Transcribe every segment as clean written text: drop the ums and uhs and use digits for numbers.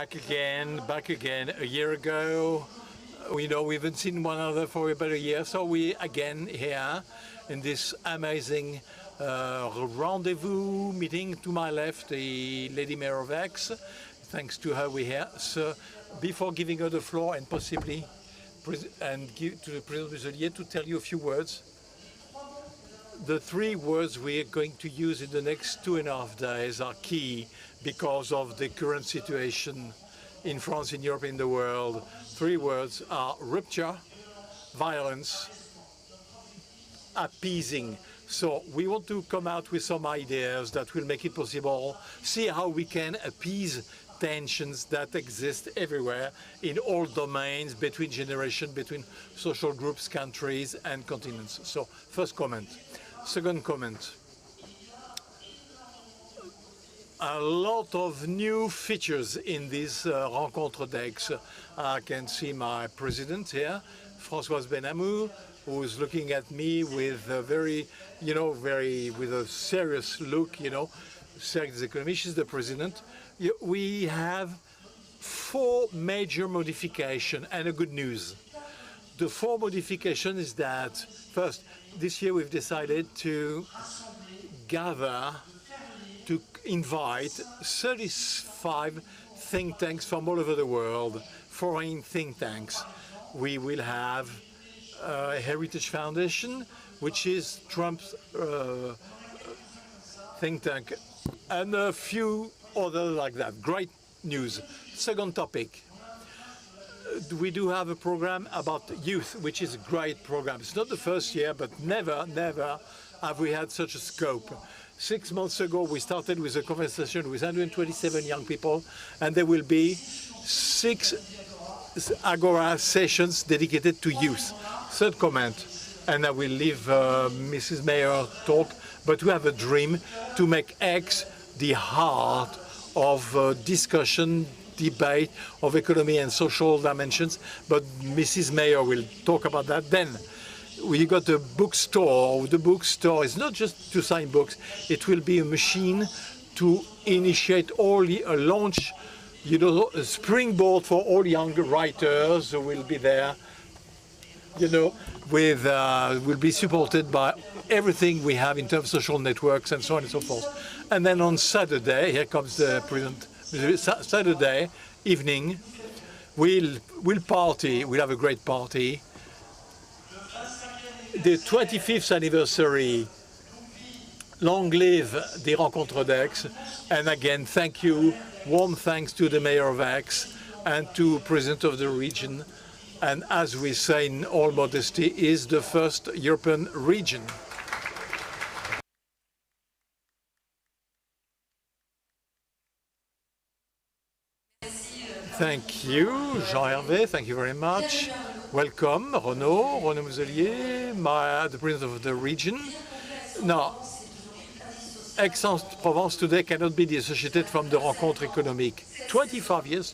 back again a year ago. We know we haven't seen one another for about a year, so we again here in this amazing rendezvous meeting. To my left, the Lady Mayor of Aix. Thanks to her, we're here. So before giving her the floor and possibly give to the President Muselier to tell you a few words, the three words we're going to use in the next 2.5 days are key because of the current situation in France, in Europe, in the world. Three words are rupture, violence, appeasing. So we want to come out with some ideas that will make it possible, see how we can appease tensions that exist everywhere in all domains, between generations, between social groups, countries, and continents. So first comment. Second comment. A lot of new features in this Rencontre d'Aix. I can see my president here, Françoise Benamou, who is looking at me with a very, with a serious look, serious economy. She's the president. We have 4 major modifications and a good news. The 4 modifications is that, first, this year we've decided to gather, to invite 35 think tanks from all over the world, foreign think tanks. We will have a Heritage Foundation, which is Trump's think tank, and a few others like that. Great news. Second topic. We do have a program about youth, which is a great program. It's not the first year, but never have we had such a scope. 6 months ago, we started with a conversation with 127 young people, and there will be 6 Agora sessions dedicated to youth. Third comment, and I will leave Mrs. Mayor talk, but we have a dream to make Aix the heart of discussion, debate of economy and social dimensions, but Mrs. Mayor will talk about that. Then we got a bookstore. The bookstore is not just to sign books, it will be a machine to initiate all the launch, a springboard for all young writers who will be there, will be supported by everything we have in terms of social networks and so on and so forth. And then on Saturday, here comes the president, Saturday evening, we'll party, we'll have a great party. The 25th anniversary, long live the Rencontre d'Aix, and again, thank you, warm thanks to the Mayor of Aix and to President of the region, and as we say in all modesty, is the first European region. Thank you, Jean-Hervé, thank you very much. Welcome, Renaud Muselier, the president of the region. Now, Aix-en-Provence today cannot be dissociated from the Rencontre Économique. 25 years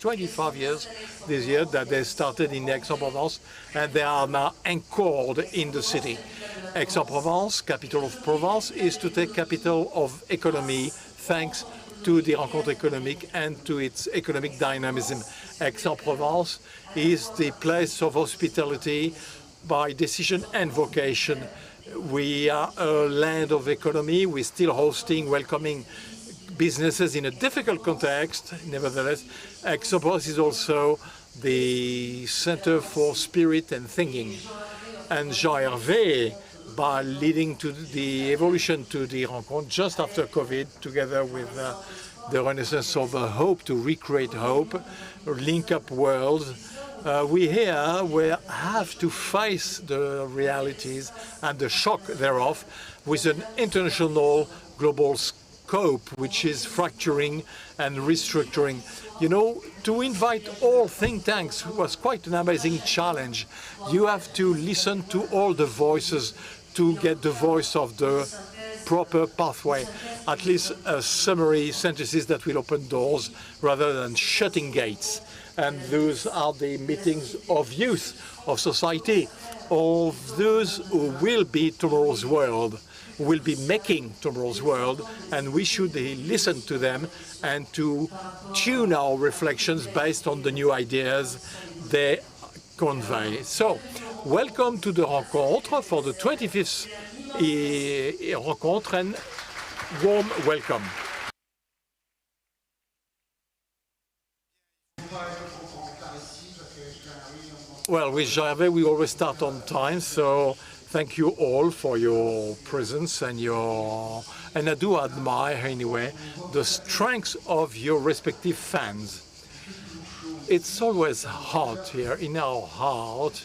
this year that they started in Aix-en-Provence, and they are now anchored in the city. Aix-en-Provence, capital of Provence, is to take capital of economy thanks to the Rencontre Économique and to its economic dynamism. Aix-en-Provence is the place of hospitality by decision and vocation. We are a land of economy. We're still hosting, welcoming businesses in a difficult context. Nevertheless, Aix-en-Provence is also the center for spirit and thinking. And Jean-Hervé, by leading to the evolution to the Rencontre just after COVID, together with the renaissance of hope, to recreate hope, link up worlds. We here will have to face the realities and the shock thereof with an international global scope, which is fracturing and restructuring. To invite all think tanks was quite an amazing challenge. You have to listen to all the voices to get the voice of the proper pathway, at least a summary synthesis that will open doors rather than shutting gates. And those are the meetings of youth, of society, of those who will be tomorrow's world, who will be making tomorrow's world, and we should listen to them and to tune our reflections based on the new ideas they convey. So, welcome to the rencontre for the 25th rencontre and warm welcome. Well, with Jean-Hervé, we always start on time, so thank you all for your presence and I do admire anyway the strength of your respective fans. It's always hot here in our heart,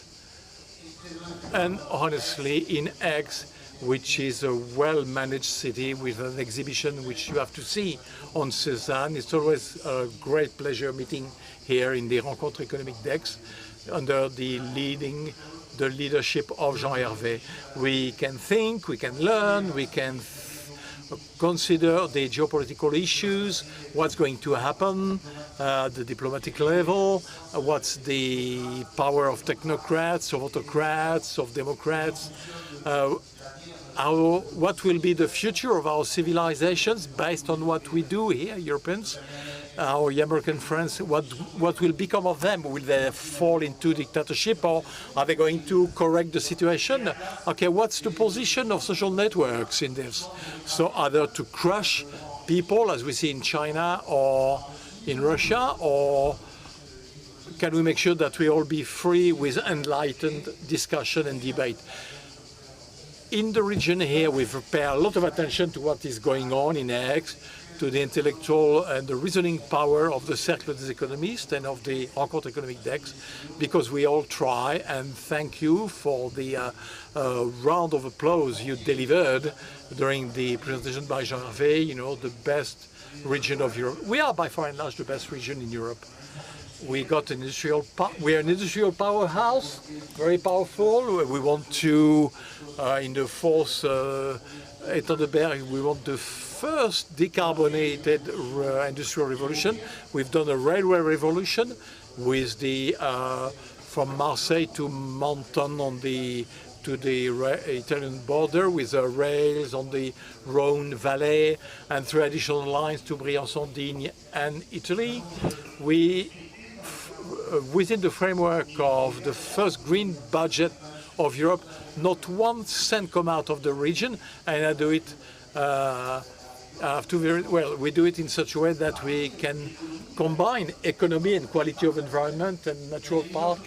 and honestly in Aix, which is a well-managed city with an exhibition which you have to see on Cézanne. It's always a great pleasure meeting here in the Rencontre économique d'Aix under the leadership of Jean-Hervé. We can think, we can learn, we can consider the geopolitical issues, what's going to happen at the diplomatic level, what's the power of technocrats, of autocrats, of democrats, what will be the future of our civilizations based on what we do here, Europeans, our American friends, what will become of them? Will they fall into dictatorship, or are they going to correct the situation? Okay, what's the position of social networks in this? So either to crush people, as we see in China or in Russia, or can we make sure that we all be free with enlightened discussion and debate? In the region here, we've paid a lot of attention to what is going on in Aix, to the intellectual and the reasoning power of the Cercle des économistes and of the Rencontre économique d'Aix, because we all try, and thank you for the round of applause you delivered during the presentation by Jean-Hervé, you know, the best region of Europe. We are by far and large the best region in Europe. We got an we are an industrial powerhouse, very powerful. We want to, in the fourth État de Berg, we want the first decarbonated industrial revolution. We've done a railway revolution with the from Marseille to Menton to the Italian border, with the rails on the Rhone Valley and 3 additional lines to Briançon, Digne and Italy. We, within the framework of the first green budget of Europe, not 1 cent come out of the region, and I do it we do it in such a way that we can combine economy and quality of environment and natural park.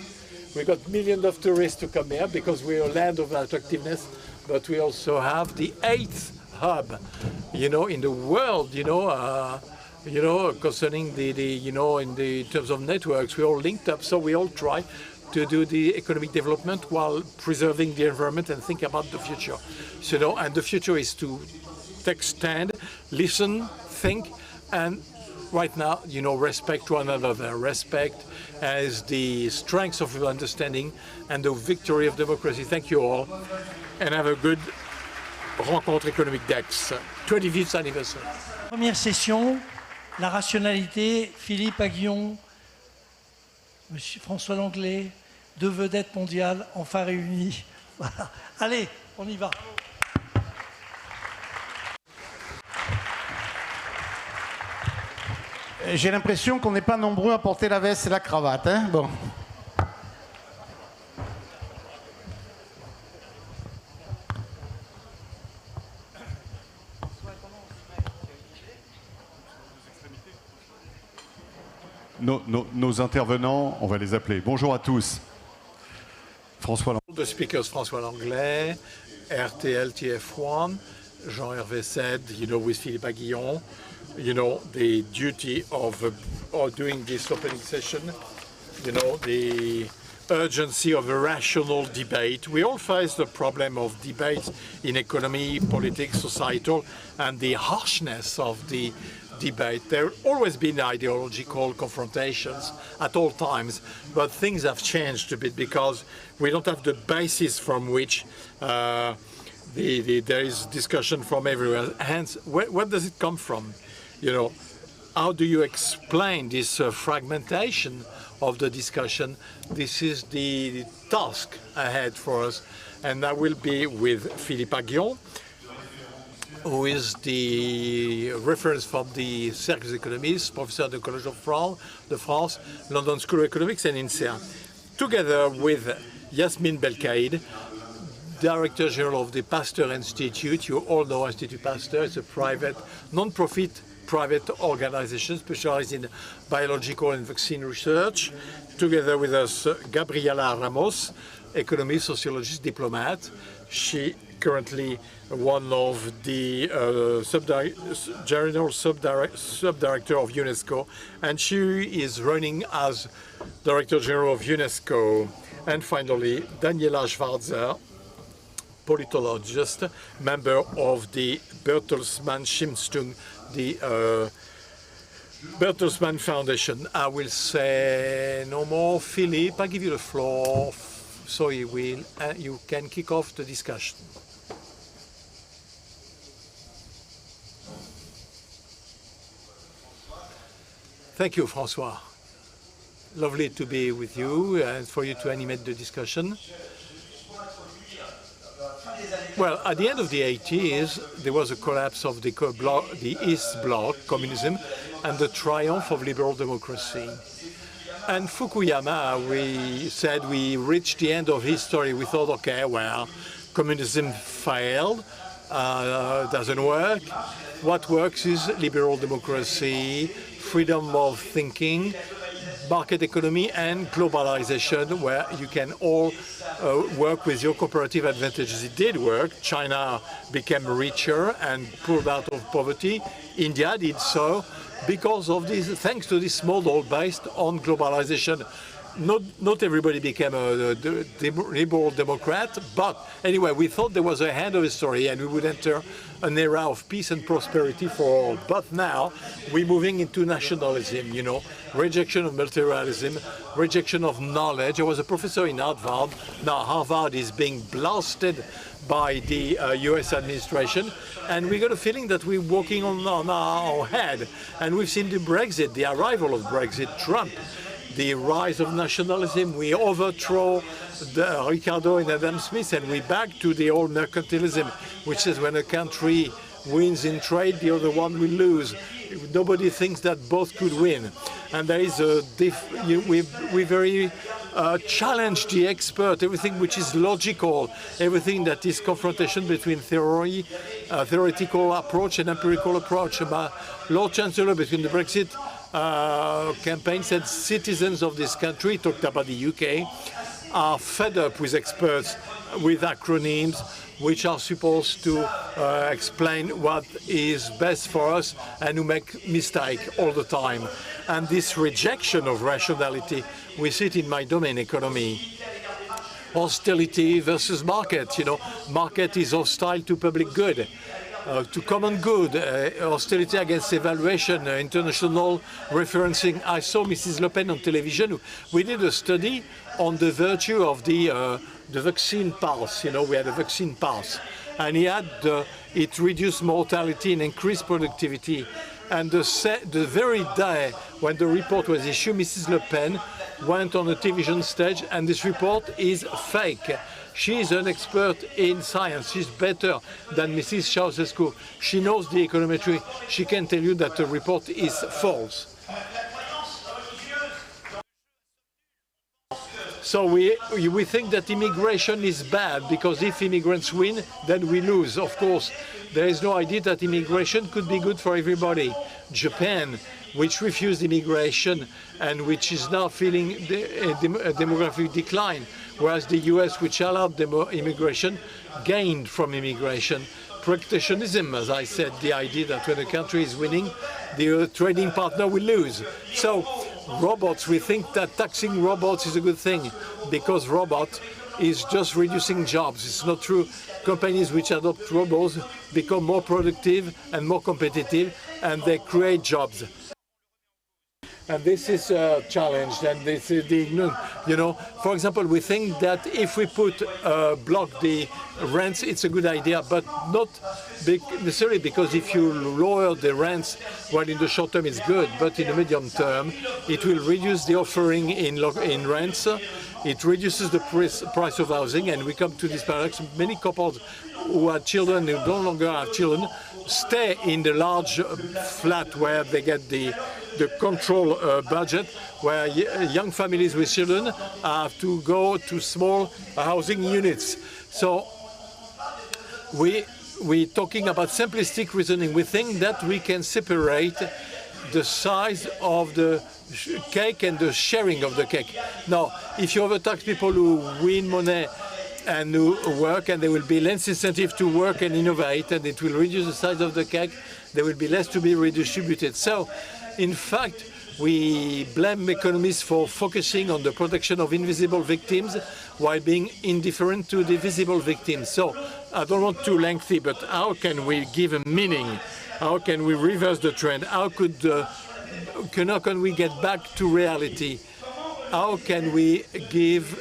We got millions of tourists to come here because we're a land of attractiveness, but we also have the 8th hub, you know, in the world, concerning in terms of networks, we all linked up, so we all try to do the economic development while preserving the environment and think about the future. So, and the future is to take stand, listen, think, and right now, respect one another. Respect as the strength of understanding and the victory of democracy. Thank you all, and have a good Rencontre économique d'Aix, 25th anniversary. Première session, la rationalité, Philippe Aguillon, Monsieur François Langlais, 2 vedettes mondiales enfin réunies. Voilà. Allez, on y va. J'ai l'impression qu'on n'est pas nombreux à porter la veste et la cravate. Hein, bon. Nos intervenants, on va les appeler. Bonjour à tous. François Langlais. The speakers, François Langlais, RTL TF1, Jean-Hervé said, with Philippe Aguillon, the duty of doing this opening session, the urgency of a rational debate. We all face the problem of debate in economy, politics, societal, and the harshness of the debate. There have always been ideological confrontations at all times, but things have changed a bit because we don't have the basis from which there is discussion from everywhere. Hence, where does it come from? How do you explain this fragmentation of the discussion? This is the task ahead for us, and I will be with Philippe Aguillon. who is the reference from the Cercle économistes, professor at the College of France, London School of Economics, and INSEAD, together with Yasmine Belkaïd, Director General of the Pasteur Institute. You all know Institut Pasteur. It's a private, non-profit private organization specialized in biological and vaccine research. Together with us, Gabriela Ramos, economist, sociologist, diplomat. She currently one of the general subdirector of UNESCO, and she is running as Director General of UNESCO. And finally, Daniela Schwarzer, politologist, member of the Bertelsmann Stiftung, the Bertelsmann Foundation. I will say no more. Philippe, I give you the floor, so you can kick off the discussion. Thank you, François. Lovely to be with you and for you to animate the discussion. Well, at the end of the 80s, there was a collapse of the East Bloc, communism, and the triumph of liberal democracy. And Fukuyama, we said we reached the end of history. We thought, okay, well, communism failed, doesn't work. What works is liberal democracy, freedom of thinking, market economy, and globalization, where you can all work with your comparative advantages. It did work. China became richer and pulled out of poverty. India did so because of this, thanks to this model based on globalization. Not everybody became a liberal democrat, but anyway, we thought there was a hand of history and we would enter an era of peace and prosperity for all. But now we're moving into nationalism, you know, rejection of multilateralism, rejection of knowledge. I was a professor in Harvard. Now Harvard is being blasted by the US administration, and we got a feeling that we're walking on our head. And we've seen the Brexit, the arrival of Brexit, Trump, the rise of nationalism. We overthrow Ricardo and Adam Smith, and we back to the old mercantilism, which says when a country wins in trade, the other one will lose. Nobody thinks that both could win. And there is we very challenge the expert, everything which is logical, everything that is confrontation between theoretical approach and empirical approach. Lord Chancellor, between the Brexit campaign, said citizens of this country, talked about the UK, are fed up with experts, with acronyms, which are supposed to explain what is best for us and who make mistakes all the time. And this rejection of rationality, we see it in my domain, economy. Hostility versus market, you know, market is hostile to public good. To common good, hostility against evaluation, international referencing. I saw Mrs. Le Pen on television. We did a study on the virtue of the vaccine pass. You know, we had a vaccine pass, and it reduced mortality and increased productivity. And the very day when the report was issued, Mrs. Le Pen went on a television stage, and this report is fake. She is an expert in science. She's better than Mrs. Ceausescu. She knows the econometry. She can tell you that the report is false. So we think that immigration is bad because if immigrants win, then we lose. Of course, there is no idea that immigration could be good for everybody. Japan, which refused immigration and which is now feeling a demographic decline, whereas the US, which allowed immigration, gained from immigration. Protectionism, as I said, the idea that when a country is winning, the trading partner will lose. So robots, we think that taxing robots is a good thing because robot is just reducing jobs. It's not true. Companies which adopt robots become more productive and more competitive, and they create jobs. And this is challenged, and this is you know, for example, we think that if we block the rents, it's a good idea, but not necessarily, because if you lower the rents, well, in the short term it's good, but in the medium term, it will reduce the offering in rents. It reduces the price of housing, and we come to this paradox. Many couples who had children, who no longer have children, stay in the large flat where they get the control budget, where young families with children have to go to small housing units. So we're talking about simplistic reasoning. We think that we can separate the size of the cake and the sharing of the cake. Now, if you overtax people who win money and who work, and there will be less incentive to work and innovate, and it will reduce the size of the cake, there will be less to be redistributed. So, in fact, we blame economists for focusing on the protection of invisible victims while being indifferent to the visible victims. So, I don't want too lengthy, but how can we give a meaning? How can we reverse the trend? How can we get back to reality? How can we give,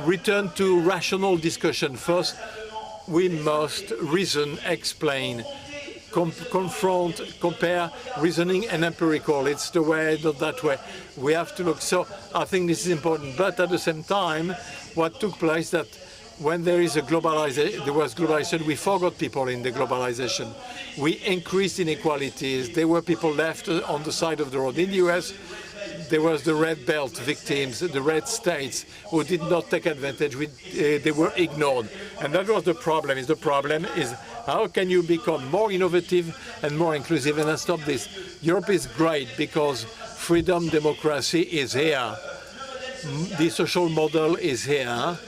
return to rational discussion? First, we must reason, explain, confront, compare reasoning and empirical. It's the way, not that way. We have to look. So I think this is important. But at the same time, what took place that when there was globalization, we forgot people in the globalization. We increased inequalities. There were people left on the side of the road. In the US, there was the red belt victims, the red states who did not take advantage. They were ignored. And that was the problem. The problem is how can you become more innovative and more inclusive? And I stop this. Europe is great because freedom, democracy is here. The social model is here.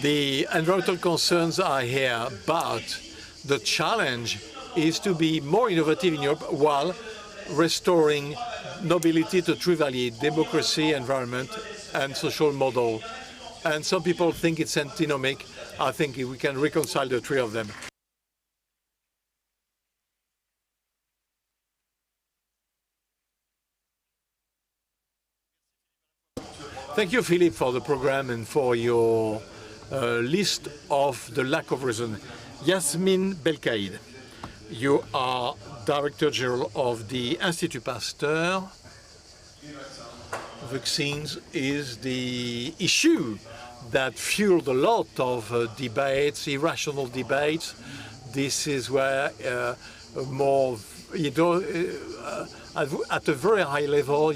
The environmental concerns are here, but the challenge is to be more innovative in Europe while restoring nobility to three values: democracy, environment, and social model. And some people think it's antinomic. I think we can reconcile the three of them. Thank you, Philippe, for the program and for your list of the lack of reason. Yasmine Belkaïd, you are Director General of the Institut Pasteur. Vaccines is the issue that fueled a lot of debates, irrational debates. This is where more, at a very high level,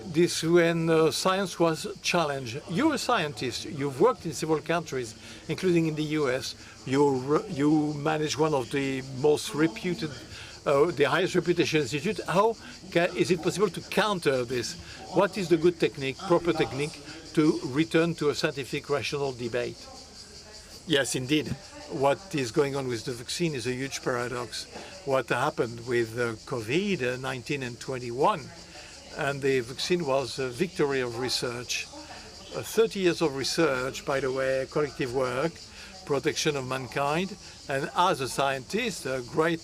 this when science was challenged. You're a scientist. You've worked in several countries, including in the US. You manage one of the most reputed, the highest reputation institute. How is it possible to counter this? What is the good technique, proper technique, to return to a scientific, rational debate? Yes, indeed. What is going on with the vaccine is a huge paradox. What happened with COVID-19 and 21, and the vaccine was a victory of research. 30 years of research, by the way, collective work, protection of mankind, and as a scientist, a great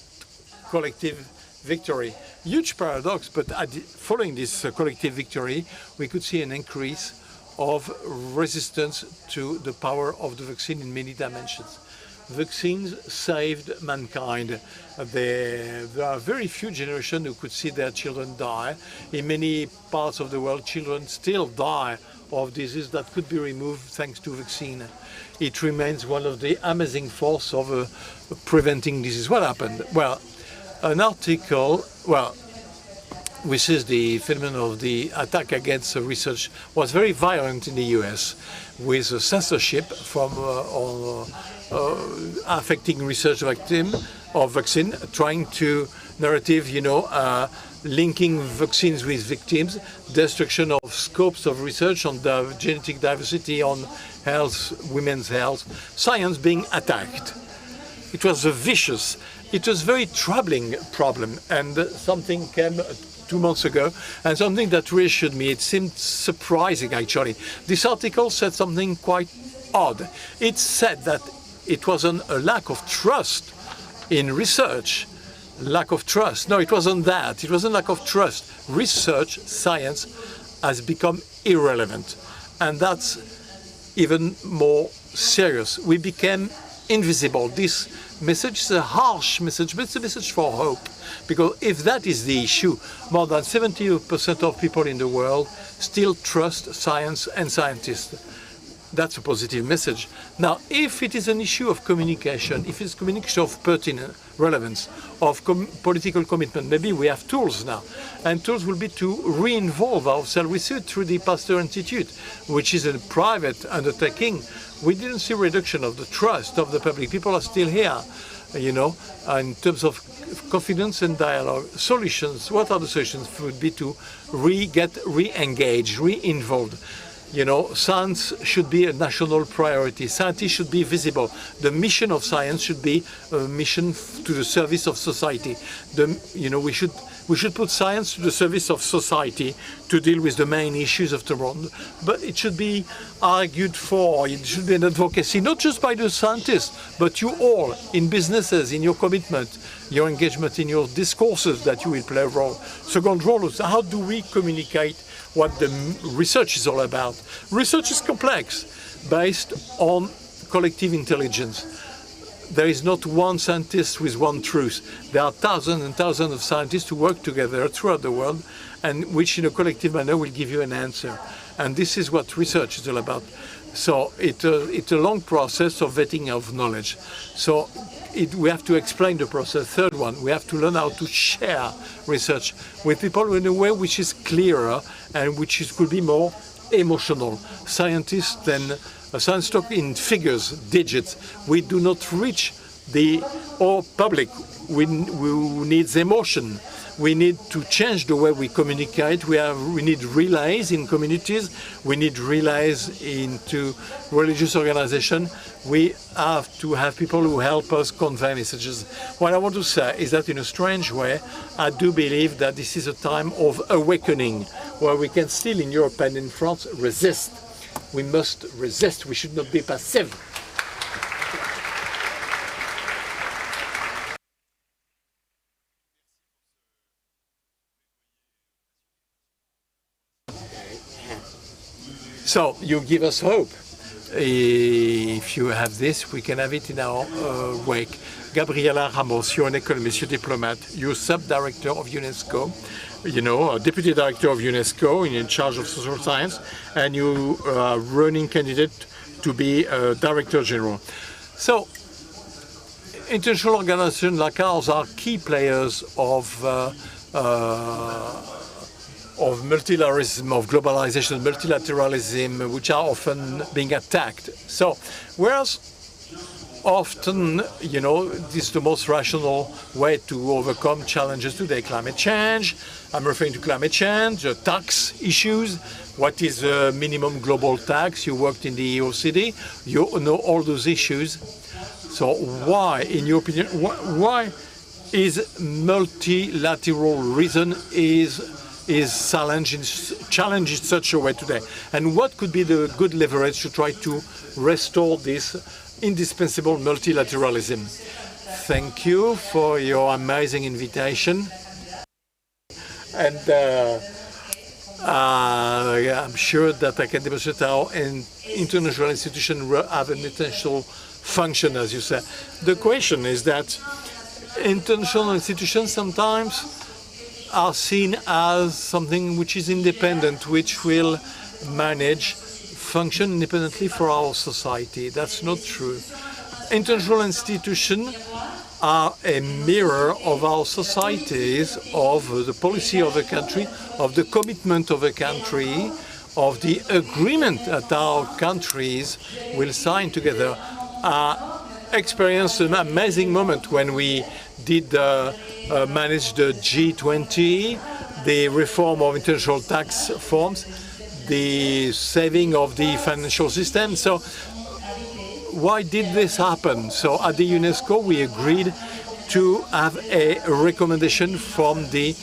collective victory. Huge paradox, but following this collective victory, we could see an increase of resistance to the power of the vaccine in many dimensions. Vaccines saved mankind. There are very few generations who could see their children die. In many parts of the world, children still die of disease that could be removed thanks to vaccine. It remains one of the amazing force of preventing disease. What happened? Well, an article, which is the phenomenon of the attack against research, was very violent in the US, with censorship from affecting research of vaccine, trying to narrative, linking vaccines with victims, destruction of scopes of research on the genetic diversity, on health, women's health, science being attacked. It was vicious. It was a very troubling problem, and something came 2 months ago, and something that reassured me. It seemed surprising, actually. This article said something quite odd. It said that it wasn't a lack of trust in research. Lack of trust. No, it wasn't that. It wasn't lack of trust. Research, science, has become irrelevant. And that's even more serious. We became invisible. This message is a harsh message, but it's a message for hope. Because if that is the issue, more than 70% of people in the world still trust science and scientists. That's a positive message. Now, if it is an issue of communication, if it's communication of pertinent relevance, of political commitment, maybe we have tools now. And tools will be to re-involve ourselves. We see it through the Pasteur Institute, which is a private undertaking. We didn't see reduction of the trust of the public. People are still here, you know, in terms of confidence and dialogue. Solutions, what are the solutions? Would be to get re-engaged, re-involved. You know, science should be a national priority. Scientists should be visible. The mission of science should be a mission to the service of society. You know, we should put science to the service of society to deal with the main issues of tomorrow. But it should be argued for. It should be an advocacy, not just by the scientists, but you all in businesses, in your commitment, your engagement, in your discourses that you will play a role. Second role is how do we communicate what the research is all about. Research is complex, based on collective intelligence. There is not one scientist with one truth. There are thousands and thousands of scientists who work together throughout the world and which in a collective manner will give you an answer. And this is what research is all about. So it's a long process of vetting of knowledge. So we have to explain the process. Third one, we have to learn how to share research with people in a way which is clearer and which could be more emotional. Scientists then, science talk in figures, digits. We do not reach the public. We need emotion. We need to change the way we communicate. We need relays in communities. We need relays into religious organizations. We have to have people who help us convey messages. What I want to say is that in a strange way, I do believe that this is a time of awakening, where we can still in Europe and in France resist. We must resist. We should not be passive. So you give us hope. If you have this, we can have it in our wake. Gabriela Ramos, you're an economist, you're a diplomat, you're sub-director of UNESCO, you know, deputy director of UNESCO in charge of social science, and you are running candidate to be director general. So, international organizations like ours are key players of multilateralism, of globalization, multilateralism, which are often being attacked. So, whereas often, you know, this is the most rational way to overcome challenges today. Climate change, I'm referring to climate change, tax issues, what is a minimum global tax? You worked in the OECD, you know all those issues. So why, in your opinion, why is multilateral reason is challenged in such a way today? And what could be the good leverage to try to restore this indispensable multilateralism? Thank you for your amazing invitation. And I'm sure that I can demonstrate how an international institution have an international function, as you said. The question is that international institutions sometimes are seen as something which is independent, which will function independently for our society. That's not true. International institutions are a mirror of our societies, of the policy of a country, of the commitment of a country, of the agreement that our countries will sign together. Experienced an amazing moment when we did manage the G20, the reform of international tax forms, the saving of the financial system. So why did this happen? So at the UNESCO, we agreed to have a recommendation from the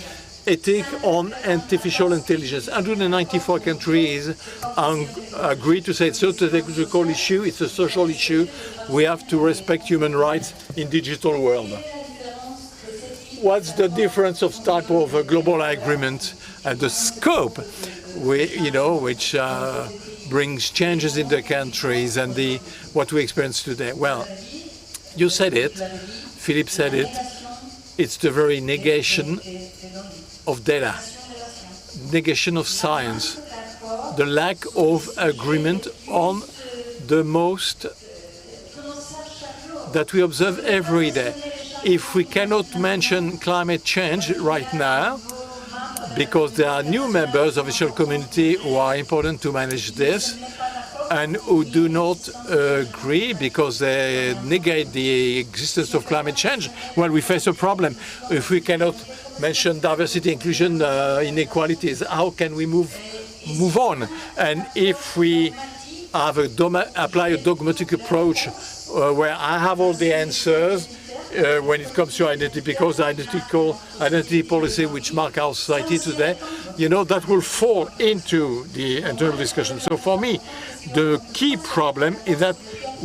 Ethic on Artificial Intelligence. 194 countries agreed to say it's not a technical issue, it's a social issue. We have to respect human rights in digital world. What's the difference of type of a global agreement and the scope, which brings changes in the countries and what we experience today? Well, you said it, Philippe said it, it's the very negation of data, negation of science, the lack of agreement on the most that we observe every day. If we cannot mention climate change right now, because there are new members of the social community who are important to manage this, and who do not agree because they negate the existence of climate change, well, we face a problem. If we cannot mention diversity, inclusion, inequalities, how can we move on? And if we have apply a dogmatic approach where I have all the answers when it comes to identity, because identity policy which mark our society today, you know, that will fall into the internal discussion. So for me, the key problem is that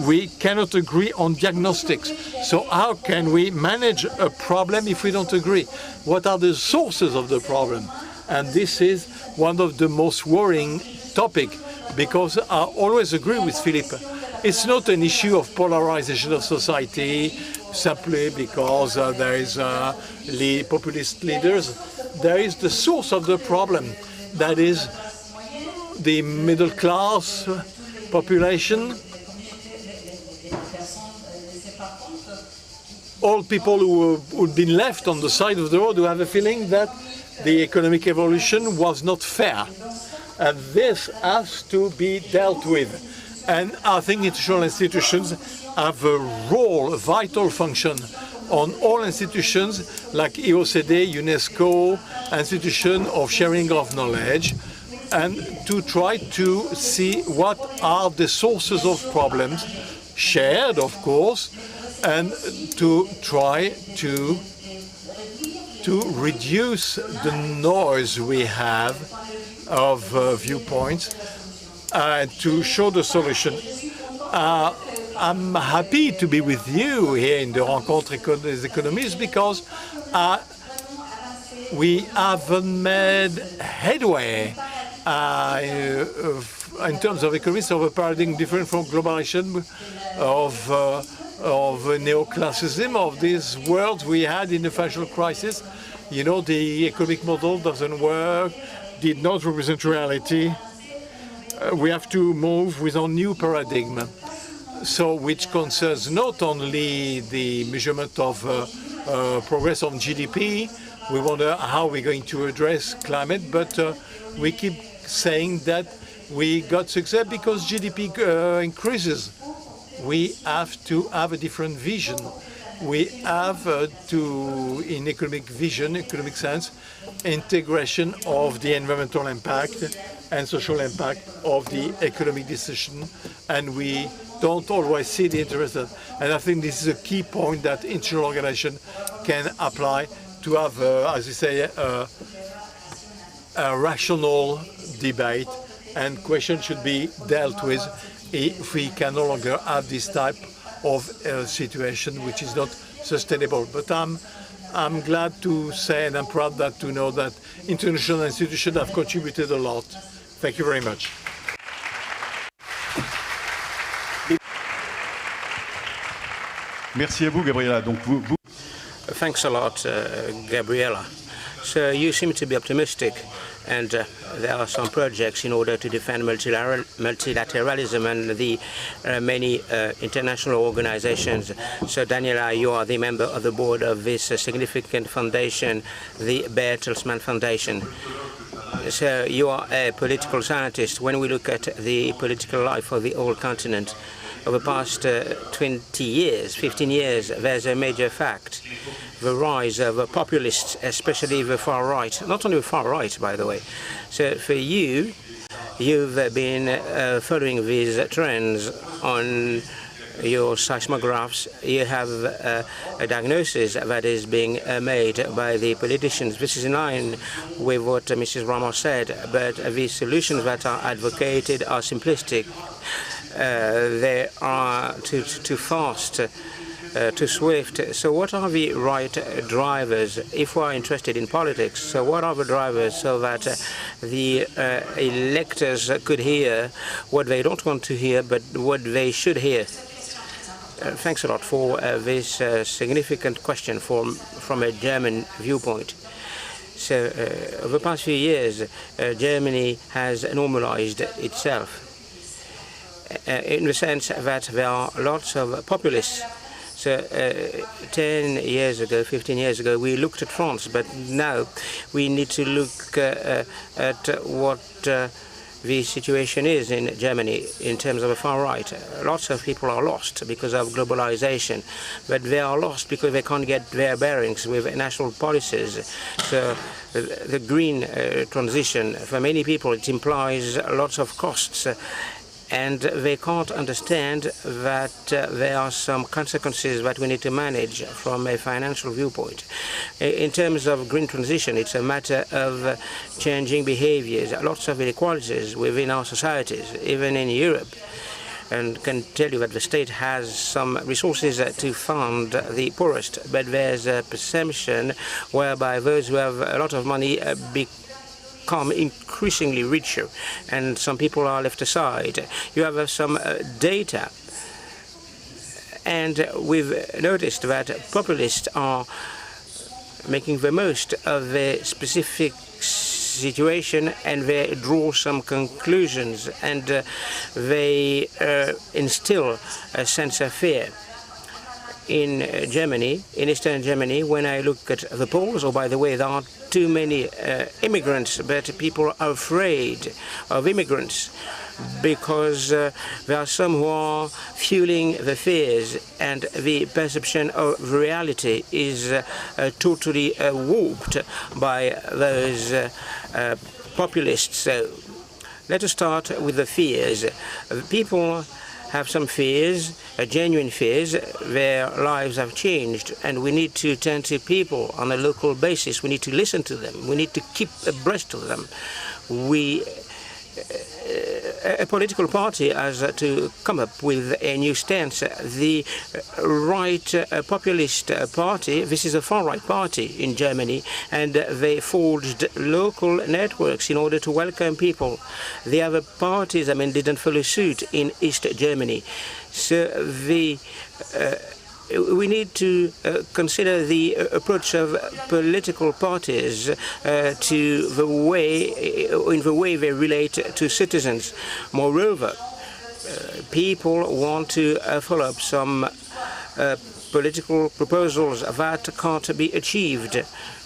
we cannot agree on diagnostics. So how can we manage a problem if we don't agree? What are the sources of the problem? And this is one of the most worrying topics, because I always agree with Philippe. It's not an issue of polarization of society simply because there is populist leaders. There is the source of the problem, that is the middle class population, all people who've been left on the side of the road, who have a feeling that the economic evolution was not fair. And this has to be dealt with. And I think international institutions have a role, a vital function on all institutions like EOCD, UNESCO, institution of sharing of knowledge, and to try to see what are the sources of problems, shared of course, and to try to reduce the noise we have of viewpoints and to show the solution. I'm happy to be with you here in the Rencontre des Économistes because we haven't made headway in terms of economics of a paradigm different from globalization, of neoclassicism, of these worlds we had in the financial crisis. You know, the economic model doesn't work, did not represent reality. We have to move with a new paradigm, so which concerns not only the measurement of progress on GDP. We wonder how we're going to address climate, but we keep saying that we got success because GDP increases. We have to have a different vision. We have to, in economic vision, economic sense, integration of the environmental impact and social impact of the economic decision, and we don't always see the interest. And I think this is a key point that international organization can apply to have, as you say, a rational debate, and questions should be dealt with if we can no longer have this type of situation which is not sustainable. But I'm glad to say, and I'm proud to know that international institutions have contributed a lot. Thank you very much. Merci à vous, Gabriela. Donc vous... Thanks a lot, Gabriela. So you seem to be optimistic, and there are some projects in order to defend multilateralism and the many international organizations. So Daniela, you are the member of the board of this significant foundation, the Bertelsmann Foundation. So you are a political scientist. When we look at the political life of the whole continent, over the past 20 years, 15 years, there's a major fact: the rise of populists, especially the far right. Not only the far right, by the way. So for you, you've been following these trends on your seismographs. You have a diagnosis that is being made by the politicians. This is in line with what Mrs. Ramos said, but the solutions that are advocated are simplistic. They are too fast, too swift. So what are the right drivers if we are interested in politics? So what are the drivers so that the electors could hear what they don't want to hear, but what they should hear? Thanks a lot for this significant question from a German viewpoint. So over the past few years, Germany has normalized itself. in the sense that there are lots of populists. So 10 years ago, 15 years ago, we looked at France, but now we need to look at what the situation is in Germany in terms of the far right. Lots of people are lost because of globalization, but they are lost because they can't get their bearings with national policies. So the green transition, for many people, it implies lots of costs. And they can't understand that there are some consequences that we need to manage from a financial viewpoint. In terms of green transition, it's a matter of changing behaviors, lots of inequalities within our societies, even in Europe. And can tell you that the state has some resources to fund the poorest, but there's a perception whereby those who have a lot of money become increasingly richer, and some people are left aside. You have some data, and we've noticed that populists are making the most of the specific situation, and they draw some conclusions, and they instill a sense of fear. In Germany, in Eastern Germany, when I look at the polls, by the way, there are too many immigrants, but people are afraid of immigrants because there are some who are fueling the fears, and the perception of reality is totally warped by those populists. So let us start with the fears. People have some fears, genuine fears. Their lives have changed, and we need to turn to people on a local basis. We need to listen to them. We need to keep abreast of them. A political party has to come up with a new stance. The right populist party, this is a far-right party in Germany, and they forged local networks in order to welcome people. The other parties, didn't follow suit in East Germany. So we need to consider the approach of political parties to the way they relate to citizens. Moreover, people want to follow up some political proposals that can't be achieved.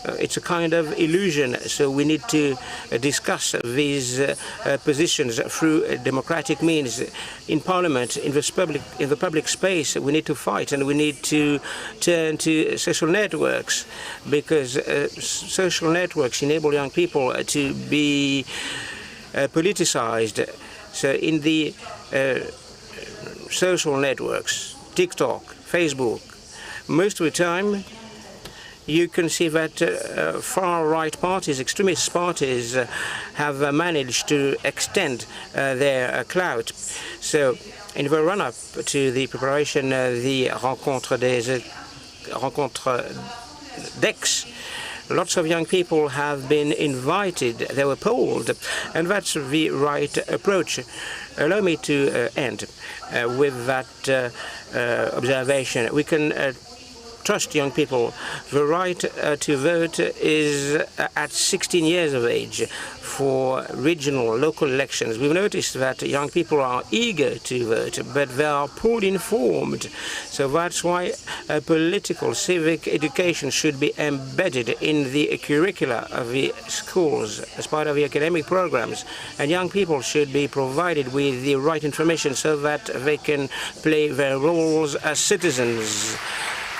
It's a kind of illusion, so we need to discuss these positions through democratic means. In Parliament, in the public space, we need to fight, and we need to turn to social networks, because social networks enable young people to be politicized. So in the social networks, TikTok, Facebook, most of the time, you can see that far-right parties, extremist parties, have managed to extend their clout. So, in the run-up to the preparation of the rencontre d'Aix, lots of young people have been invited. They were polled, and that's the right approach. Allow me to end with that observation. We can trust young people. The right to vote is at 16 years of age for regional, local elections. We've noticed that young people are eager to vote, but they are poorly informed. So that's why political civic education should be embedded in the curricula of the schools as part of the academic programs. And young people should be provided with the right information so that they can play their roles as citizens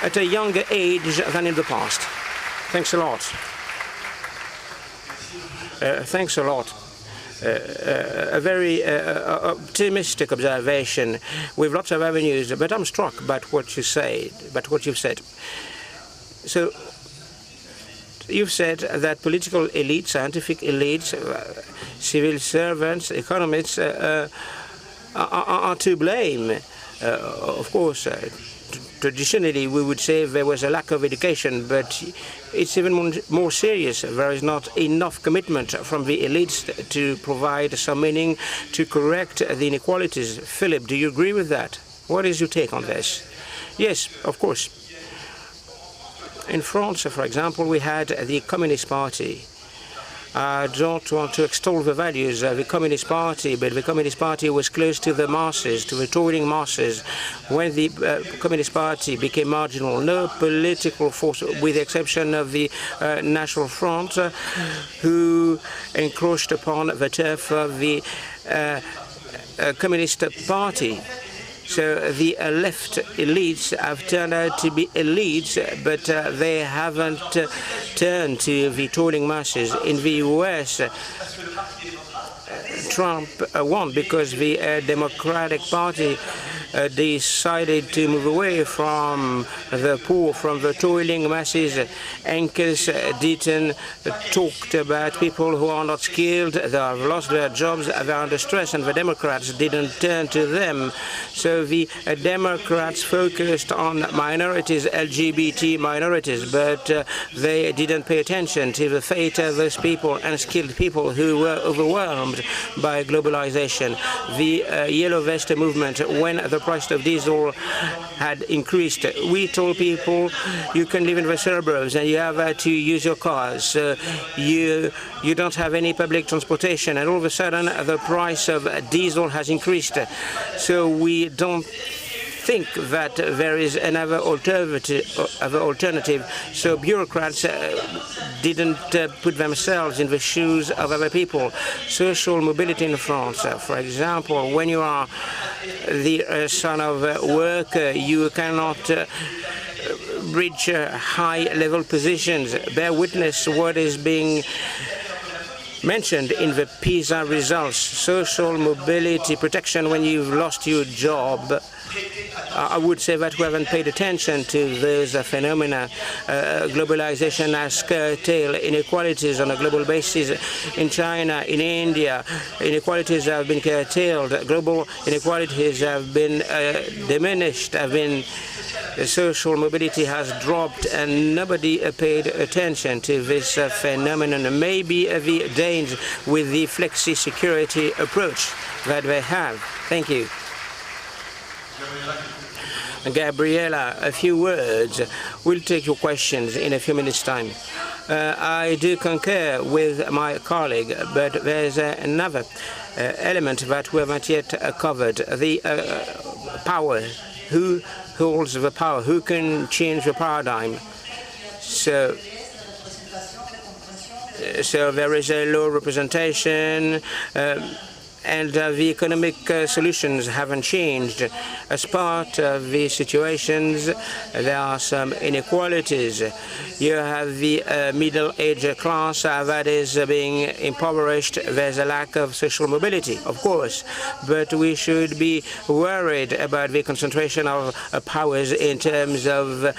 at a younger age than in the past. Thanks a lot. Thanks a lot. A very optimistic observation with lots of avenues, but I'm struck by what you say, you've said. So you've said that political elites, scientific elites, civil servants, economists are to blame. Of course, traditionally, we would say there was a lack of education, but it's even more serious. There is not enough commitment from the elites to provide some meaning to correct the inequalities. Philip, do you agree with that? What is your take on this? Yes, of course. In France, for example, we had the Communist Party. I don't want to extol the values of the Communist Party, but the Communist Party was close to the masses, to the toiling masses. When the Communist Party became marginal, no political force, with the exception of the National Front, who encroached upon the turf of the Communist Party. So the left elites have turned out to be elites, but they haven't turned to the toiling masses. In the US, Trump won because the Democratic Party decided to move away from the poor, from the toiling masses. Anchors didn't talked about people who are not skilled, they have lost their jobs, they are under stress, and the Democrats didn't turn to them. So the Democrats focused on minorities, LGBT minorities, but they didn't pay attention to the fate of those people, unskilled people who were overwhelmed by globalization. The Yellow Vest movement, when the price of diesel had increased, we told people you can live in the suburbs and you have to use your cars. You don't have any public transportation, and all of a sudden the price of diesel has increased. So we don't think that there is another alternative. So bureaucrats didn't put themselves in the shoes of other people. Social mobility in France, for example, when you are the son of a worker, you cannot reach high-level positions. Bear witness what is being mentioned in the PISA results. Social mobility protection when you've lost your job. I would say that we haven't paid attention to those phenomena. Globalization has curtailed inequalities on a global basis. In China, in India, inequalities have been curtailed. Global inequalities have been diminished, social mobility has dropped, and nobody paid attention to this phenomenon. Maybe the Danes with the flexi-security approach that they have. Thank you. Gabriela, a few words. We'll take your questions in a few minutes' time. I do concur with my colleague, but there's another element that we haven't yet covered, the power. Who holds the power? Who can change the paradigm? So there is a low representation, and the economic solutions haven't changed. As part of the situations, there are some inequalities. You have the middle-aged class that is being impoverished. There's a lack of social mobility, of course, but we should be worried about the concentration of powers in terms of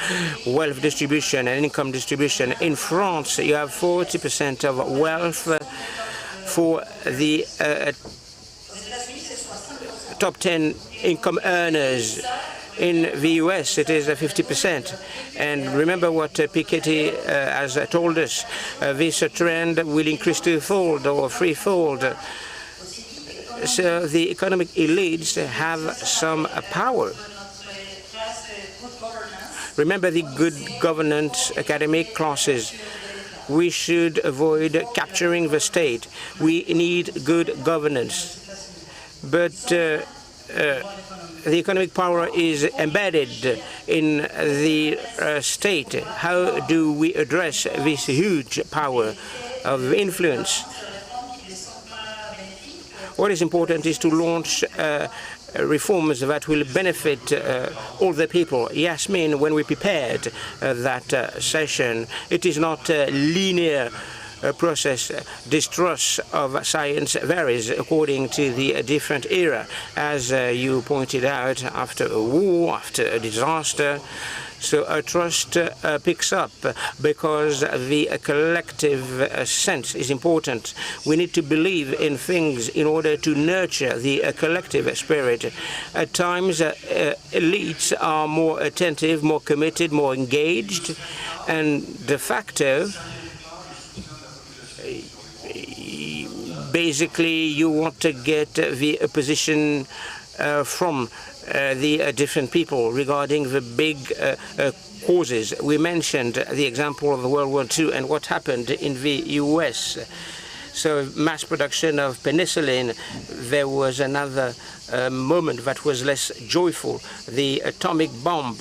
wealth distribution and income distribution. In France, you have 40% of wealth for the top 10 income earners. In the US, it is 50%. And remember what Piketty has told us. This trend will increase twofold or threefold. So the economic elites have some power. Remember the good governance academic classes. We should avoid capturing the state. We need good governance. But the economic power is embedded in the state. How do we address this huge power of influence? What is important is to launch reforms that will benefit all the people. Yasmin, when we prepared that session, it is not a linear process. Distrust of science varies according to the different era. As you pointed out, after a war, after a disaster, so trust picks up because the collective sense is important. We need to believe in things in order to nurture the collective spirit. At times, elites are more attentive, more committed, more engaged, and de facto, basically, you want to get the opposition from the different people regarding the big causes. We mentioned the example of World War II and what happened in the US. So mass production of penicillin, there was another moment that was less joyful, the atomic bomb.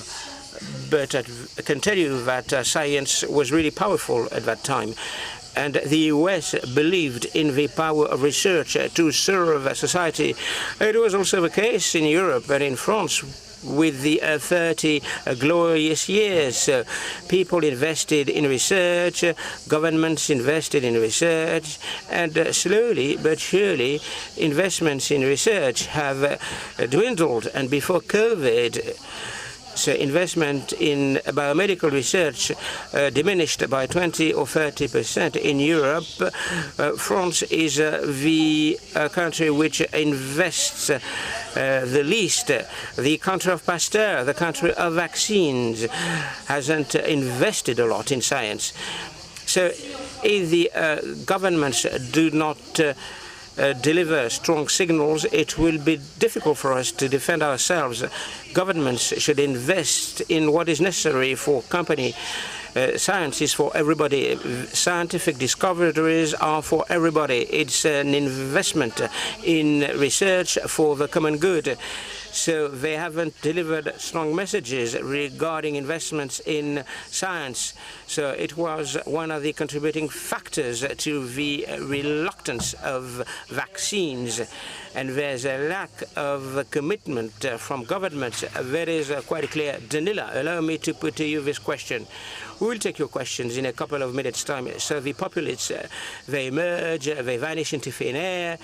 But I can tell you that science was really powerful at that time. And the US believed in the power of research to serve society. It was also the case in Europe and in France with the 30 glorious years. People invested in research, governments invested in research, and slowly but surely investments in research have dwindled. And before COVID, so investment in biomedical research diminished by 20 or 30% in Europe. France is the country which invests the least. The country of Pasteur, the country of vaccines, hasn't invested a lot in science. So if the governments do not deliver strong signals, it will be difficult for us to defend ourselves. Governments should invest in what is necessary for company. Science is for everybody. Scientific discoveries are for everybody. It's an investment in research for the common good. So they haven't delivered strong messages regarding investments in science. So it was one of the contributing factors to the reluctance of vaccines. And there's a lack of commitment from governments. There is quite clear. Danila, allow me to put to you this question. We will take your questions in a couple of minutes' time. So the populists, they emerge, they vanish into thin air.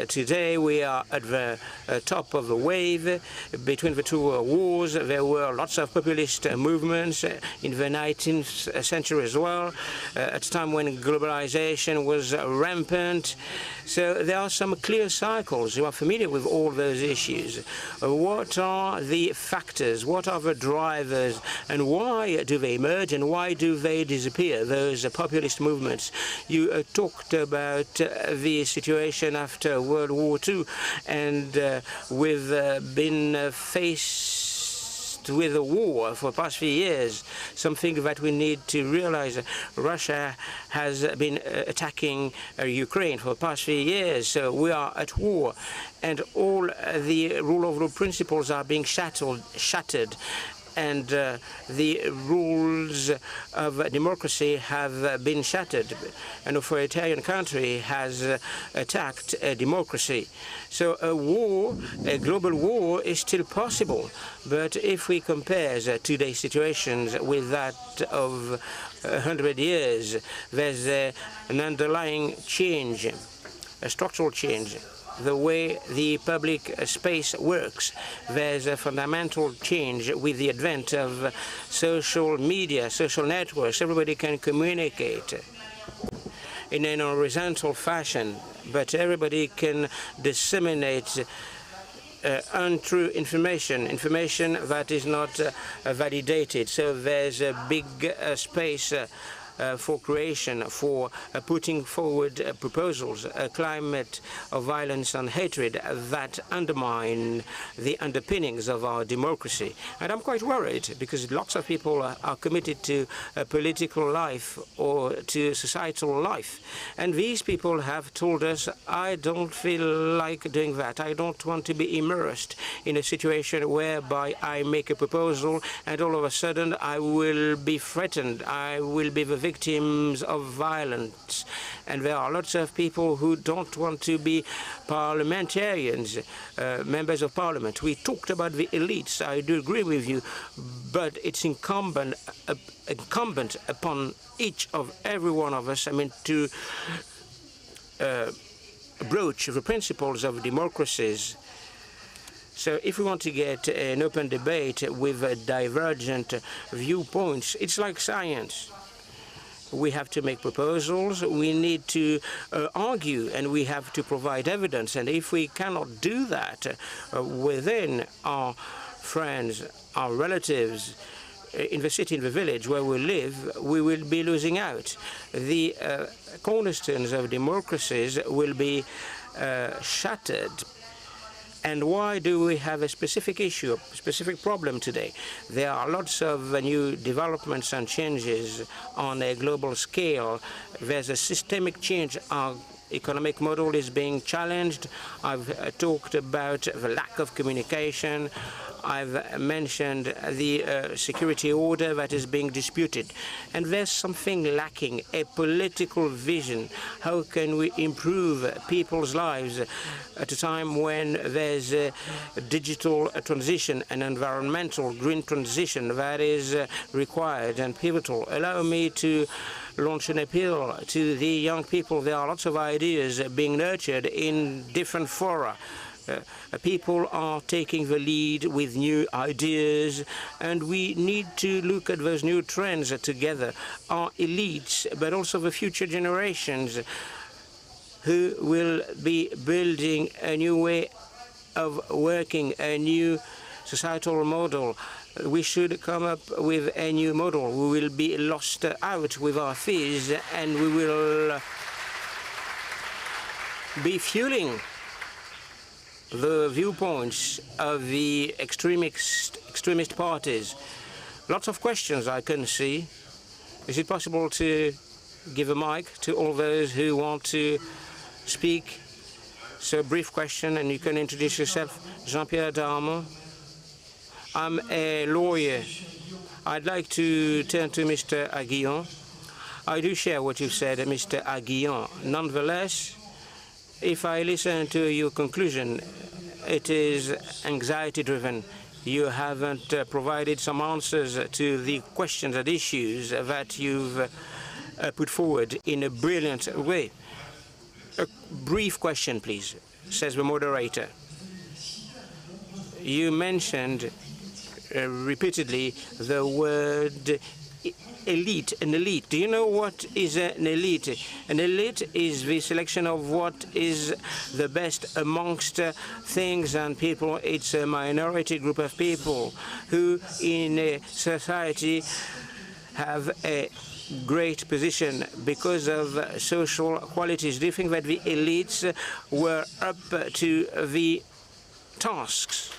Today we are at the top of the wave. Between the two wars, there were lots of populist movements in the 19th century as well, at a time when globalization was rampant. So there are some clear cycles. You are familiar with all those issues. What are the factors? What are the drivers? And why do they emerge? And why do they disappear, those populist movements? You talked about the situation after World War II, and we've been faced with a war for the past few years, something that we need to realize. Russia has been attacking Ukraine for the past few years, so we are at war, and all the rule of law principles are being shattered. And the rules of democracy have been shattered. An authoritarian country has attacked democracy. So a war, a global war, is still possible. But if we compare today's situations with that of 100 years, there's an underlying change, a structural change. The way the public space works. There's a fundamental change with the advent of social media, social networks. Everybody can communicate in an horizontal fashion, but everybody can disseminate untrue information that is not validated. So there's a big space for creation, for putting forward proposals, a climate of violence and hatred that undermine the underpinnings of our democracy. And I'm quite worried because lots of people are committed to political life or to societal life. And these people have told us, I don't feel like doing that. I don't want to be immersed in a situation whereby I make a proposal and all of a sudden I will be threatened. I will be the victims of violence. And there are lots of people who don't want to be parliamentarians, members of parliament. We talked about the elites. I do agree with you, but it's incumbent upon each of every one of us, to broach the principles of democracies. So if we want to get an open debate with divergent viewpoints, it's like science. We have to make proposals, we need to argue, and we have to provide evidence. And if we cannot do that within our friends, our relatives, in the city, in the village where we live, we will be losing out. The cornerstones of democracies will be shattered. And why do we have a specific issue, a specific problem today? There are lots of new developments and changes on a global scale. There's a systemic change. Our economic model is being challenged. I've talked about the lack of communication. I've mentioned the security order that is being disputed. And there's something lacking, a political vision. How can we improve people's lives at a time when there's a digital transition, an environmental green transition that is required and pivotal? Allow me to launch an appeal to the young people. There are lots of ideas being nurtured in different fora. People are taking the lead with new ideas, and we need to look at those new trends together. Our elites, but also the future generations who will be building a new way of working, a new societal model. We should come up with a new model. We will be lost out with our fears, and we will be fueling the viewpoints of the extremist parties. Lots of questions I can see. Is it possible to give a mic to all those who want to speak? So a brief question, and you can introduce yourself. Jean-Pierre Darmon. I'm a lawyer. I'd like to turn to Mr. Aguillon. I do share what you've said, Mr. Aguillon. Nonetheless, if I listen to your conclusion, it is anxiety-driven. You haven't provided some answers to the questions and issues that you've put forward in a brilliant way. A brief question, please, says the moderator. You mentioned repeatedly the word elite, an elite. Do you know what is an elite? An elite is the selection of what is the best amongst things and people. It's a minority group of people who in a society have a great position because of social qualities. Do you think that the elites were up to the tasks?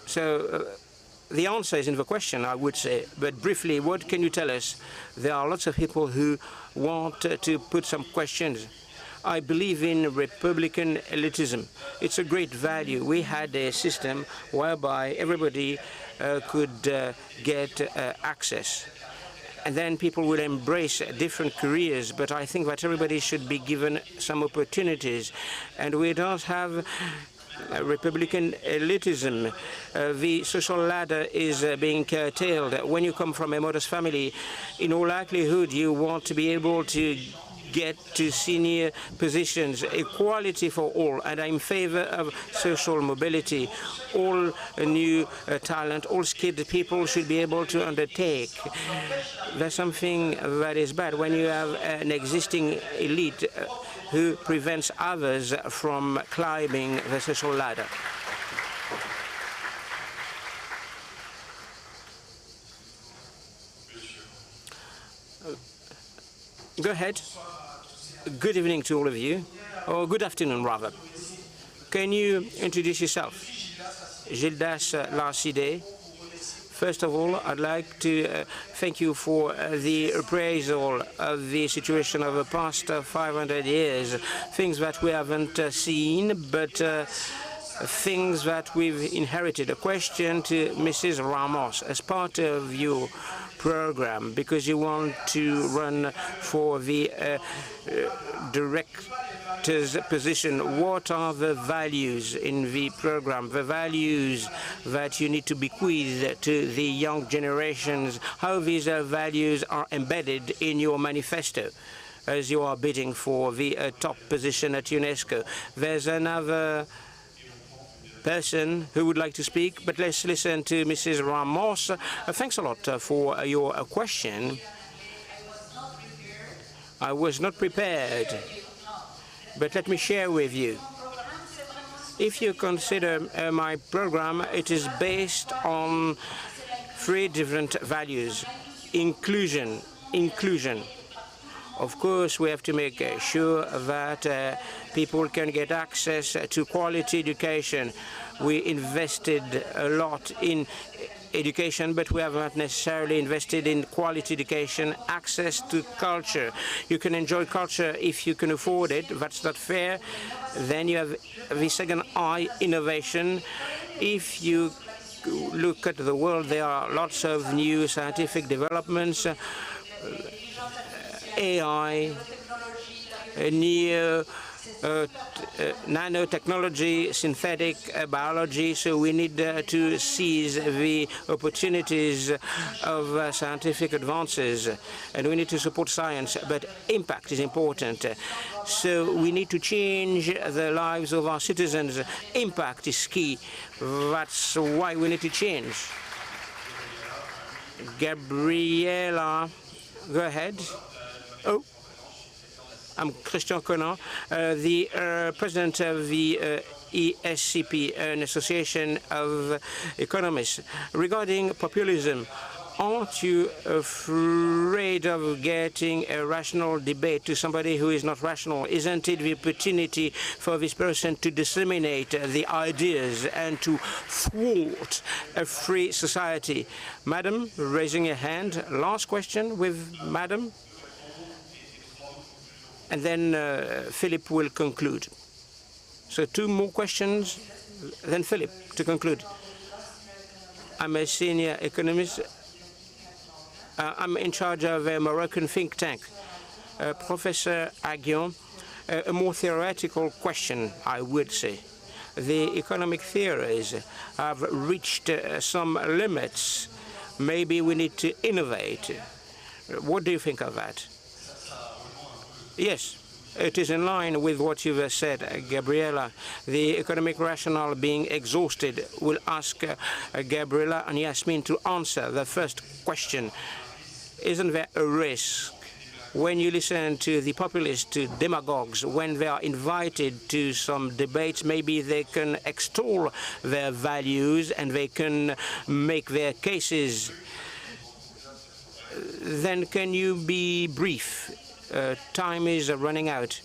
So the answer is in the question, I would say. But briefly, what can you tell us? There are lots of people who want to put some questions. I believe in Republican elitism. It's a great value. We had a system whereby everybody could get access. And then people would embrace different careers, but I think that everybody should be given some opportunities. And we don't have Republican elitism. The social ladder is being curtailed. When you come from a modest family, in all likelihood, you want to be able to get to senior positions, equality for all, and I'm in favor of social mobility. All new talent, all skilled people should be able to undertake. There's something that is bad when you have an existing elite who prevents others from climbing the social ladder. Go ahead. Good evening to all of you, or good afternoon rather. Can you introduce yourself? Gildas Larcide. First of all, I'd like to thank you for the appraisal of the situation of the past 500 years, things that we haven't seen, but things that we've inherited. A question to Mrs. Ramos. As part of your program, because you want to run for the director's position, what are the values in the program, the values that you need to bequeath to the young generations, how these values are embedded in your manifesto as you are bidding for the top position at UNESCO? There's another person who would like to speak, but let's listen to Mrs. Ramos. Thanks a lot for your question. I was not prepared, but let me share with you. If you consider my program, it is based on 3 different values. Inclusion. Of course, we have to make sure that people can get access to quality education. We invested a lot in education, but we have not necessarily invested in quality education, access to culture. You can enjoy culture if you can afford it. That's not fair. Then you have the second I, innovation. If you look at the world, there are lots of new scientific developments, AI, nanotechnology, synthetic biology, so we need to seize the opportunities of scientific advances, and we need to support science, but impact is important. So we need to change the lives of our citizens. Impact is key. That's why we need to change. Gabriela, go ahead. Oh. I'm Christian Conan, the president of the ESCP, an association of economists. Regarding populism, aren't you afraid of getting a rational debate to somebody who is not rational? Isn't it the opportunity for this person to disseminate the ideas and to thwart a free society? Madam, raising your hand. Last question with Madam. And then Philip will conclude. So 2 more questions, then Philip to conclude. I'm a senior economist. I'm in charge of a Moroccan think tank. Professor Aguillon, a more theoretical question, I would say. The economic theories have reached some limits. Maybe we need to innovate. What do you think of that? Yes, it is in line with what you've said, Gabriela. The economic rationale being exhausted. We'll ask Gabriela and Yasmin to answer the first question. Isn't there a risk when you listen to the populists, to demagogues, when they are invited to some debates, maybe they can extol their values and they can make their cases? Then can you be brief? Time is running out.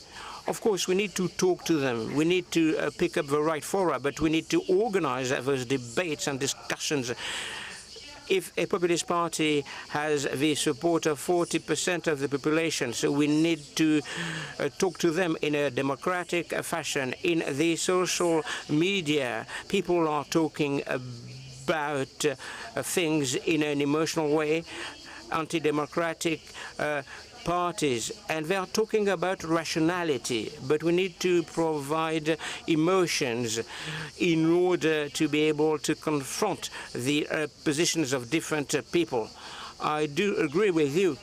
Of course, we need to talk to them. We need to pick up the right fora, but we need to organize those debates and discussions. If a populist party has the support of 40% of the population, so we need to talk to them in a democratic fashion. In the social media, people are talking about things in an emotional way, anti-democratic parties, and they are talking about rationality, but we need to provide emotions in order to be able to confront the positions of different people. I do agree with you.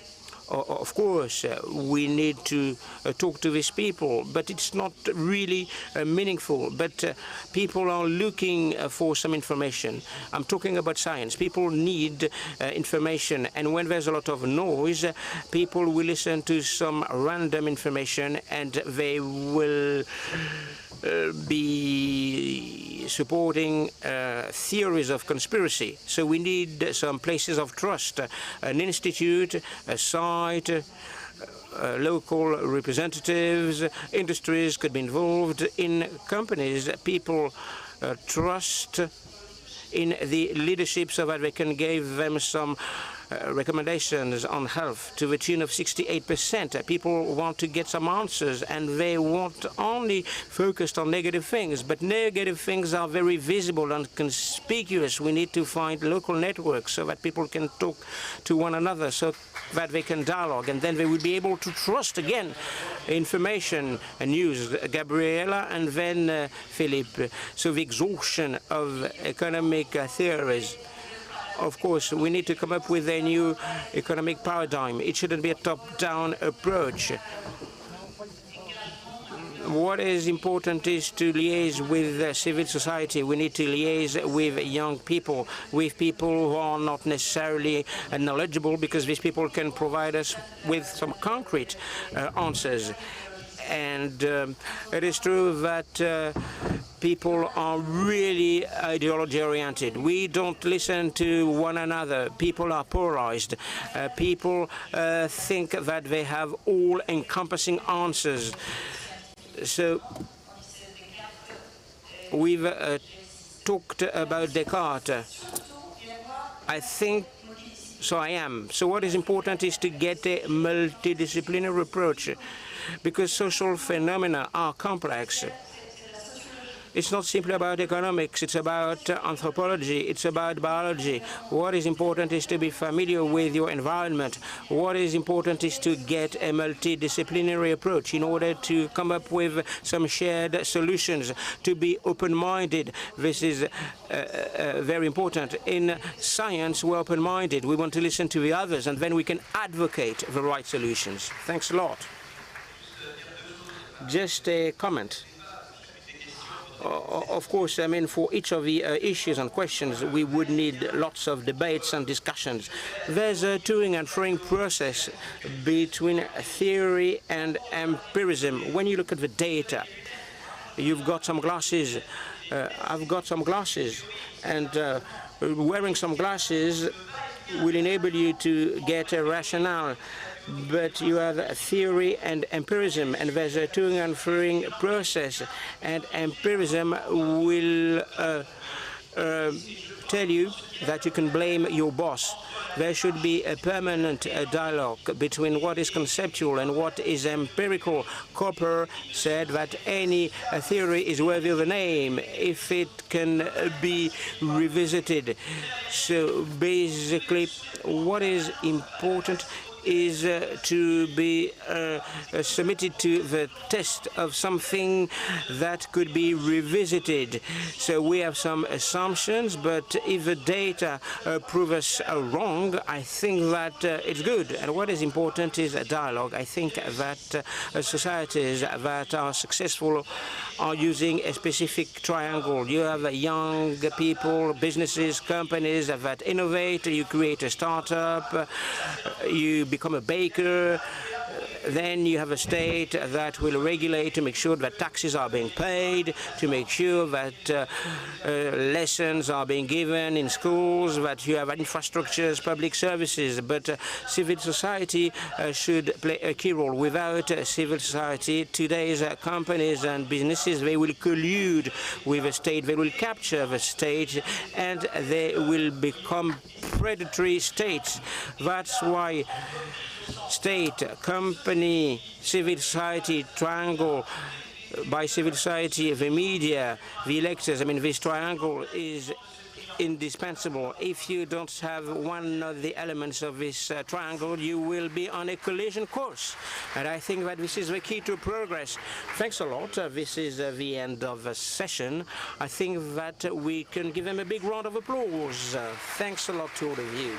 Of course, we need to talk to these people, but it's not really meaningful. But people are looking for some information. I'm talking about science. People need information, and when there's a lot of noise, people will listen to some random information, and they will be supporting theories of conspiracy. So we need some places of trust, an institute, a site, local representatives, industries could be involved in companies. People trust in the leadership so that they can give them some recommendations on health to the tune of 68%. People want to get some answers, and they won't only focused on negative things, but negative things are very visible and conspicuous. We need to find local networks so that people can talk to one another, so that they can dialogue, and then they will be able to trust again information and news. Gabriela and then Philippe. So the exhaustion of economic theories. Of course, we need to come up with a new economic paradigm. It shouldn't be a top-down approach. What is important is to liaise with civil society. We need to liaise with young people, with people who are not necessarily knowledgeable, because these people can provide us with some concrete answers. And it is true that people are really ideology-oriented. We don't listen to one another. People are polarized. People think that they have all-encompassing answers. So we've talked about Descartes. I think so I am. So what is important is to get a multidisciplinary approach, because social phenomena are complex. It's not simply about economics, it's about anthropology, it's about biology. What is important is to be familiar with your environment. What is important is to get a multidisciplinary approach in order to come up with some shared solutions, to be open-minded. This is very important. In science, we're open-minded. We want to listen to the others, and then we can advocate the right solutions. Thanks a lot. Just a comment. Of course, I mean, for each of the issues and questions, we would need lots of debates and discussions. There's a toing and froing process between theory and empiricism. When you look at the data, you've got some glasses, I've got some glasses, and wearing some glasses will enable you to get a rationale. But you have theory and empiricism, and there's a toing and froing process, and empiricism will tell you that you can blame your boss. There should be a permanent dialogue between what is conceptual and what is empirical. Copper said that any theory is worthy of a name if it can be revisited. So basically, what is important is to be submitted to the test of something that could be revisited. So we have some assumptions, but if the data prove us wrong, I think that it's good. And what is important is a dialogue. I think that societies that are successful are using a specific triangle. You have young people, businesses, companies that innovate. You create a startup. You become a baker, then you have a state that will regulate to make sure that taxes are being paid, to make sure that lessons are being given in schools, that you have infrastructures, public services. But civil society should play a key role. Without civil society, today's companies and businesses, they will collude with the state, they will capture the state, and they will become predatory states. That's why state, company, civil society, triangle, by civil society, the media, the electors, I mean, this triangle is indispensable. If you don't have one of the elements of this triangle, you will be on a collision course. And I think that this is the key to progress. Thanks a lot. This is the end of the session. I think that we can give them a big round of applause. Thanks a lot to all of you.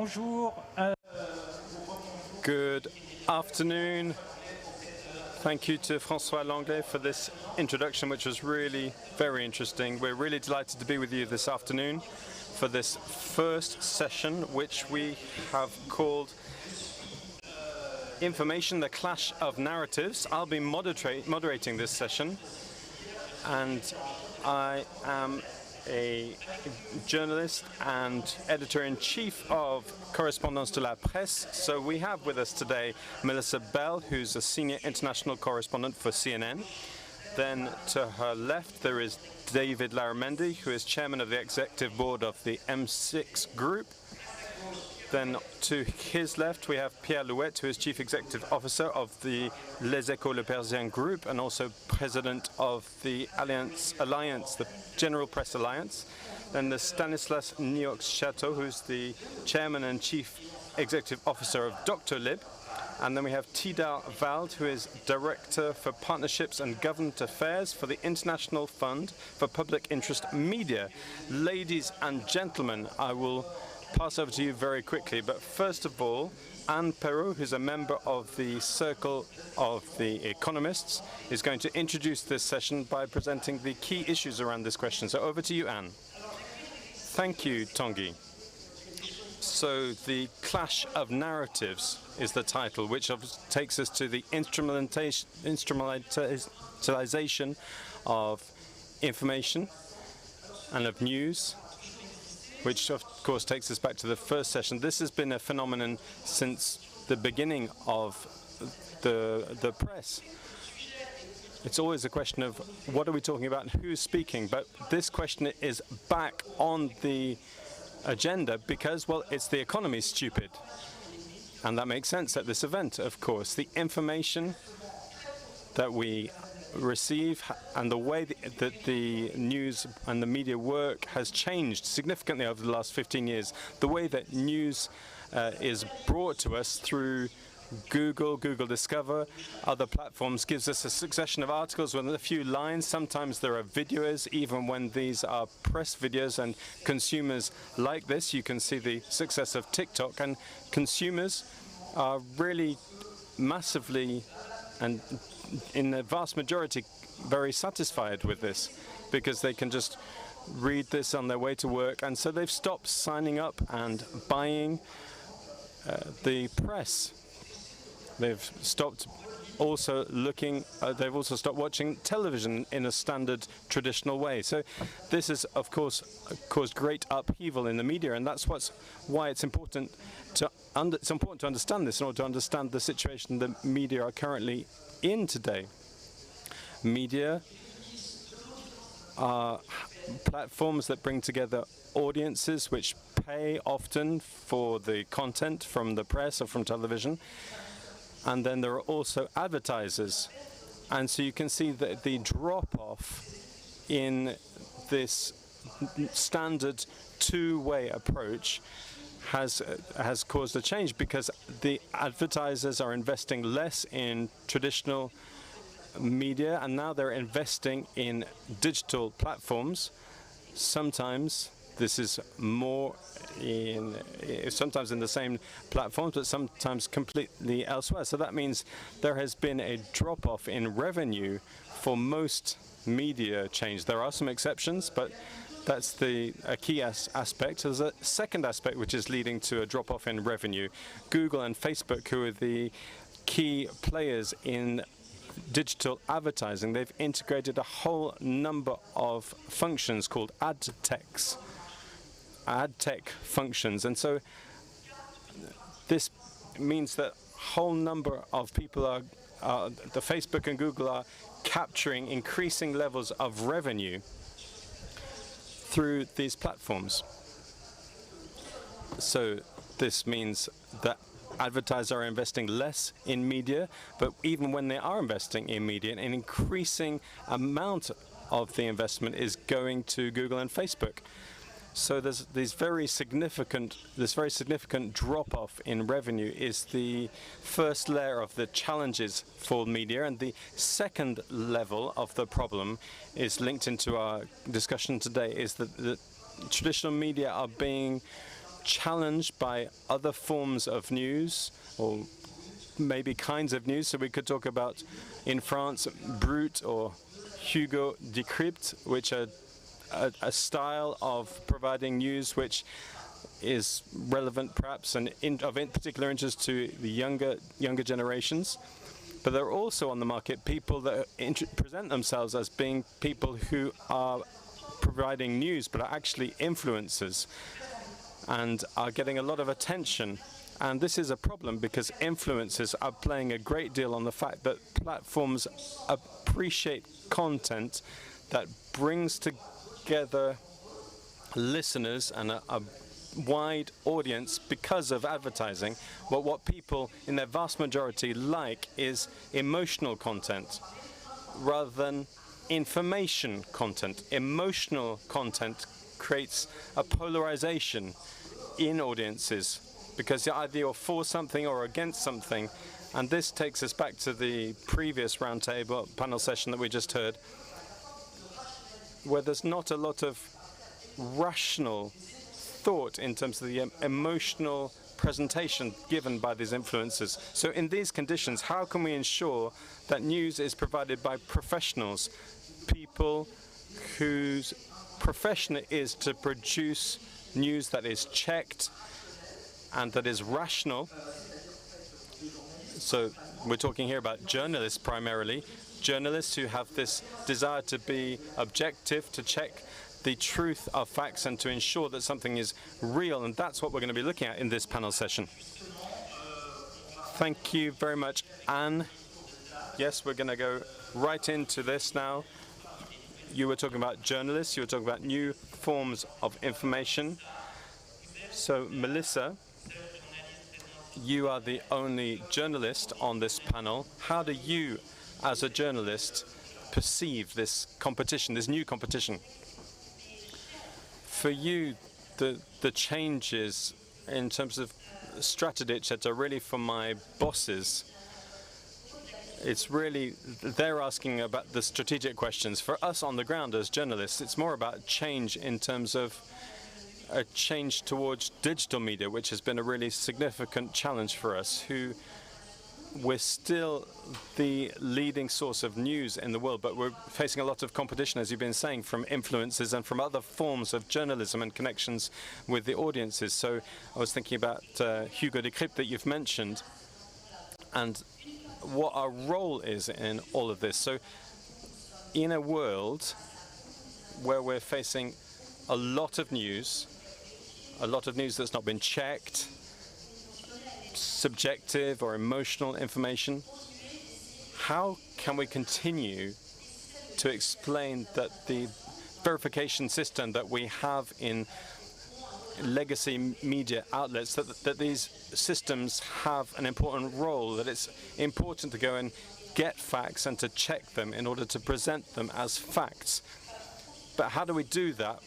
Bonjour. Good afternoon. Thank you to François Langlais for this introduction, which was really very interesting. We're really delighted to be with you this afternoon for this first session, which we have called Information, the Clash of Narratives. I'll be moderating this session, and I am a journalist and editor-in-chief of Correspondance de la Presse. So we have with us today Melissa Bell, who's a senior international correspondent for CNN. Then to her left there is David Larramendi, who is chairman of the executive board of the M6 Group. Then to his left we have Pierre Louette, who is chief executive officer of the Les Echos Le Parisien Group and also president of the Alliance, the General Press Alliance. Then there's Stanislas Niox-Chateau, who's the chairman and chief executive officer of Dr. Lib. And then we have Tidar Vald, who is director for partnerships and government affairs for the International Fund for Public Interest Media. Ladies and gentlemen, I will pass over to you very quickly, but first of all, Anne Perrault, who's a member of the Circle of the Economists, is going to introduce this session by presenting the key issues around this question. So over to you, Anne. Thank you, Tanguy. So the Clash of Narratives is the title, which takes us to the instrumentalization of information and of news, which of course takes us back to the first session. This has been a phenomenon since the beginning of the press. It's always a question of what are we talking about and who's speaking, but this question is back on the agenda because, well, it's the economy, stupid. And that makes sense at this event, of course. The information that we receive and the way that the news and the media work has changed significantly over the last 15 years. The way that news is brought to us through Google Discover, other platforms, gives us a succession of articles with a few lines. Sometimes there are videos, even when these are press videos, and consumers like this. You can see the success of TikTok, and consumers are really massively and in the vast majority very satisfied with this because they can just read this on their way to work, and so they've stopped signing up and buying the press. They've stopped also looking, they've also stopped watching television in a standard traditional way. So this has, of course, caused great upheaval in the media, and that's why it's important to understand this in order to understand the situation the media are currently in today. Media are platforms that bring together audiences which pay often for the content from the press or from television. And then there are also advertisers. And so you can see that the drop-off in this standard two-way approach has caused a change because the advertisers are investing less in traditional media, and now they're investing in digital platforms. Sometimes this is more sometimes in the same platforms, but sometimes completely elsewhere. So that means there has been a drop-off in revenue for most media change. There are some exceptions, but that's a key aspect. There's a second aspect which is leading to a drop-off in revenue. Google and Facebook, who are the key players in digital advertising, they've integrated a whole number of functions called ad tech functions, and so this means that a whole number of people the Facebook and Google are capturing increasing levels of revenue through these platforms. So this means that advertisers are investing less in media, but even when they are investing in media, an increasing amount of the investment is going to Google and Facebook. So there's this very significant drop-off in revenue is the first layer of the challenges for media, and the second level of the problem is linked into our discussion today, is that the traditional media are being challenged by other forms of news, or maybe kinds of news. So we could talk about, in France, Brut or Hugo Decrypt, which are a style of providing news which is relevant perhaps and of particular interest to the younger generations. But there are also on the market people that present themselves as being people who are providing news but are actually influencers and are getting a lot of attention. And this is a problem because influencers are playing a great deal on the fact that platforms appreciate content that brings together listeners and a wide audience because of advertising. But what people in their vast majority like is emotional content rather than information content. Emotional content creates a polarization in audiences because either you're for something or against something. And this takes us back to the previous roundtable panel session that we just heard, where there's not a lot of rational thought in terms of the emotional presentation given by these influencers. So in these conditions, how can we ensure that news is provided by professionals, people whose profession it is to produce news that is checked and that is rational? So we're talking here about journalists primarily, journalists who have this desire to be objective, to check the truth of facts and to ensure that something is real. And that's what we're going to be looking at in this panel session. Thank you very much, Anne. Yes, we're going to go right into this now. You were talking about journalists, you were talking about new forms of information. So, Melissa, you are the only journalist on this panel. How do you, as a journalist, perceive this competition, this new competition? For you, the changes in terms of strategy, etc., are really for my bosses. It's really, they're asking about the strategic questions. For us on the ground as journalists, it's more about change in terms of a change towards digital media, which has been a really significant challenge for us, we're still the leading source of news in the world, but we're facing a lot of competition, as you've been saying, from influencers and from other forms of journalism and connections with the audiences. So I was thinking about Hugo Decrypt that you've mentioned and what our role is in all of this. So in a world where we're facing a lot of news that's not been checked, subjective or emotional information, how can we continue to explain that the verification system that we have in legacy media outlets, that these systems have an important role, that it's important to go and get facts and to check them in order to present them as facts? But how do we do that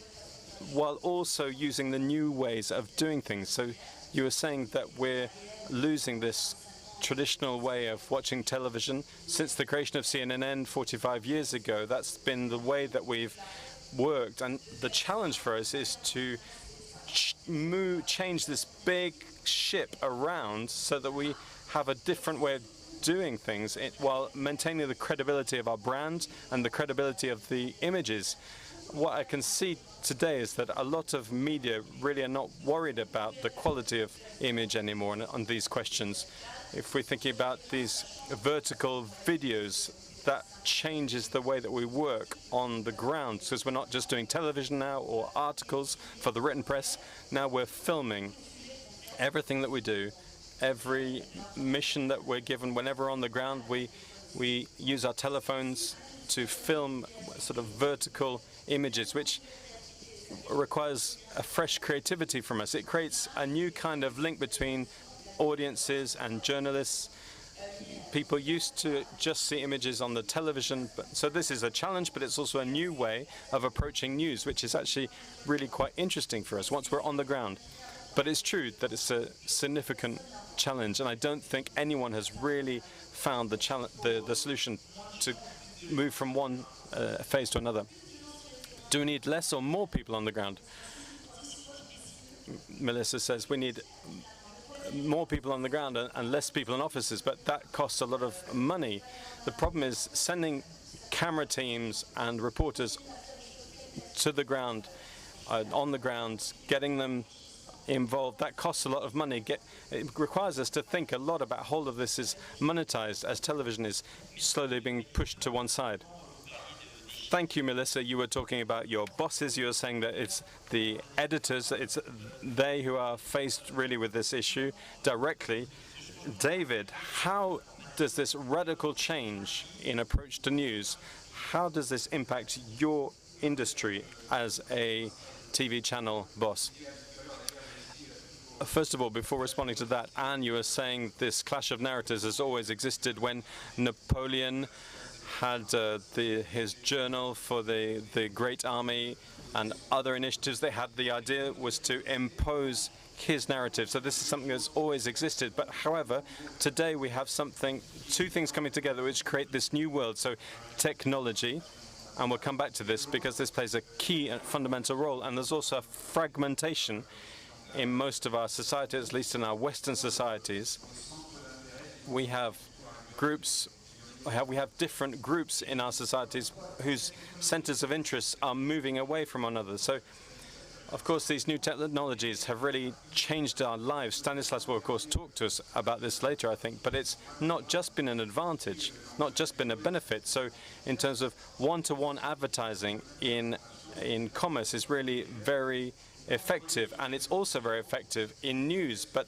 while also using the new ways of doing things? So you were saying that we're losing this traditional way of watching television. Since the creation of CNN 45 years ago, that's been the way that we've worked. And the challenge for us is to change this big ship around so that we have a different way of doing things while maintaining the credibility of our brand and the credibility of the images. What I can see today is that a lot of media really are not worried about the quality of image anymore on these questions. If we're thinking about these vertical videos, that changes the way that we work on the ground, because we're not just doing television now or articles for the written press. Now we're filming everything that we do, every mission that we're given. Whenever on the ground, we use our telephones to film sort of vertical images, which requires a fresh creativity from us. It creates a new kind of link between audiences and journalists. People used to just see images on the television, so this is a challenge, but it's also a new way of approaching news, which is actually really quite interesting for us once we're on the ground. But it's true that it's a significant challenge, and I don't think anyone has really found the solution to move from one phase to another. Do we need less or more people on the ground? Melissa says, we need more people on the ground and less people in offices, but that costs a lot of money. The problem is sending camera teams and reporters to the ground, on the ground, getting them involved. That costs a lot of money. It requires us to think a lot about how all of this is monetized as television is slowly being pushed to one side. Thank you, Melissa. You were talking about your bosses. You were saying that it's the editors, it's they who are faced really with this issue directly. David, how does this radical change in approach to news, how does this impact your industry as a TV channel boss? First of all, before responding to that, Anne, you were saying this clash of narratives has always existed. When Napoleon had his journal for the Great Army and other initiatives, they had the idea was to impose his narrative. So this is something that's always existed. But however, today we have two things coming together which create this new world. So technology, and we'll come back to this because this plays a key and fundamental role, and there's also a fragmentation in most of our societies, at least in our Western societies. We have groups, we have different groups in our societies whose centers of interest are moving away from one another. So, of course, these new technologies have really changed our lives. Stanislas will, of course, talk to us about this later, I think, but it's not just been an advantage, not just been a benefit. So, in terms of one-to-one advertising in commerce is really very effective, and it's also very effective in news, but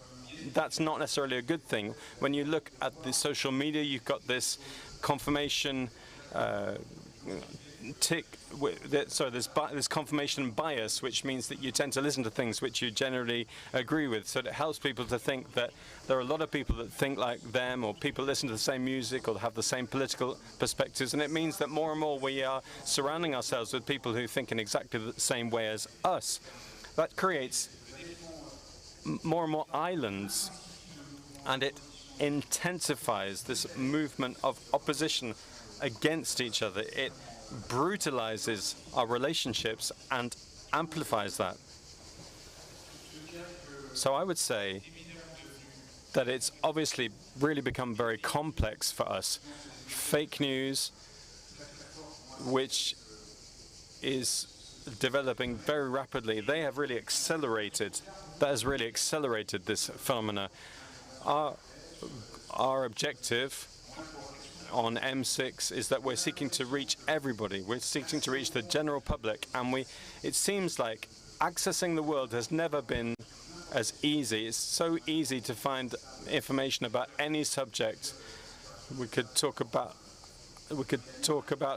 that's not necessarily a good thing. When you look at the social media, you've got this confirmation this confirmation bias, which means that you tend to listen to things which you generally agree with. So it helps people to think that there are a lot of people that think like them, or people listen to the same music or have the same political perspectives, and it means that more and more we are surrounding ourselves with people who think in exactly the same way as us. That creates more and more islands, and it intensifies this movement of opposition against each other. It brutalizes our relationships and amplifies that. So I would say that it's obviously really become very complex for us. Fake news, which is developing very rapidly, they have really accelerated. That has really accelerated this phenomena. Our objective on M6 is that we're seeking to reach everybody. We're seeking to reach the general public, and it seems like accessing the world has never been as easy. It's so easy to find information about any subject. We could talk about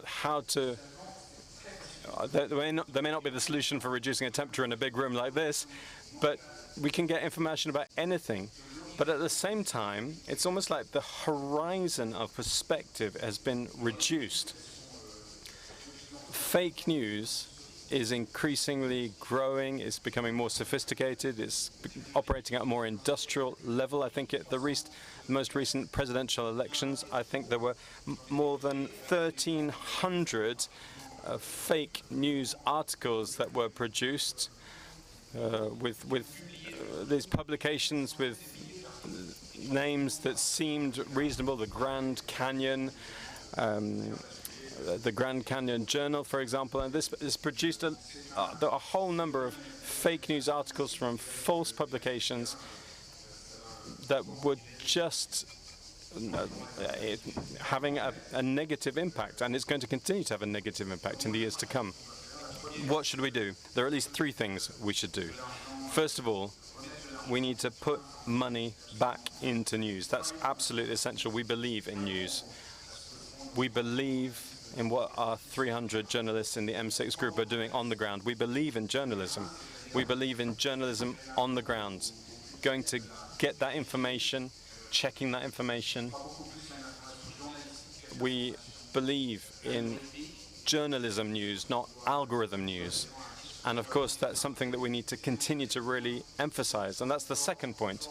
how to there may not be the solution for reducing a temperature in a big room like this, but we can get information about anything. But at the same time, it's almost like the horizon of perspective has been reduced. Fake news is increasingly growing, it's becoming more sophisticated, it's operating at a more industrial level. I think at the most recent presidential elections, I think there were more than 1,300 fake news articles that were produced with these publications with names that seemed reasonable. The Grand Canyon, the Grand Canyon Journal, for example, and this has produced a whole number of fake news articles from false publications that were just having a negative impact, and it's going to continue to have a negative impact in the years to come. What should we do? There are at least three things we should do. First of all, we need to put money back into news. That's absolutely essential. We believe in news. We believe in what our 300 journalists in the M6 group are doing on the ground. We believe in journalism. We believe in journalism on the ground. Going to get that information, checking that information. We believe in journalism news, not algorithm news. And of course, that's something that we need to continue to really emphasize. And that's the second point,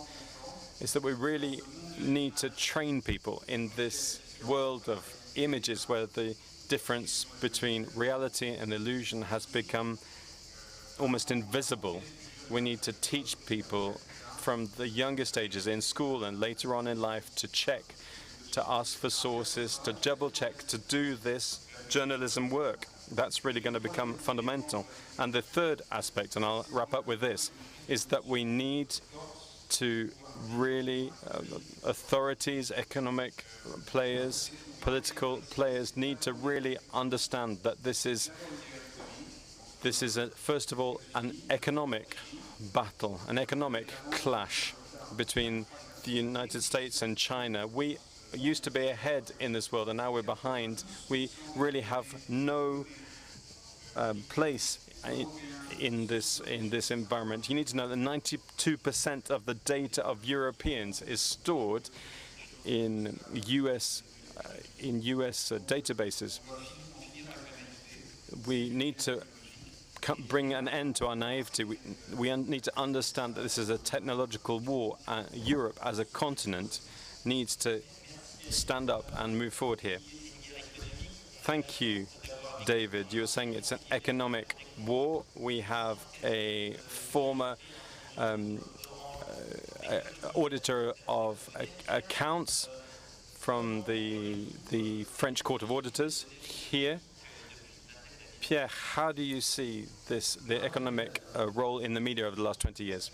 is that we really need to train people in this world of images where the difference between reality and illusion has become almost invisible. We need to teach people from the youngest ages in school and later on in life to check, to ask for sources, to double check, to do this journalism work. That's really going to become fundamental. And the third aspect, and I'll wrap up with this, is that we need to really, authorities, economic players, political players need to really understand that this is first of all, an economic battle, an economic clash between the United States and China. We used to be ahead in this world, and now we're behind. We really have no place in this environment. You need to know that 92% of the data of Europeans is stored in US databases. We need to bring an end to our naivety. We need to understand that this is a technological war. Europe as a continent needs to stand up and move forward here. Thank you, David. You were saying it's an economic war. We have a former auditor of accounts from the French Court of Auditors here. Pierre, how do you see the economic role in the media over the last 20 years?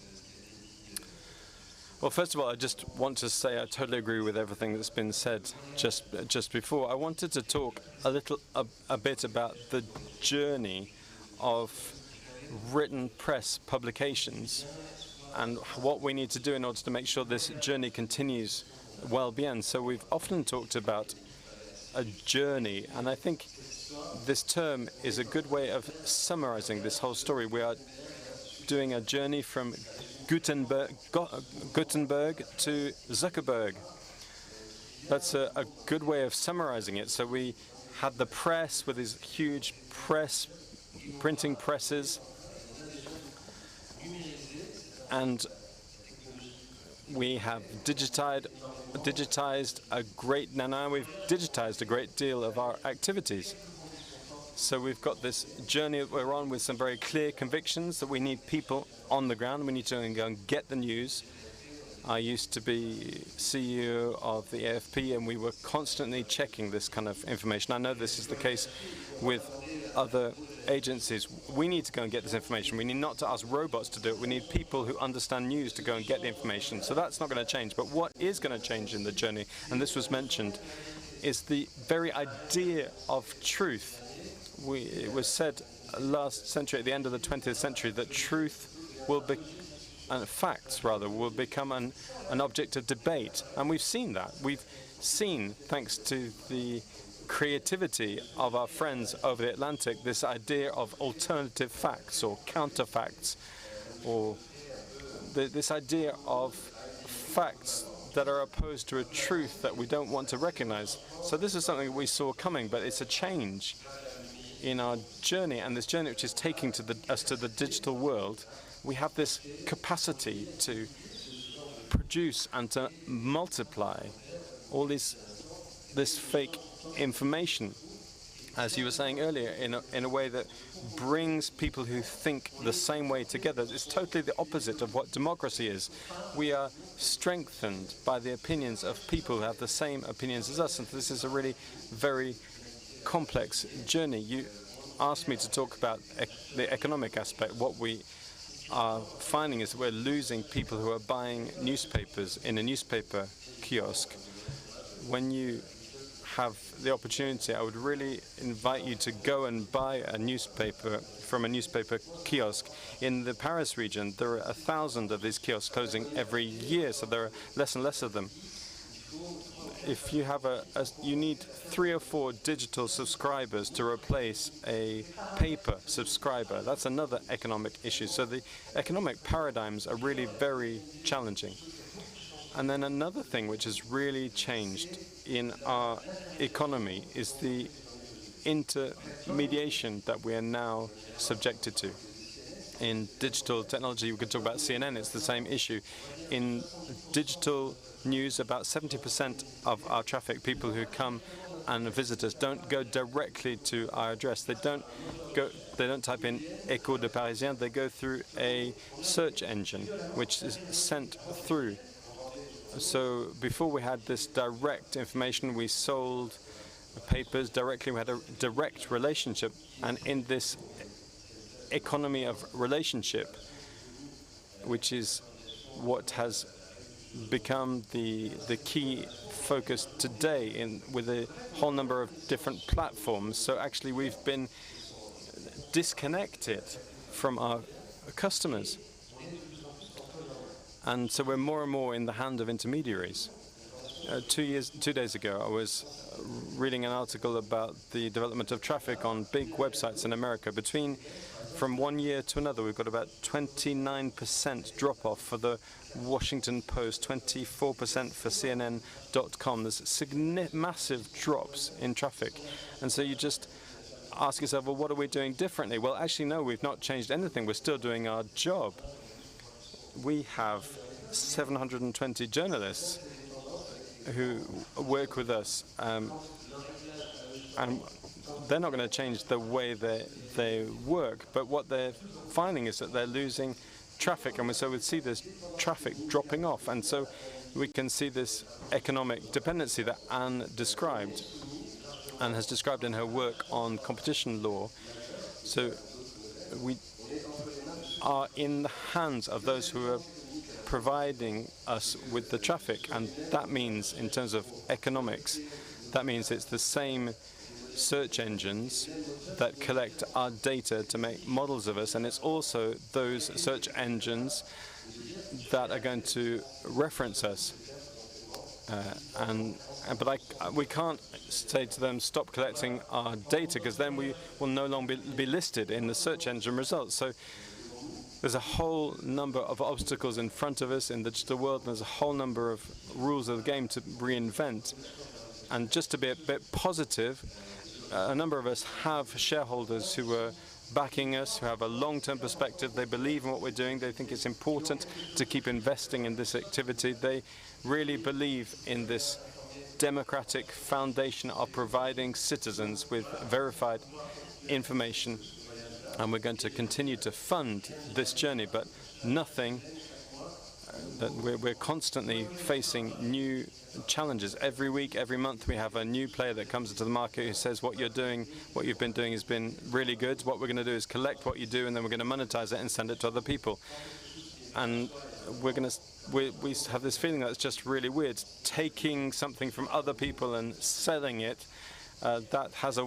Well, first of all, I just want to say I totally agree with everything that's been said just before. I wanted to talk a bit about the journey of written press publications and what we need to do in order to make sure this journey continues well beyond. So we've often talked about a journey, and I think this term is a good way of summarizing this whole story. We are doing a journey from Gutenberg to Zuckerberg. That's a good way of summarizing it. So we had the press with these huge printing presses, and we have digitized a great deal of our activities. So we've got this journey that we're on with some very clear convictions that we need people on the ground. We need to go and get the news. I used to be CEO of the AFP, and we were constantly checking this kind of information. I know this is the case with other agencies. We need to go and get this information. We need not to ask robots to do it. We need people who understand news to go and get the information. So that's not going to change. But what is going to change in the journey, and this was mentioned, is the very idea of truth. It was said last century, at the end of the 20th century, that truth will be, and facts rather, will become an object of debate. And we've seen that. We've seen, thanks to the creativity of our friends over the Atlantic, this idea of alternative facts or counterfacts, or this idea of facts that are opposed to a truth that we don't want to recognize. So this is something we saw coming, but it's a change in our journey, and this journey which is taking us to the digital world. We have this capacity to produce and to multiply all this fake information, as you were saying earlier, in a way that brings people who think the same way together. It's totally the opposite of what democracy is. We are strengthened by the opinions of people who have the same opinions as us, and this is a really very complex journey. You asked me to talk about the economic aspect. What we are finding is that we're losing people who are buying newspapers in a newspaper kiosk. When you have the opportunity, I would really invite you to go and buy a newspaper from a newspaper kiosk. In the Paris region, there are 1,000 of these kiosks closing every year, so there are less and less of them. If you have you need 3 or 4 digital subscribers to replace a paper subscriber. That's another economic issue. So the economic paradigms are really very challenging. And then another thing which has really changed in our economy is the intermediation that we are now subjected to. In digital technology, we could talk about CNN, it's the same issue. In digital news, about 70% of our traffic, people who come and visitors don't go directly to our address. They don't type in Écho de Parisien. They go through a search engine, which is sent through. So before we had this direct information, we sold papers directly. We had a direct relationship, and in this economy of relationship, which is what has become the key focus today with a whole number of different platforms. So actually we've been disconnected from our customers. And so we're more and more in the hand of intermediaries. 2 days ago, I was reading an article about the development of traffic on big websites in America. From 1 year to another, we've got about 29% drop-off for the Washington Post, 24% for CNN.com. There's massive drops in traffic. And so you just ask yourself, well, what are we doing differently? Well, actually, no, we've not changed anything. We're still doing our job. We have 720 journalists who work with us, and they're not going to change the way they work, but what they're finding is that they're losing traffic, and so we see this traffic dropping off, and so we can see this economic dependency that Anne described and has described in her work on competition law. So we are in the hands of those who are providing us with the traffic, and that means, in terms of economics, that means it's the same search engines that collect our data to make models of us, and it's also those search engines that are going to reference us. But we can't say to them, stop collecting our data, because then we will no longer be listed in the search engine results. So there's a whole number of obstacles in front of us in the digital world, and there's a whole number of rules of the game to reinvent. And just to be a bit positive, a number of us have shareholders who are backing us, who have a long-term perspective. They believe in what we're doing. They think it's important to keep investing in this activity. They really believe in this democratic foundation of providing citizens with verified information. And we're going to continue to fund this journey, but nothing that we're constantly facing new challenges. Every week, every month, we have a new player that comes into the market who says what you've been doing has been really good. What we're going to do is collect what you do, and then we're going to monetize it and send it to other people. And we have this feeling that it's just really weird, taking something from other people and selling it. That has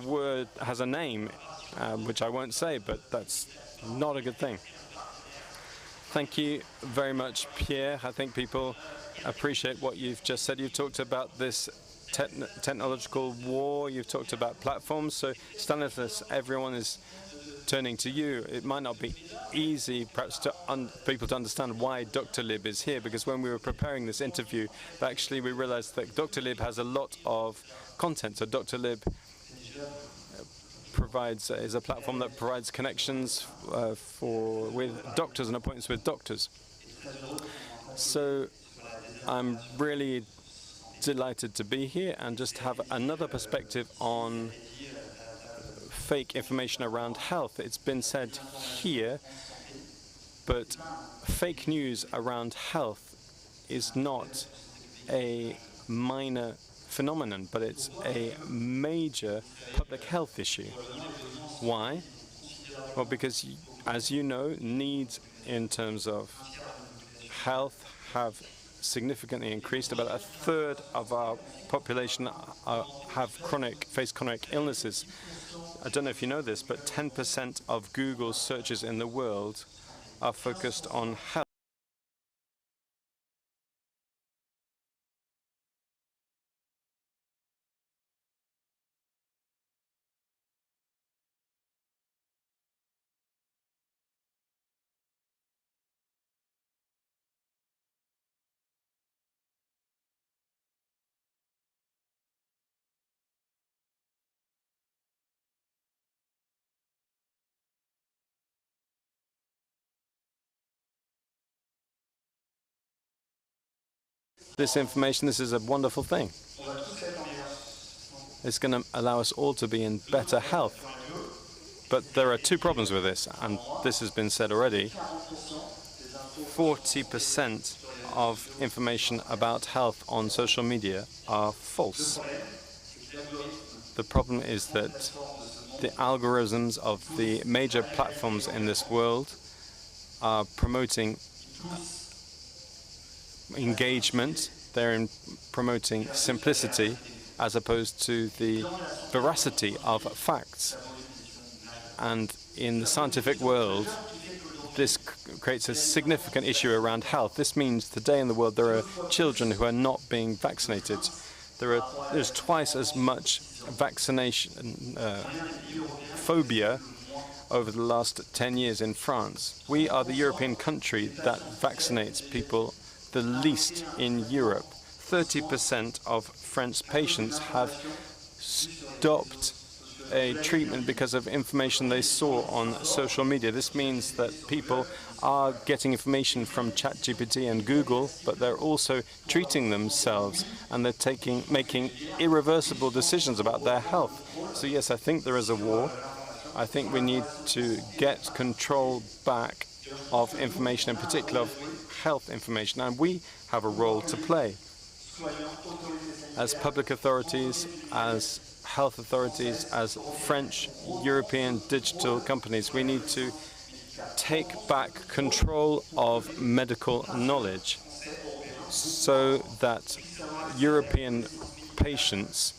a name, which I won't say, but that's not a good thing. Thank you very much, Pierre. I think people appreciate what you've just said. You've talked about this technological war. You've talked about platforms. So, Stanislas, everyone is turning to you. It might not be easy, perhaps, to people to understand why Dr. Lib is here, because when we were preparing this interview, actually we realized that Dr. Lib has a lot of content. So Dr. Lib is a platform that provides connections with doctors and appointments with doctors. So I'm really delighted to be here and just have another perspective on fake information around health. It's been said here, but fake news around health is not a minor phenomenon, but it's a major public health issue. Why? Well, because, as you know, needs in terms of health have significantly increased. About a third of our population face chronic illnesses. I don't know if you know this, but 10% of Google's searches in the world are focused on health. This information, this is a wonderful thing. It's going to allow us all to be in better health. But there are two problems with this, and this has been said already. 40% of information about health on social media are false. The problem is that the algorithms of the major platforms in this world are promoting engagement. They're promoting simplicity as opposed to the veracity of facts. And in the scientific world, this creates a significant issue around health. This means today in the world there are children who are not being vaccinated. There's twice as much vaccination phobia over the last 10 years in France. We are the European country that vaccinates people the least in Europe. 30% of French patients have stopped a treatment because of information they saw on social media. This means that people are getting information from ChatGPT and Google, but they're also treating themselves and they're making irreversible decisions about their health. So yes, I think there is a war. I think we need to get control back of information, in particular of health information, and we have a role to play. As public authorities, as health authorities, as French, European digital companies, we need to take back control of medical knowledge so that European patients,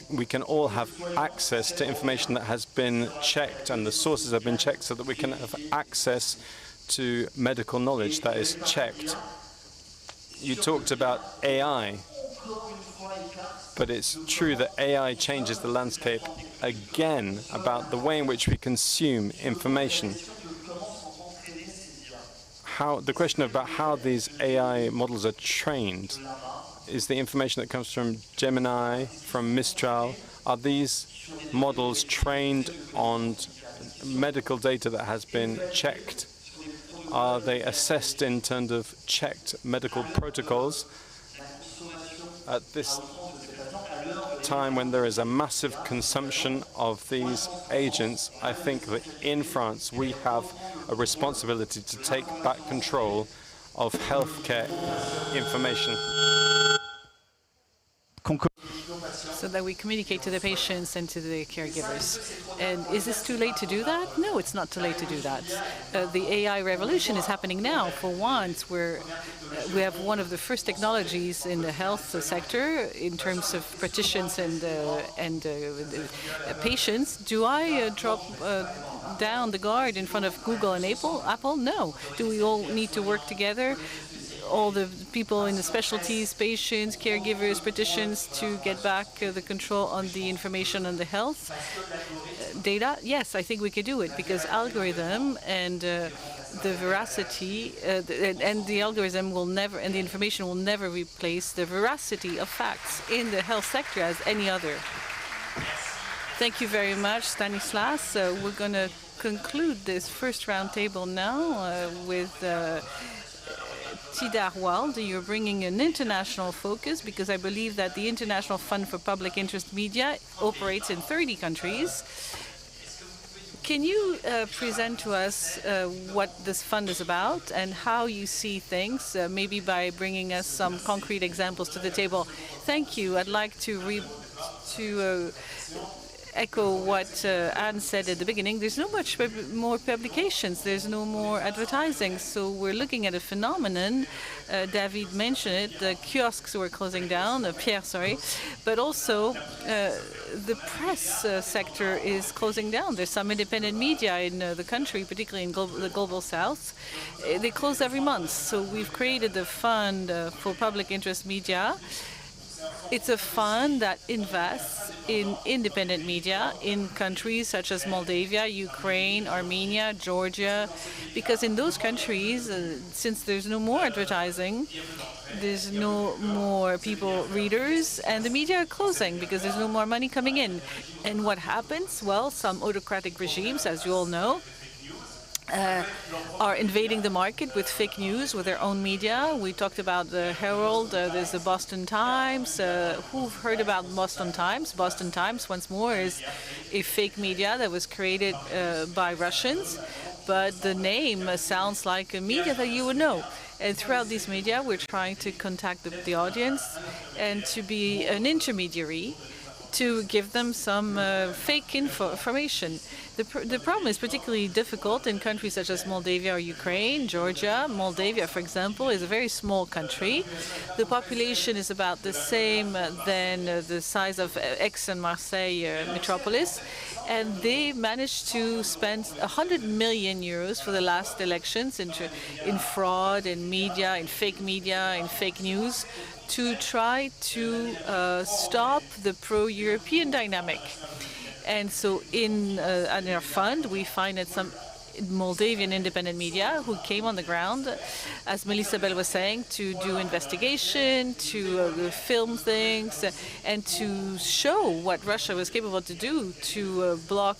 we can all have access to information that has been checked and the sources have been checked so that we can have access to medical knowledge that is checked. You talked about AI, but it's true that AI changes the landscape again about the way in which we consume information. The question about how these AI models are trained is the information that comes from Gemini, from Mistral. Are these models trained on medical data that has been checked? Are they assessed in terms of checked medical protocols? At this time when there is a massive consumption of these agents, I think that in France we have a responsibility to take back control of healthcare information. So that we communicate to the patients and to the caregivers. And is this too late to do that? No, it's not too late to do that. The AI revolution is happening now. For once, we have one of the first technologies in the health sector in terms of practitioners and patients. Do I drop down the guard in front of Google and Apple? No. Do we all need to work together? All the people in the specialties, patients, caregivers, practitioners, to get back the control on the information on the health data? Yes, I think we could do it because algorithm and the veracity and the algorithm will never, and the information will never replace the veracity of facts in the health sector as any other. Thank you very much, Stanislas. We're going to conclude this first roundtable now with Tidar Wald. You're bringing an international focus because I believe that the International Fund for Public Interest Media operates in 30 countries. Can you present to us what this fund is about and how you see things, maybe by bringing us some concrete examples to the table? Thank you. I'd like to echo what Anne said at the beginning. There's no much more publications. There's no more advertising. So we're looking at a phenomenon. David mentioned it. The kiosks were closing down. Pierre, sorry. But also the press sector is closing down. There's some independent media in the country, particularly in the global south. They close every month. So we've created the Fund for Public Interest Media. It's a fund that invests in independent media in countries such as Moldavia, Ukraine, Armenia, Georgia, because in those countries, since there's no more advertising, there's no more readers, and the media are closing because there's no more money coming in. And what happens? Well, some autocratic regimes, as you all know, are invading the market with fake news, with their own media. We talked about the Herald, there's the Boston Times. Who've heard about Boston Times? Boston Times, once more, is a fake media that was created by Russians, but the name sounds like a media that you would know. And throughout these media, we're trying to contact the audience and to be an intermediary to give them some fake information. The problem is particularly difficult in countries such as Moldavia or Ukraine, Georgia. Moldavia, for example, is a very small country. The population is about the same than the size of Aix and Marseille metropolis. And they managed to spend 100 million euros for the last elections in fraud, in media, in fake news, to try to stop the pro-European dynamic. And so in our fund, we financed some Moldavian independent media who came on the ground, as Melissa Bell was saying, to do investigation, to film things, and to show what Russia was capable to do to block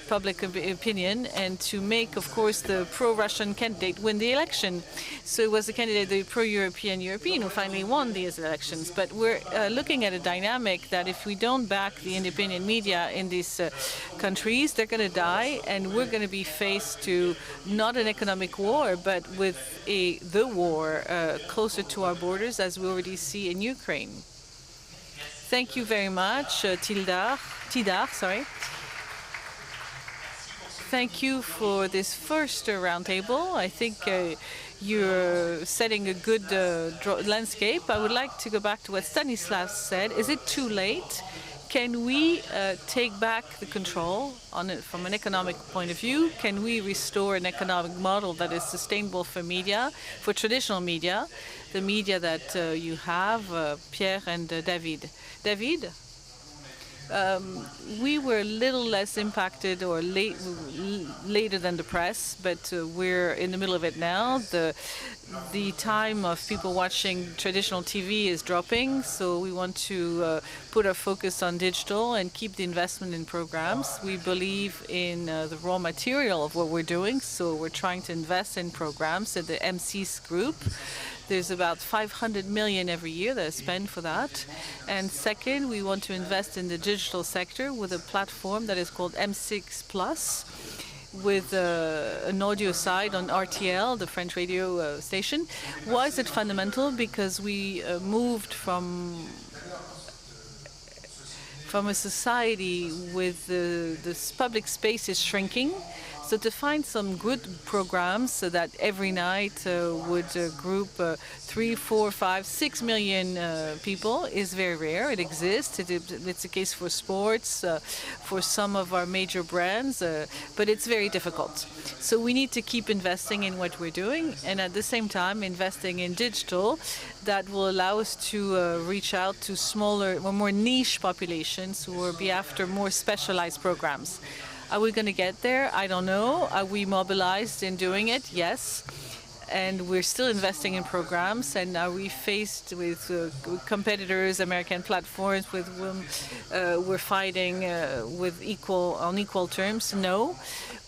public opinion and to make, of course, the pro-Russian candidate win the election. So it was the candidate, the pro-European who finally won these elections. But we're looking at a dynamic that if we don't back the independent media in these countries, they're going to die, and we're going to be faced to not an economic war, but with the war closer to our borders, as we already see in Ukraine. Thank you very much, Tidar. Thank you for this first roundtable. I think you're setting a good landscape. I would like to go back to what Stanislas said. Is it too late? Can we take back the control on it from an economic point of view? Can we restore an economic model that is sustainable for media, for traditional media, the media that you have, Pierre and David? David? We were a little less impacted or later than the press, but we're in the middle of it now. The time of people watching traditional TV is dropping, so we want to put our focus on digital and keep the investment in programs. We believe in the raw material of what we're doing, so we're trying to invest in programs at the M6 group. There's about 500 million every year that is spent for that. And second, we want to invest in the digital sector with a platform that is called M6 Plus, with an audio side on RTL, the French radio station. Why is it fundamental? Because we moved from a society with this public space is shrinking. So to find some good programs so that every night would group 3, 4, 5, 6 million people is very rare. It exists. It's the case for sports, for some of our major brands, but it's very difficult. So we need to keep investing in what we're doing, and at the same time investing in digital that will allow us to reach out to smaller or more niche populations who will be after more specialized programs. Are we going to get there? I don't know. Are we mobilized in doing it? Yes. And we're still investing in programs. And are we faced with competitors, American platforms, with whom we're fighting on equal terms? No.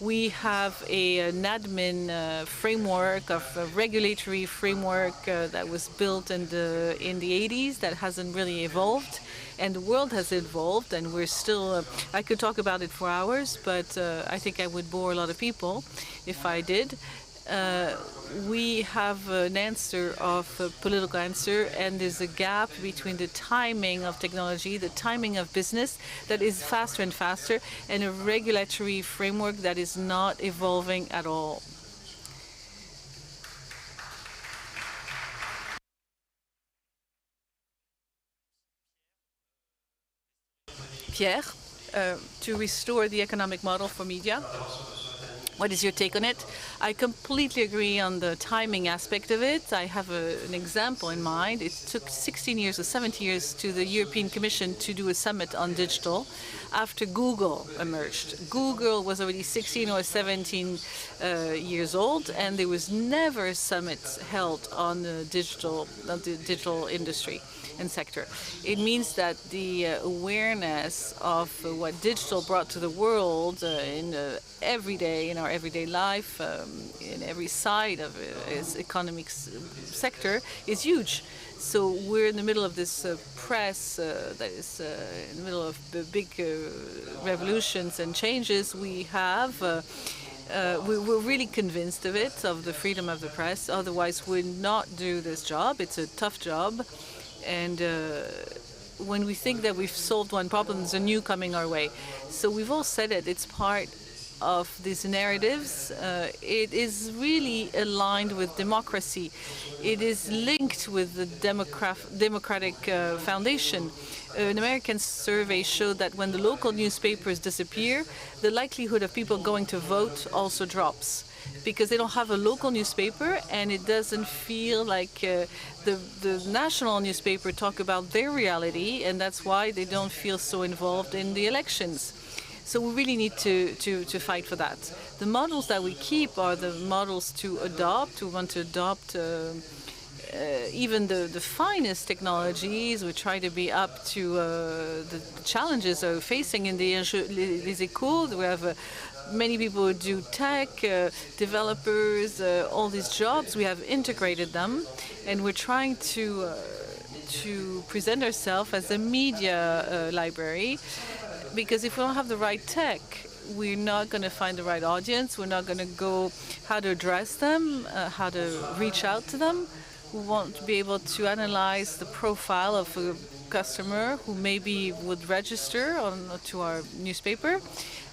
We have an admin framework, of a regulatory framework that was built in the 80s that hasn't really evolved. And the world has evolved, and we're still, I could talk about it for hours, but I think I would bore a lot of people if I did. We have an answer of a political answer, and there's a gap between the timing of technology, the timing of business that is faster and faster, and a regulatory framework that is not evolving at all. Pierre, to restore the economic model for media. What is your take on it? I completely agree on the timing aspect of it. I have an example in mind. It took 16 years or 17 years to the European Commission to do a summit on digital after Google emerged. Google was already 16 or 17 years old, and there was never a summit held on the digital industry. and sector. It means that the awareness of what digital brought to the world in our everyday life, in every side of its economic sector is huge. So we're in the middle of this press that is in the middle of big revolutions and changes. We're really convinced of it, of the freedom of the press. Otherwise, we'd not do this job. It's a tough job. And when we think that we've solved one problem, there's a new coming our way. So we've all said it. It's part of these narratives. It is really aligned with democracy. It is linked with the democratic foundation. An American survey showed that when the local newspapers disappear, the likelihood of people going to vote also drops, because they don't have a local newspaper, and it doesn't feel like the national newspaper talk about their reality, and that's why they don't feel so involved in the elections. So we really need to fight for that. The models that we keep are the models to adopt. We want to adopt even the finest technologies. We try to be up to the challenges we're facing in les Ecos. We have many people who do tech, developers, all these jobs. We have integrated them, and we're trying to present ourselves as a media library. Because if we don't have the right tech, we're not going to find the right audience. We're not going to go how to address them, how to reach out to them. We want to be able to analyze the profile of a customer who maybe would register to our newspaper,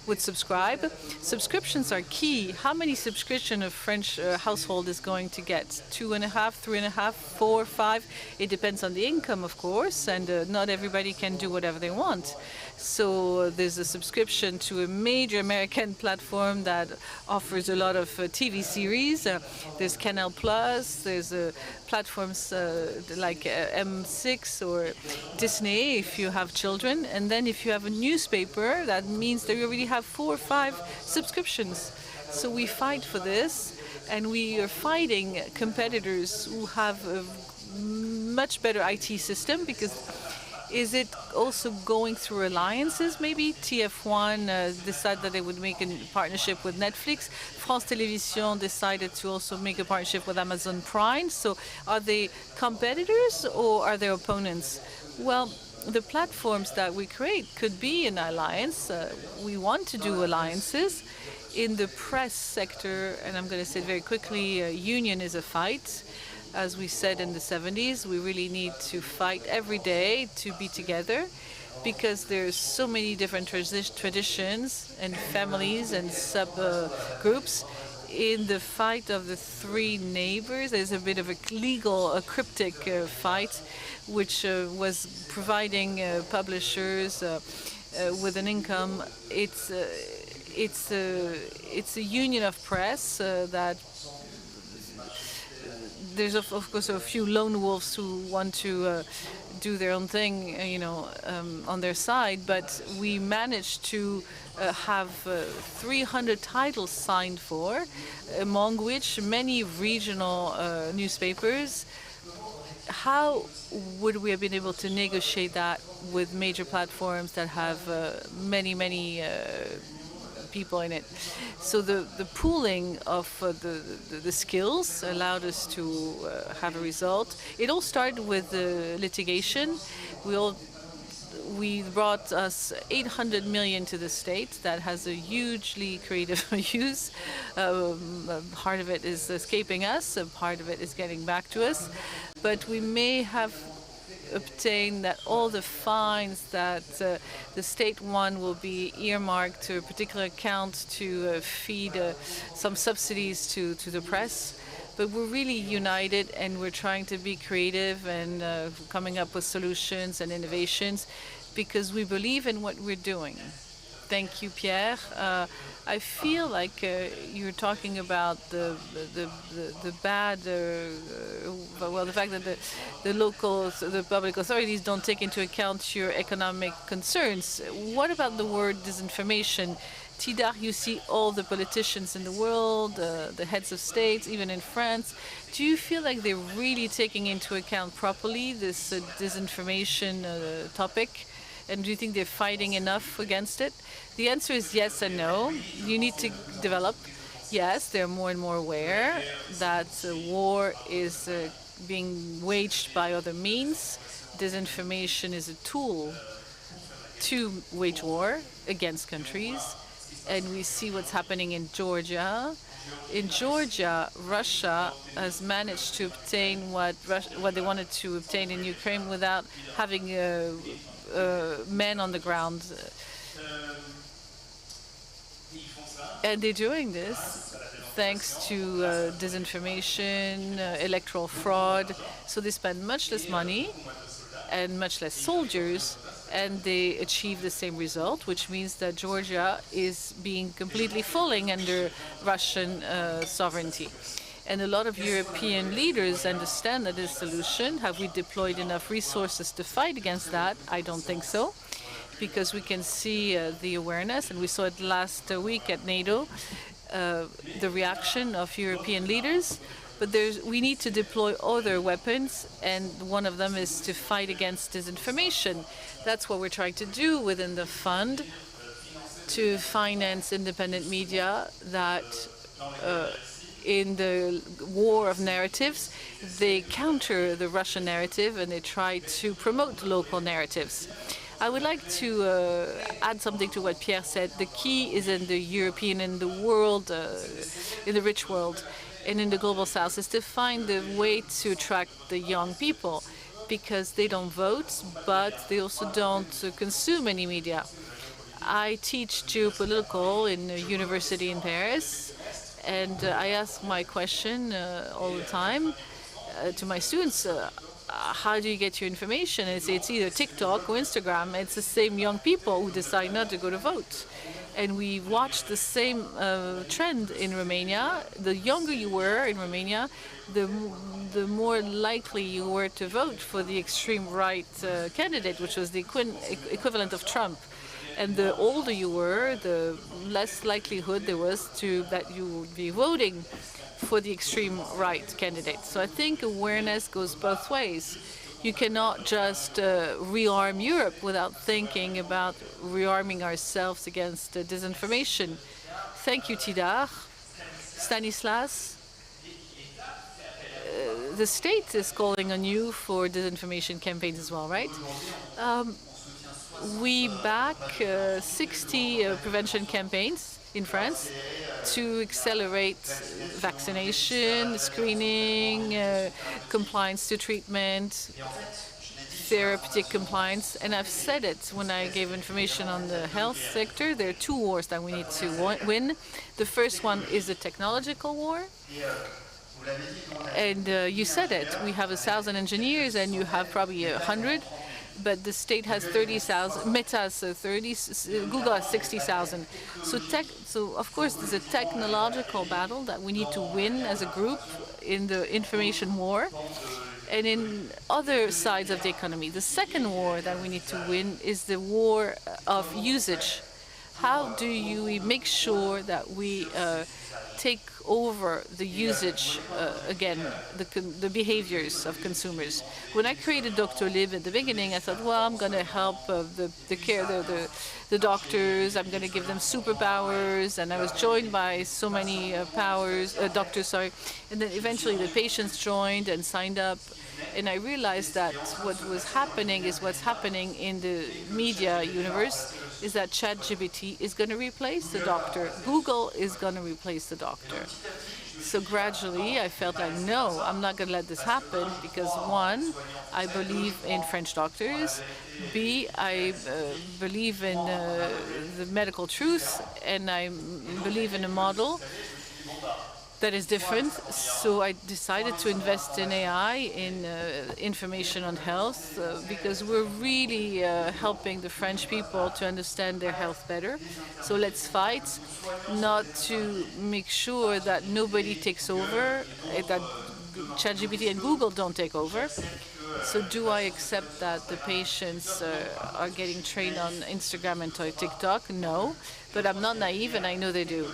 would subscribe. Subscriptions are key. How many subscription a French household is going to get? 2.5, 3.5, 4, 5? It depends on the income, of course, and not everybody can do whatever they want. So there's a subscription to a major American platform that offers a lot of TV series. There's Canal Plus. There's platforms like M6 or Disney if you have children. And then if you have a newspaper, that means that you already have 4 or 5 subscriptions. So we fight for this, and we are fighting competitors who have a much better IT system, because is it also going through alliances? Maybe TF1 decided that they would make a partnership with Netflix. France Télévisions decided to also make a partnership with Amazon Prime. So are they competitors or are they opponents? Well, the platforms that we create could be an alliance. We want to do alliances. In the press sector, and I'm going to say it very quickly, union is a fight. As we said in the 70s, we really need to fight every day to be together, because there's so many different traditions and families and subgroups. In the fight of the 3 neighbors, there's a bit of a cryptic fight, which was providing publishers with an income. It's a union of press that. There's of course a few lone wolves who want to do their own thing, on their side. But we managed to have 300 titles signed for, among which many regional newspapers. How would we have been able to negotiate that with major platforms that have many people in it? So the pooling of the skills allowed us to have a result. It all started with the litigation. We brought us 800 million to the state. That has a hugely creative use. Part of it is escaping us, a part of it is getting back to us. But we may have obtain that all the fines that the state won will be earmarked to a particular account to feed some subsidies to the press. But we're really united, and we're trying to be creative and coming up with solutions and innovations, because we believe in what we're doing. Thank you, Pierre. I feel like you're talking about the bad, well, the fact that the locals, the public authorities don't take into account your economic concerns. What about the word disinformation? Tidar, you see all the politicians in the world, the heads of states, even in France. Do you feel like they're really taking into account properly this disinformation topic? And do you think they're fighting enough against it? The answer is yes and no. You need to develop. Yes, they're more and more aware that war is being waged by other means. Disinformation is a tool to wage war against countries. And we see what's happening in Georgia. In Georgia, Russia has managed to obtain what they wanted to obtain in Ukraine without having men on the ground. And they're doing this thanks to disinformation, electoral fraud. So they spend much less money and much less soldiers, and they achieve the same result, which means that Georgia is being completely falling under Russian sovereignty. And a lot of European leaders understand that this solution. Have we deployed enough resources to fight against that? I don't think so, because we can see the awareness, and we saw it last week at NATO, the reaction of European leaders. But we need to deploy other weapons, and one of them is to fight against disinformation. That's what we're trying to do within the fund, to finance independent media that in the war of narratives, they counter the Russian narrative and they try to promote local narratives. I would like to add something to what Pierre said. The key is in the European, in the world, in the rich world, and in the global south, is to find a way to attract the young people, because they don't vote, but they also don't consume any media. I teach geopolitical in a university in Paris, and I ask my question all the time to my students, how do you get your information? And it's either TikTok or Instagram. It's the same young people who decide not to go to vote. And we watched the same trend in Romania. The younger you were in Romania, the more likely you were to vote for the extreme right candidate, which was the equivalent of Trump. And the older you were, the less likelihood there was that you would be voting for the extreme right candidate. So I think awareness goes both ways. You cannot just rearm Europe without thinking about rearming ourselves against disinformation. Thank you, Tidar. Stanislas, the state is calling on you for disinformation campaigns as well, right? We back 60 prevention campaigns in France to accelerate vaccination, screening, compliance to treatment, therapeutic compliance. And I've said it when I gave information on the health sector. There are two wars that we need to win. The first one is the technological war. And you said it. We have 1,000 engineers, and you have probably 100. But the state has 30,000, Meta has 30, Google has 60,000. So of course there's a technological battle that we need to win as a group in the information war and in other sides of the economy. The second war that we need to win is the war of usage. How do you make sure that we take over the usage again, the behaviors of consumers? When I created Dr. Liv at the beginning, I thought, well, I'm going to help the doctors. I'm going to give them superpowers, and I was joined by so many doctors. And then eventually the patients joined and signed up. And I realized that what was happening is what's happening in the media universe is that ChatGPT is going to replace the doctor. Google is going to replace the doctor. So gradually I felt like, no, I'm not going to let this happen, because one, I believe in French doctors. B, I believe in the medical truth, and I believe in a model that is different. So I decided to invest in AI, in information on health, because we're really helping the French people to understand their health better. So let's fight not to make sure that nobody takes over, that ChatGPT and Google don't take over. So do I accept that the patients are getting trained on Instagram and TikTok? No, but I'm not naive and I know they do.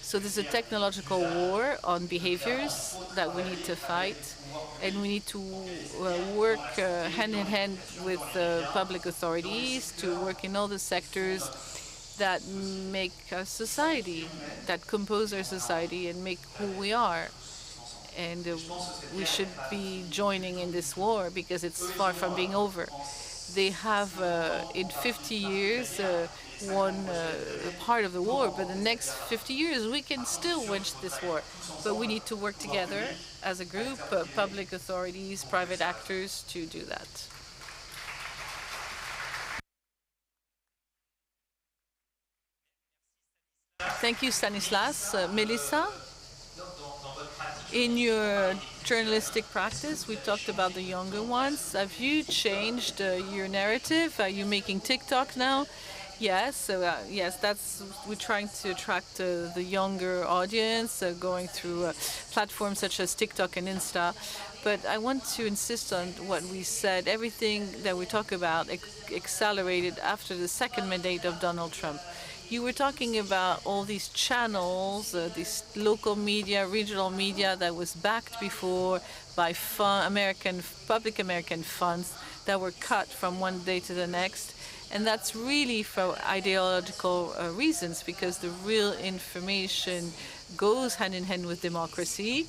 So there's a technological war on behaviors that we need to fight, and we need to work hand in hand with public authorities to work in all the sectors that make our society, that compose our society and make who we are. And we should be joining in this war because it's far from being over. They have, in 50 years, won part of the war, but the next 50 years we can still wage this war. But we need to work together as a group, public authorities, private actors, to do that. Thank you, Stanislas. Melissa? In your journalistic practice, we talked about the younger ones. Have you changed your narrative? Are you making TikTok now? Yes, yes. We're trying to attract the younger audience, going through platforms such as TikTok and Insta. But I want to insist on what we said. Everything that we talk about accelerated after the second mandate of Donald Trump. You were talking about all these channels, these local media, regional media that was backed before by public American funds that were cut from one day to the next. And that's really for ideological reasons, because the real information goes hand in hand with democracy.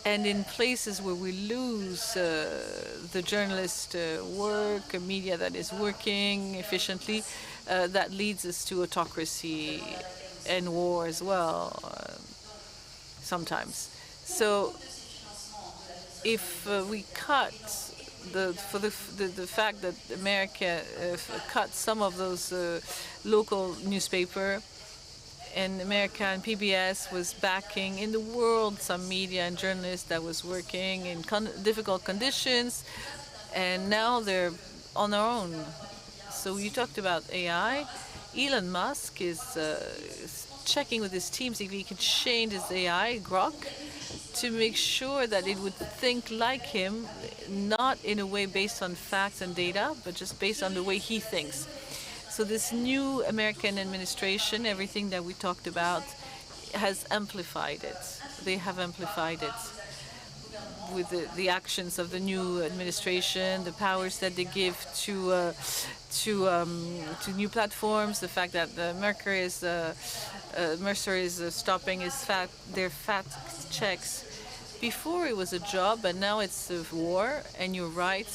And in places where we lose the journalist work, a media that is working efficiently, that leads us to autocracy and war as well, sometimes. So if we cut the fact that America cut some of those local newspaper, and America and PBS was backing in the world some media and journalists that was working in difficult conditions, and now they're on their own. So you talked about AI. Elon Musk is checking with his teams if he can change his AI, Grok, to make sure that it would think like him, not in a way based on facts and data, but just based on the way he thinks. So this new American administration, everything that we talked about, has amplified it. They have amplified it with the actions of the new administration, the powers that they give to new platforms, the fact that Mercer is stopping their fact checks. Before it was a job, but now it's a war. And you're right.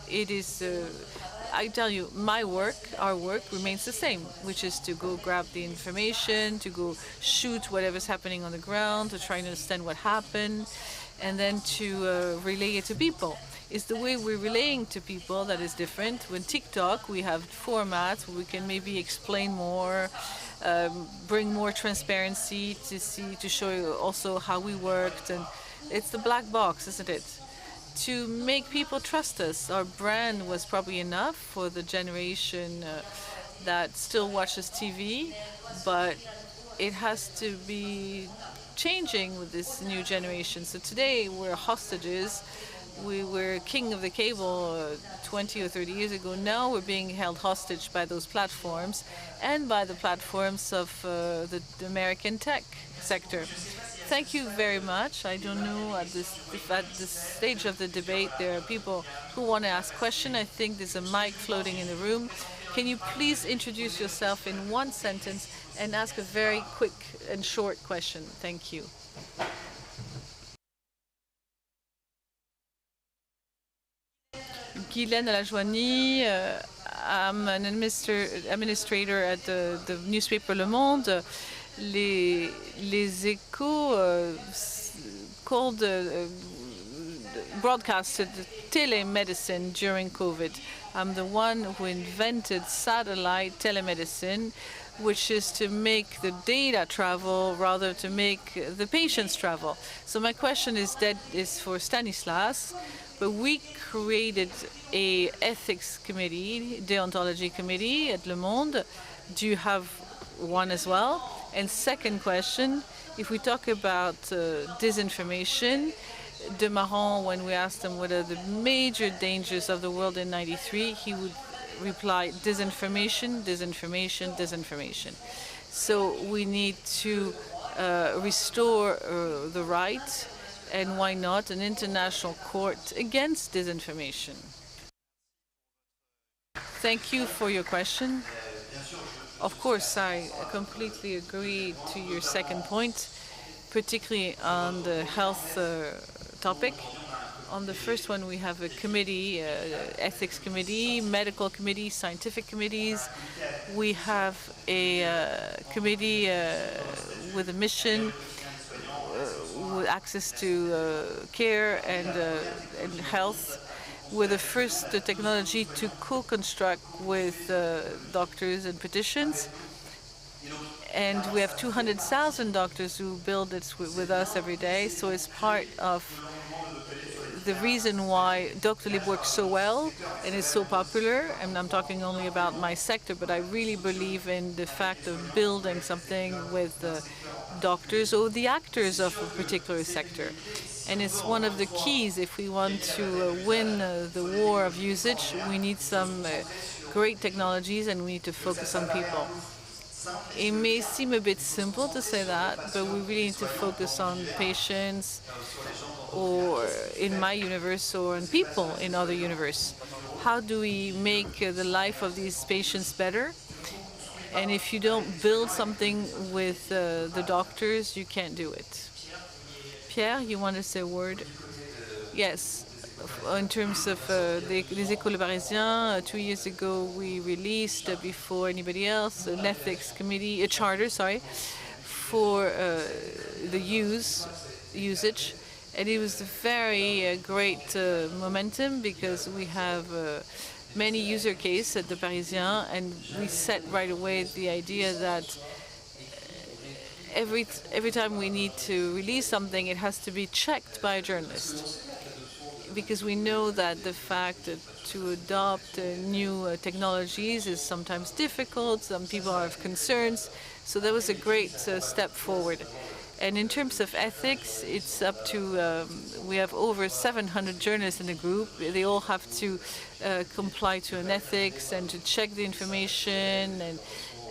It is. I tell you, our work remains the same, which is to go grab the information, to go shoot whatever's happening on the ground, to try and understand what happened, and then to relay it to people. It's the way we're relaying to people that is different. When TikTok, we have formats where we can maybe explain more, bring more transparency to show you also how we worked, and it's the black box, isn't it? To make people trust us. Our brand was probably enough for the generation that still watches TV, but it has to be changing with this new generation. So today we're hostages. We were king of the cable 20 or 30 years ago. Now we're being held hostage by those platforms and by the platforms of the American tech sector. Thank you very much. I don't know at this stage of the debate there are people who want to ask questions. I think there's a mic floating in the room. Can you please introduce yourself in one sentence and ask a very quick and short question? Thank you. Guylaine Alajoigny, I'm an administrator at the newspaper Le Monde. Les Échos called broadcasted telemedicine during COVID. I'm the one who invented satellite telemedicine, which is to make the data travel rather to make the patients travel. So my question is for Stanislas, but we created a ethics committee, deontology committee at Le Monde. Do you have one as well? And second question, if we talk about disinformation, de Maron, when we asked him what are the major dangers of the world in '93, he would reply, disinformation, disinformation, disinformation. So we need to restore the right, and why not an international court against disinformation? Thank you for your question. Of course, I completely agree to your second point, particularly on the health topic. On the first one, we have a committee, ethics committee, medical committee, scientific committees. We have a committee with a mission, with access to care and health. We're the first technology to co-construct with doctors and petitions. And we have 200,000 doctors who build it with us every day. So it's part of the reason why Doctolib works so well and is so popular. And I'm talking only about my sector, but I really believe in the fact of building something with the doctors or the actors of a particular sector. And it's one of the keys. If we want to win the war of usage, we need some great technologies and we need to focus on people. It may seem a bit simple to say that, but we really need to focus on patients, or in my universe, or on people in other universe. How do we make the life of these patients better? And if you don't build something with the doctors, you can't do it. Pierre, you want to say a word? Yes. In terms of les Écoles Parisiens, 2 years ago we released, before anybody else, an ethics committee, a charter, for the usage. And it was a very great momentum because we have many user cases at the Parisien, and we set right away the idea that every time we need to release something, it has to be checked by a journalist. Because we know that the fact that to adopt new technologies is sometimes difficult, some people have concerns, so that was a great step forward. And in terms of ethics, it's up to, we have over 700 journalists in the group. They all have to comply to an ethics and to check the information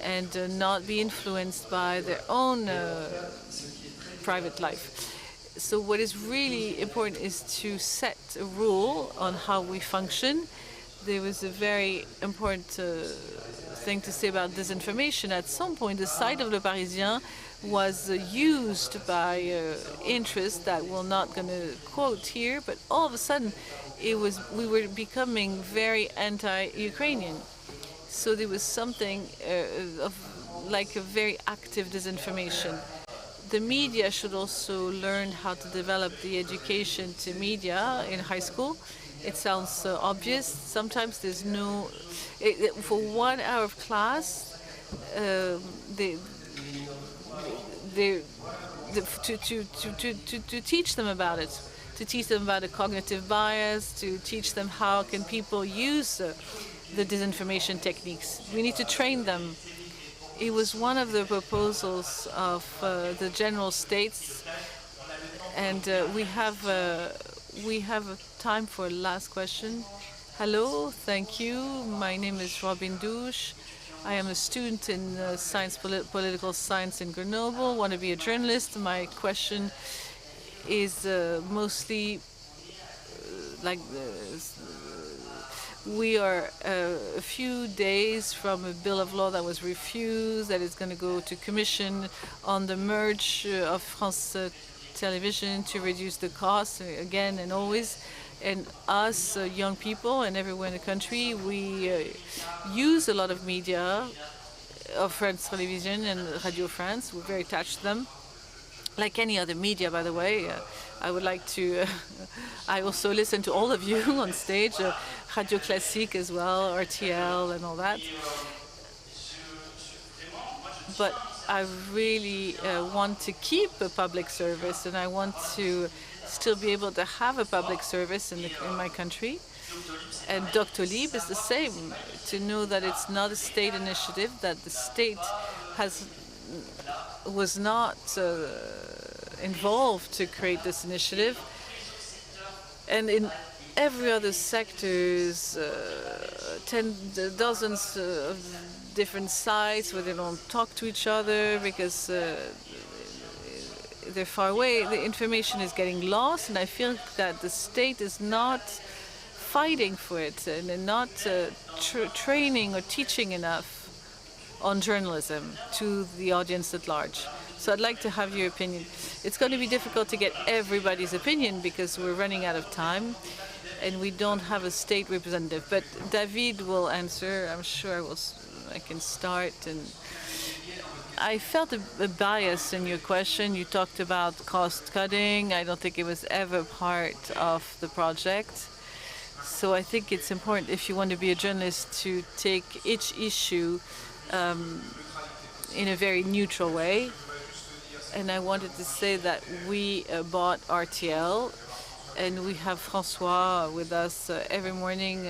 and not be influenced by their own private life. So what is really important is to set a rule on how we function. There was a very important thing to say about disinformation. At some point, the site of Le Parisien was used by interests that we're not going to quote here, but all of a sudden we were becoming very anti-Ukrainian. So there was something like a very active disinformation. The media should also learn how to develop the education to media in high school. It sounds obvious. Sometimes there's no... for 1 hour of class, to teach them about it, to teach them about the cognitive bias, to teach them how can people use the disinformation techniques. We need to train them. It was one of the proposals of the General States, and we have time for a last question. Hello, thank you. My name is Robin Douche. I am a student in political science in Grenoble. Want to be a journalist. My question is mostly like we are a few days from a bill of law that was refused, that is going to go to commission on the merge of France Television to reduce the costs again and always. And us young people and everywhere in the country, we use a lot of media of France Television and Radio France. We're very attached to them. like any other media, by the way. I would like to. I also listen to all of you on stage, Radio Classique as well, RTL, and all that. But I really want to keep a public service, and I want to still be able to have a public service in my country. And Dr. Lieb is the same, to know that it's not a state initiative, that the state was not involved to create this initiative. And in every other sectors, dozens of different sites where they don't talk to each other because they're far away. The information is getting lost, and I feel that the state is not fighting for it and not training or teaching enough on journalism to the audience at large. So I'd like to have your opinion. It's going to be difficult to get everybody's opinion because we're running out of time and we don't have a state representative. But David will answer. I'm sure I can start. And I felt a bias in your question. You talked about cost cutting. I don't think it was ever part of the project. So I think it's important, if you want to be a journalist, to take each issue in a very neutral way. And I wanted to say that we bought RTL, and we have François with us every morning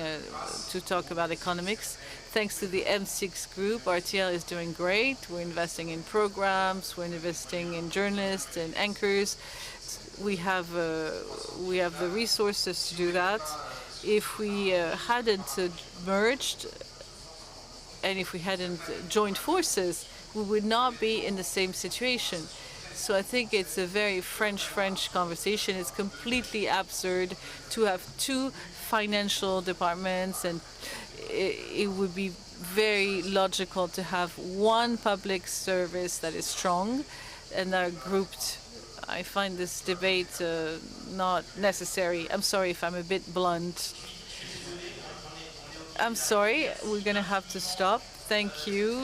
to talk about economics. Thanks to the M6 group, RTL is doing great. We're investing in programs, we're investing in journalists and anchors. We have the resources to do that. If we hadn't merged, and if we hadn't joined forces, we would not be in the same situation. So I think it's a very French conversation. It's completely absurd to have two financial departments, and it would be very logical to have one public service that is strong and are grouped. I find this debate not necessary. I'm sorry if I'm a bit blunt. I'm sorry, we're going to have to stop. Thank you,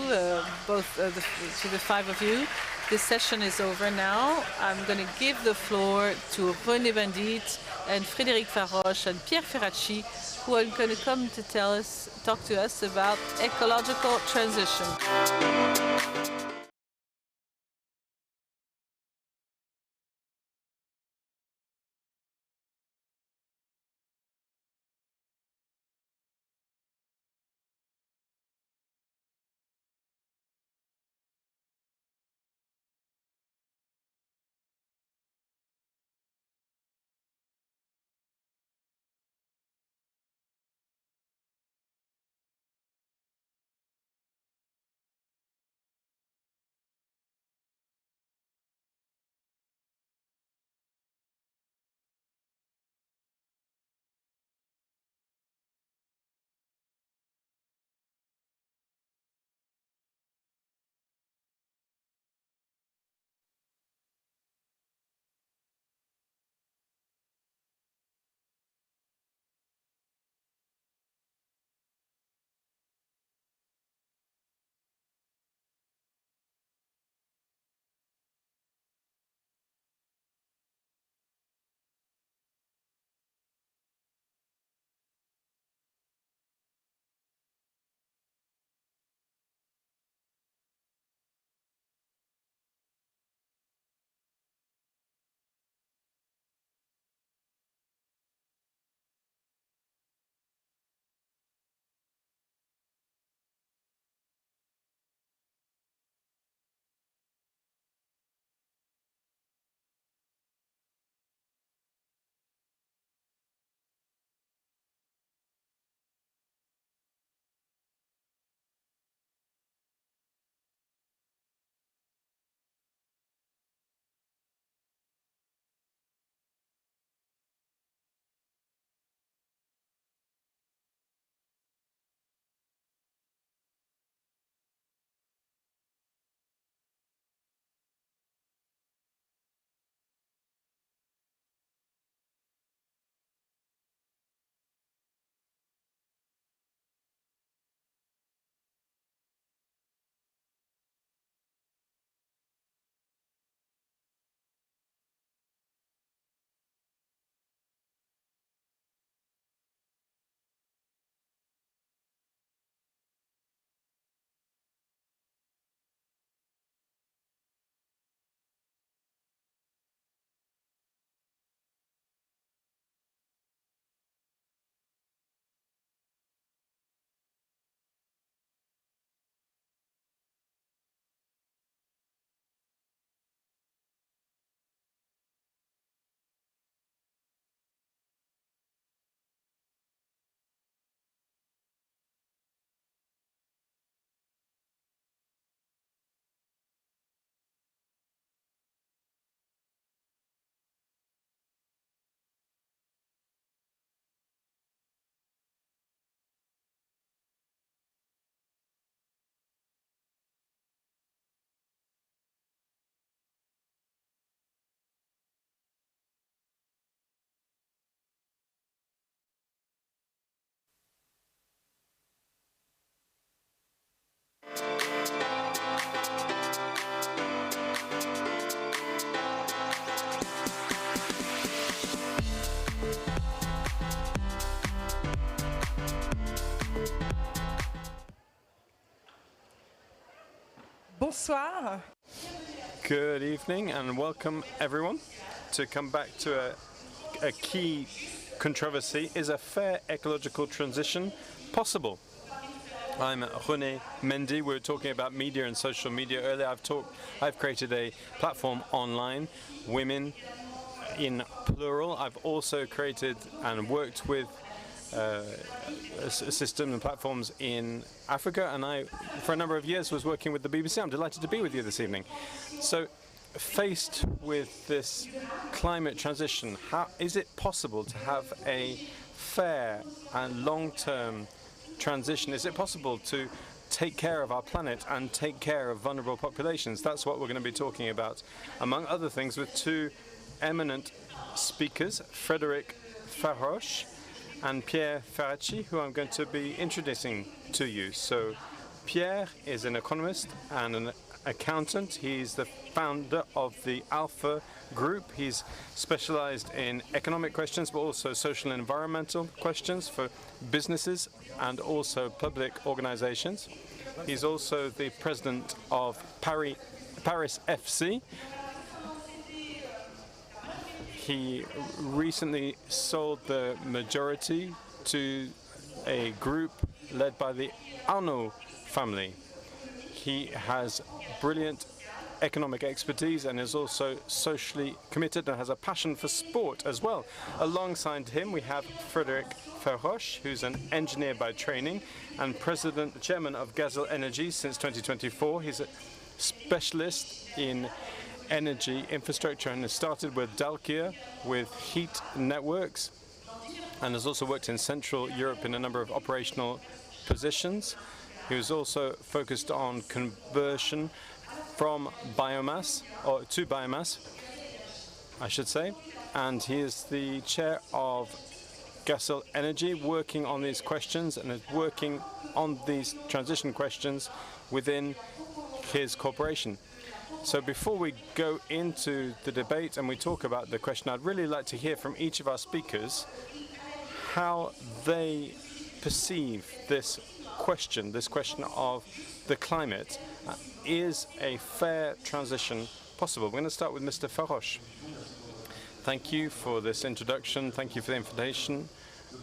both to the five of you. This session is over now. I'm going to give the floor to René Bandit and Frédéric Faroche and Pierre Ferracci, who are going to come to talk to us about ecological transition. Bonsoir. Good evening and welcome everyone to come back to a key controversy. Is a fair ecological transition possible? I'm René Mendy. We were talking about media and social media earlier. I've created a platform online, Women in Plural. I've also created and worked with a system and platforms in Africa, and I, for a number of years, was working with the BBC. I'm delighted to be with you this evening. So, faced with this climate transition, how is it possible to have a fair and long-term transition? Is it possible to take care of our planet and take care of vulnerable populations? That's what we're going to be talking about, among other things, with two eminent speakers, Frédéric Faroche and Pierre Ferracci, who I'm going to be introducing to you. So Pierre is an economist and an accountant. He's the founder of the Alpha Group. He's specialized in economic questions, but also social and environmental questions for businesses and also public organizations. He's also the president of Paris FC. He recently sold the majority to a group led by the Arnault family. He has brilliant economic expertise and is also socially committed and has a passion for sport as well. Alongside him, we have Frédéric Faroche, who's an engineer by training and chairman of Gazelle Energy since 2024. He's a specialist in energy infrastructure and has started with Dalkia with heat networks and has also worked in Central Europe in a number of operational positions. He was also focused on conversion from biomass, or to biomass, I should say, and he is the chair of Gazelle Energy, working on these questions and is working on these transition questions within his corporation. So before we go into the debate and we talk about the question, I'd really like to hear from each of our speakers how they perceive this question of the climate. Is a fair transition possible? We're going to start with Mr. Faroche. Thank you for this introduction. Thank you for the invitation,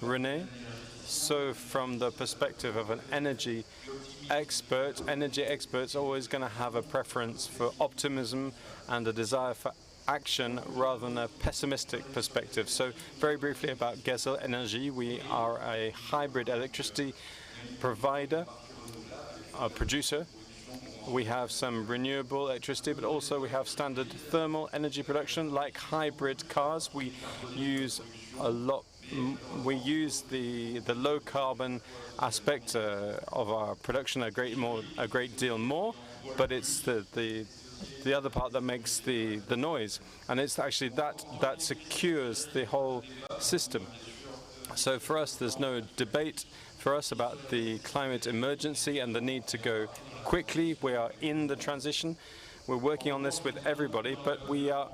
René. So from the perspective of an energy experts are always going to have a preference for optimism and a desire for action rather than a pessimistic perspective. So very briefly about Gazelle Energy, we are a hybrid electricity provider, a producer. We have some renewable electricity, but also we have standard thermal energy production like hybrid cars. We use the low carbon aspect of our production a great deal more, but it's the other part that makes the noise, and it's actually that secures the whole system. So for us, there's no debate for us about the climate emergency and the need to go quickly. We are in the transition. We're working on this with everybody, but we are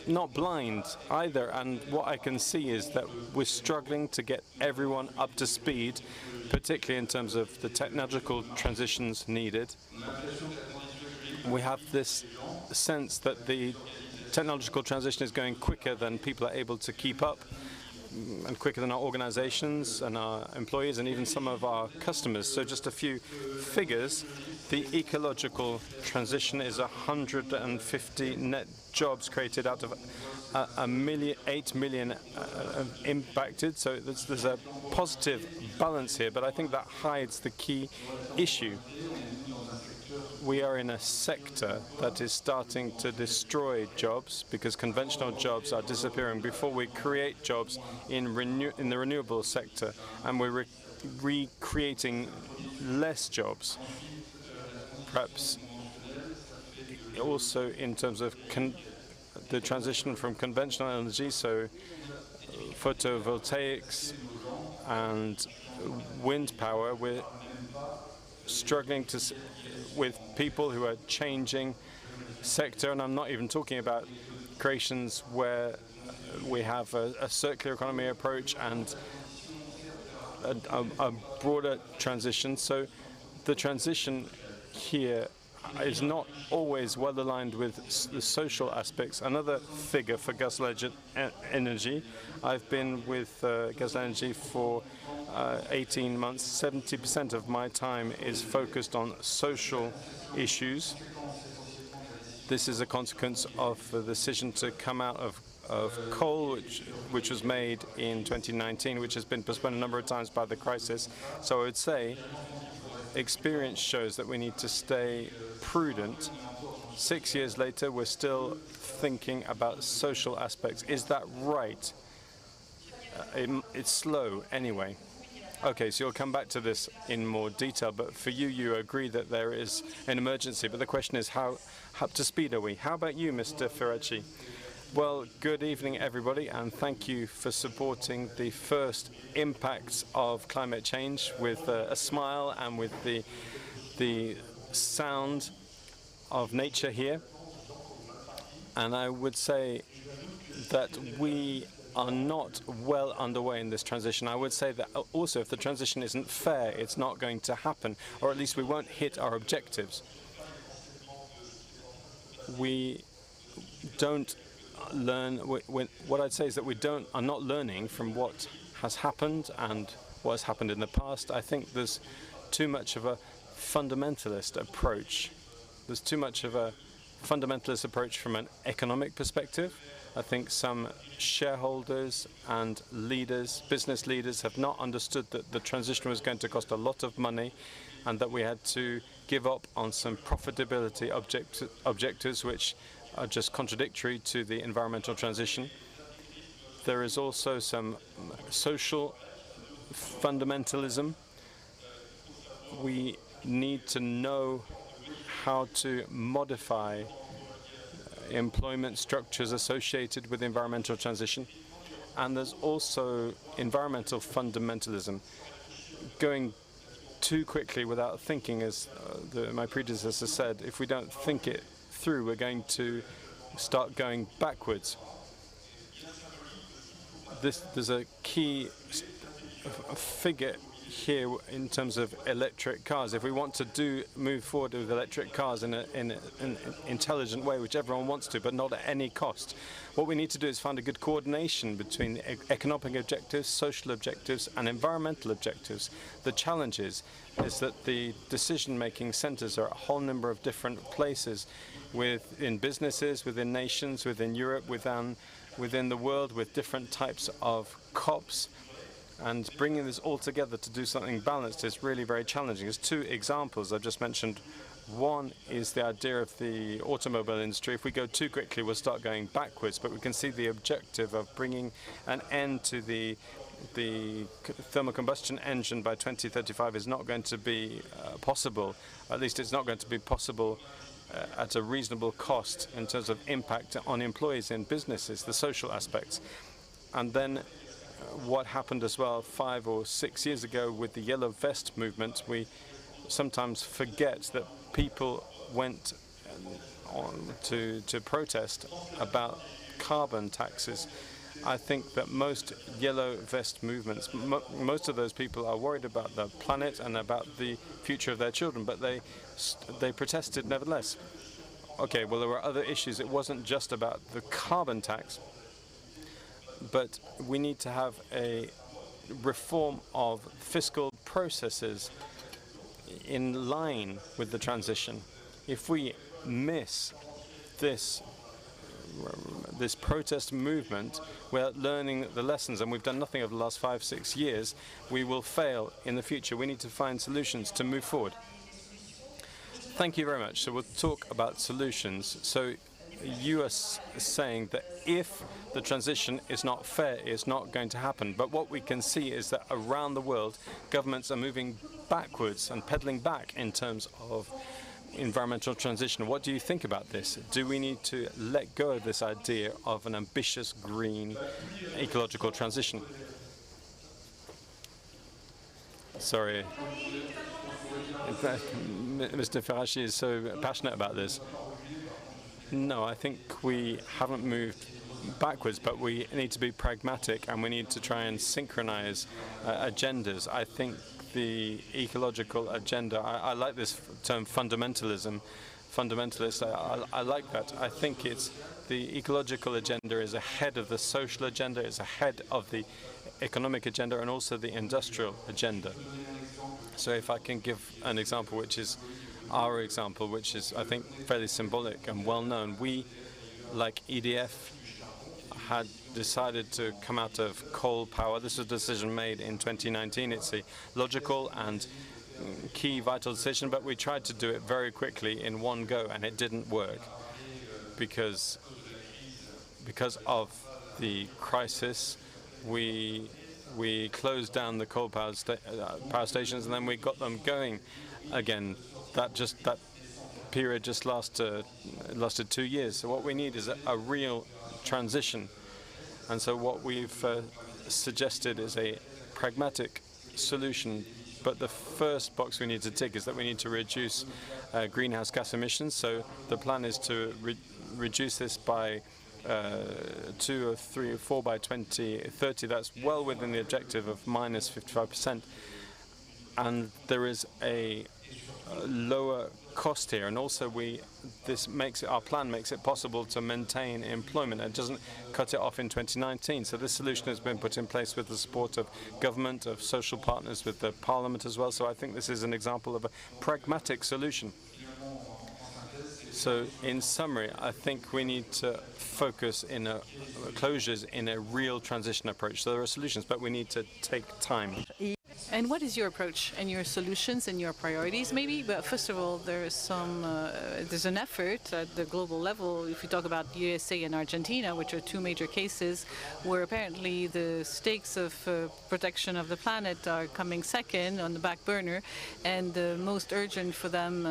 not blind either. And what I can see is that we're struggling to get everyone up to speed, particularly in terms of the technological transitions needed. We have this sense that the technological transition is going quicker than people are able to keep up, and quicker than our organizations and our employees and even some of our customers. So just a few figures. The ecological transition is 150 net jobs created out of 8 million impacted. So there's a positive balance here, but I think that hides the key issue. We are in a sector that is starting to destroy jobs because conventional jobs are disappearing before we create jobs in the renewable sector, and we're recreating less jobs. Perhaps also in terms of the transition from conventional energy, so photovoltaics and wind power, we're struggling with people who are changing sector, and I'm not even talking about creations where we have a circular economy approach and a broader transition. So the transition here is not always well aligned with the social aspects. Another figure for Gazelle Energy, I've been with Gazelle Energy for 18 months. 70% of my time is focused on social issues. This is a consequence of the decision to come out of coal, which was made in 2019, which has been postponed a number of times by the crisis. So I would say experience shows that we need to stay prudent. 6 years later, we're still thinking about social aspects. Is that right? It's slow anyway. Okay, so you'll come back to this in more detail, but for you, you agree that there is an emergency. But the question is, how up to speed are we? How about you, Mr. Ferracci? Well, good evening, everybody, and thank you for supporting the first impacts of climate change with a smile and with the sound of nature here. And I would say that we are not well underway in this transition. I would say that also if the transition isn't fair, it's not going to happen, or at least we won't hit our objectives. We don't learn. What I'd say is that we are not learning from what has happened and what has happened in the past. I think there's too much of a fundamentalist approach. There's too much of a fundamentalist approach from an economic perspective. I think some shareholders and leaders, business leaders, have not understood that the transition was going to cost a lot of money and that we had to give up on some profitability objectives which are just contradictory to the environmental transition. There is also some social fundamentalism. We need to know how to modify employment structures associated with environmental transition. And there's also environmental fundamentalism. Going too quickly without thinking, as my predecessor said, if we don't think it through, we're going to start going backwards. There's a key figure here in terms of electric cars. If we want to move forward with electric cars in an intelligent way, which everyone wants to, but not at any cost, what we need to do is find a good coordination between economic objectives, social objectives, and environmental objectives. The challenge is that the decision-making centers are a whole number of different places, in businesses, within nations, within Europe, within the world, with different types of COPs. And bringing this all together to do something balanced is really very challenging. There's two examples I've just mentioned. One is the idea of the automobile industry. If we go too quickly, we'll start going backwards. But we can see the objective of bringing an end to the thermal combustion engine by 2035 is not going to be possible. At least it's not going to be possible at a reasonable cost in terms of impact on employees in businesses, the social aspects. And then what happened as well 5 or 6 years ago with the yellow vest movement, we sometimes forget that people went on to protest about carbon taxes. I think that most yellow vest movements, most of those people are worried about the planet and about the future of their children, but they protested nevertheless. Okay, well, there were other issues. It wasn't just about the carbon tax, but we need to have a reform of fiscal processes in line with the transition. If we miss this protest movement without learning the lessons, and we've done nothing over the last 5-6 years, we will fail in the future. We need to find solutions to move forward. Thank you very much. So we'll talk about solutions. So you are saying that if the transition is not fair, it's not going to happen. But what we can see is that around the world, governments are moving backwards and pedaling back in terms of environmental transition. What do you think about this? Do we need to let go of this idea of an ambitious green ecological transition? Sorry. Mr. Ferracci is so passionate about this. No, I think we haven't moved backwards, but we need to be pragmatic and we need to try and synchronize agendas. I think the ecological agenda. I like this term fundamentalism. Fundamentalist, I like that. I think it's the ecological agenda is ahead of the social agenda, is ahead of the economic agenda and also the industrial agenda. So if I can give an example, which is our example, which is, I think, fairly symbolic and well known, we, like EDF, had decided to come out of coal power. This was a decision made in 2019. It's a logical and key vital decision, but we tried to do it very quickly in one go, and it didn't work because of the crisis. We closed down the coal power stations, and then we got them going again. That period just lasted 2 years. So what we need is a real transition, and so what we've suggested is a pragmatic solution. But the first box we need to tick is that we need to reduce greenhouse gas emissions. So the plan is to reduce this by 2 or 3 or 4 by 2030. That's well within the objective of minus 55%. And there is a lower cost here, and also our plan makes it possible to maintain employment. It doesn't cut it off in 2019. So this solution has been put in place with the support of government, of social partners, with the parliament as well. So I think this is an example of a pragmatic solution. So in summary, I think we need to focus in closures in a real transition approach. So there are solutions, but we need to take time. And what is your approach and your solutions and your priorities, maybe? But first of all, there's an effort at the global level. If you talk about USA and Argentina, which are two major cases, where apparently the stakes of protection of the planet are coming second on the back burner, and the most urgent for them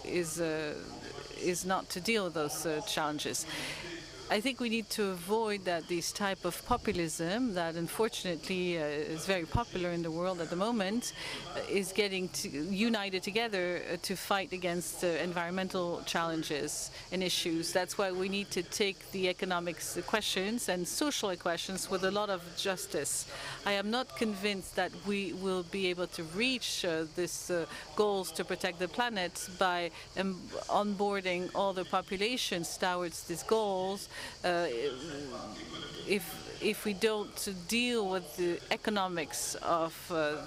is not to deal with those challenges. I think we need to avoid that this type of populism that unfortunately is very popular in the world at the moment is getting united together to fight against environmental challenges and issues. That's why we need to take the economics questions and social questions with a lot of justice. I am not convinced that we will be able to reach these goals to protect the planet by onboarding all the populations towards these goals. If we don't deal with the economics of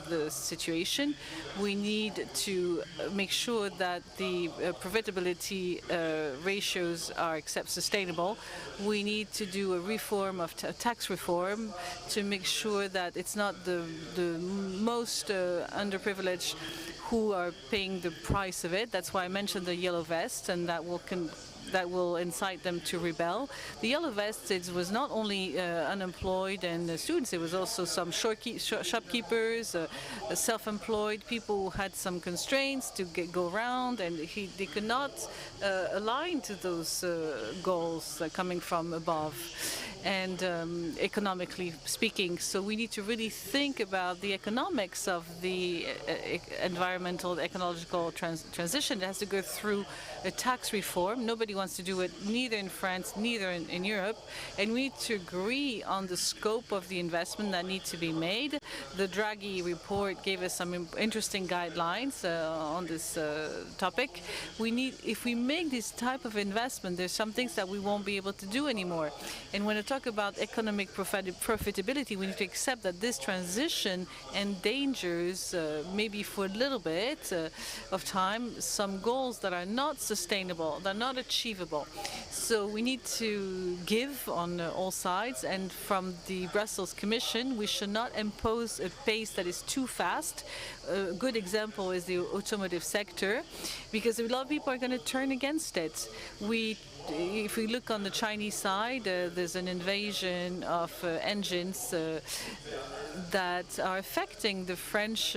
the situation, we need to make sure that the profitability ratios are sustainable. We need to do a reform of tax reform to make sure that it's not the most underprivileged who are paying the price of it. That's why I mentioned the yellow vest, and that will incite them to rebel. The yellow vests, it was not only unemployed and students, it was also some shopkeepers, self-employed people who had some constraints to go around, and they could not align to those goals coming from above. And economically speaking, so we need to really think about the economics of the environmental, ecological transition. It has to go through a tax reform. Nobody wants to do it, neither in France, neither in Europe. And we need to agree on the scope of the investment that needs to be made. The Draghi report gave us some interesting guidelines on this topic. If we make this type of investment, there's some things that we won't be able to do anymore. And when I talk about economic profitability, we need to accept that this transition endangers, maybe for a little bit of time, some goals that are not sustainable, that are not achievable. So we need to give on all sides, and from the Brussels Commission, we should not impose a pace that is too fast. A good example is the automotive sector, because a lot of people are going to turn against it. If we look on the Chinese side, there's an invasion of engines that are affecting the French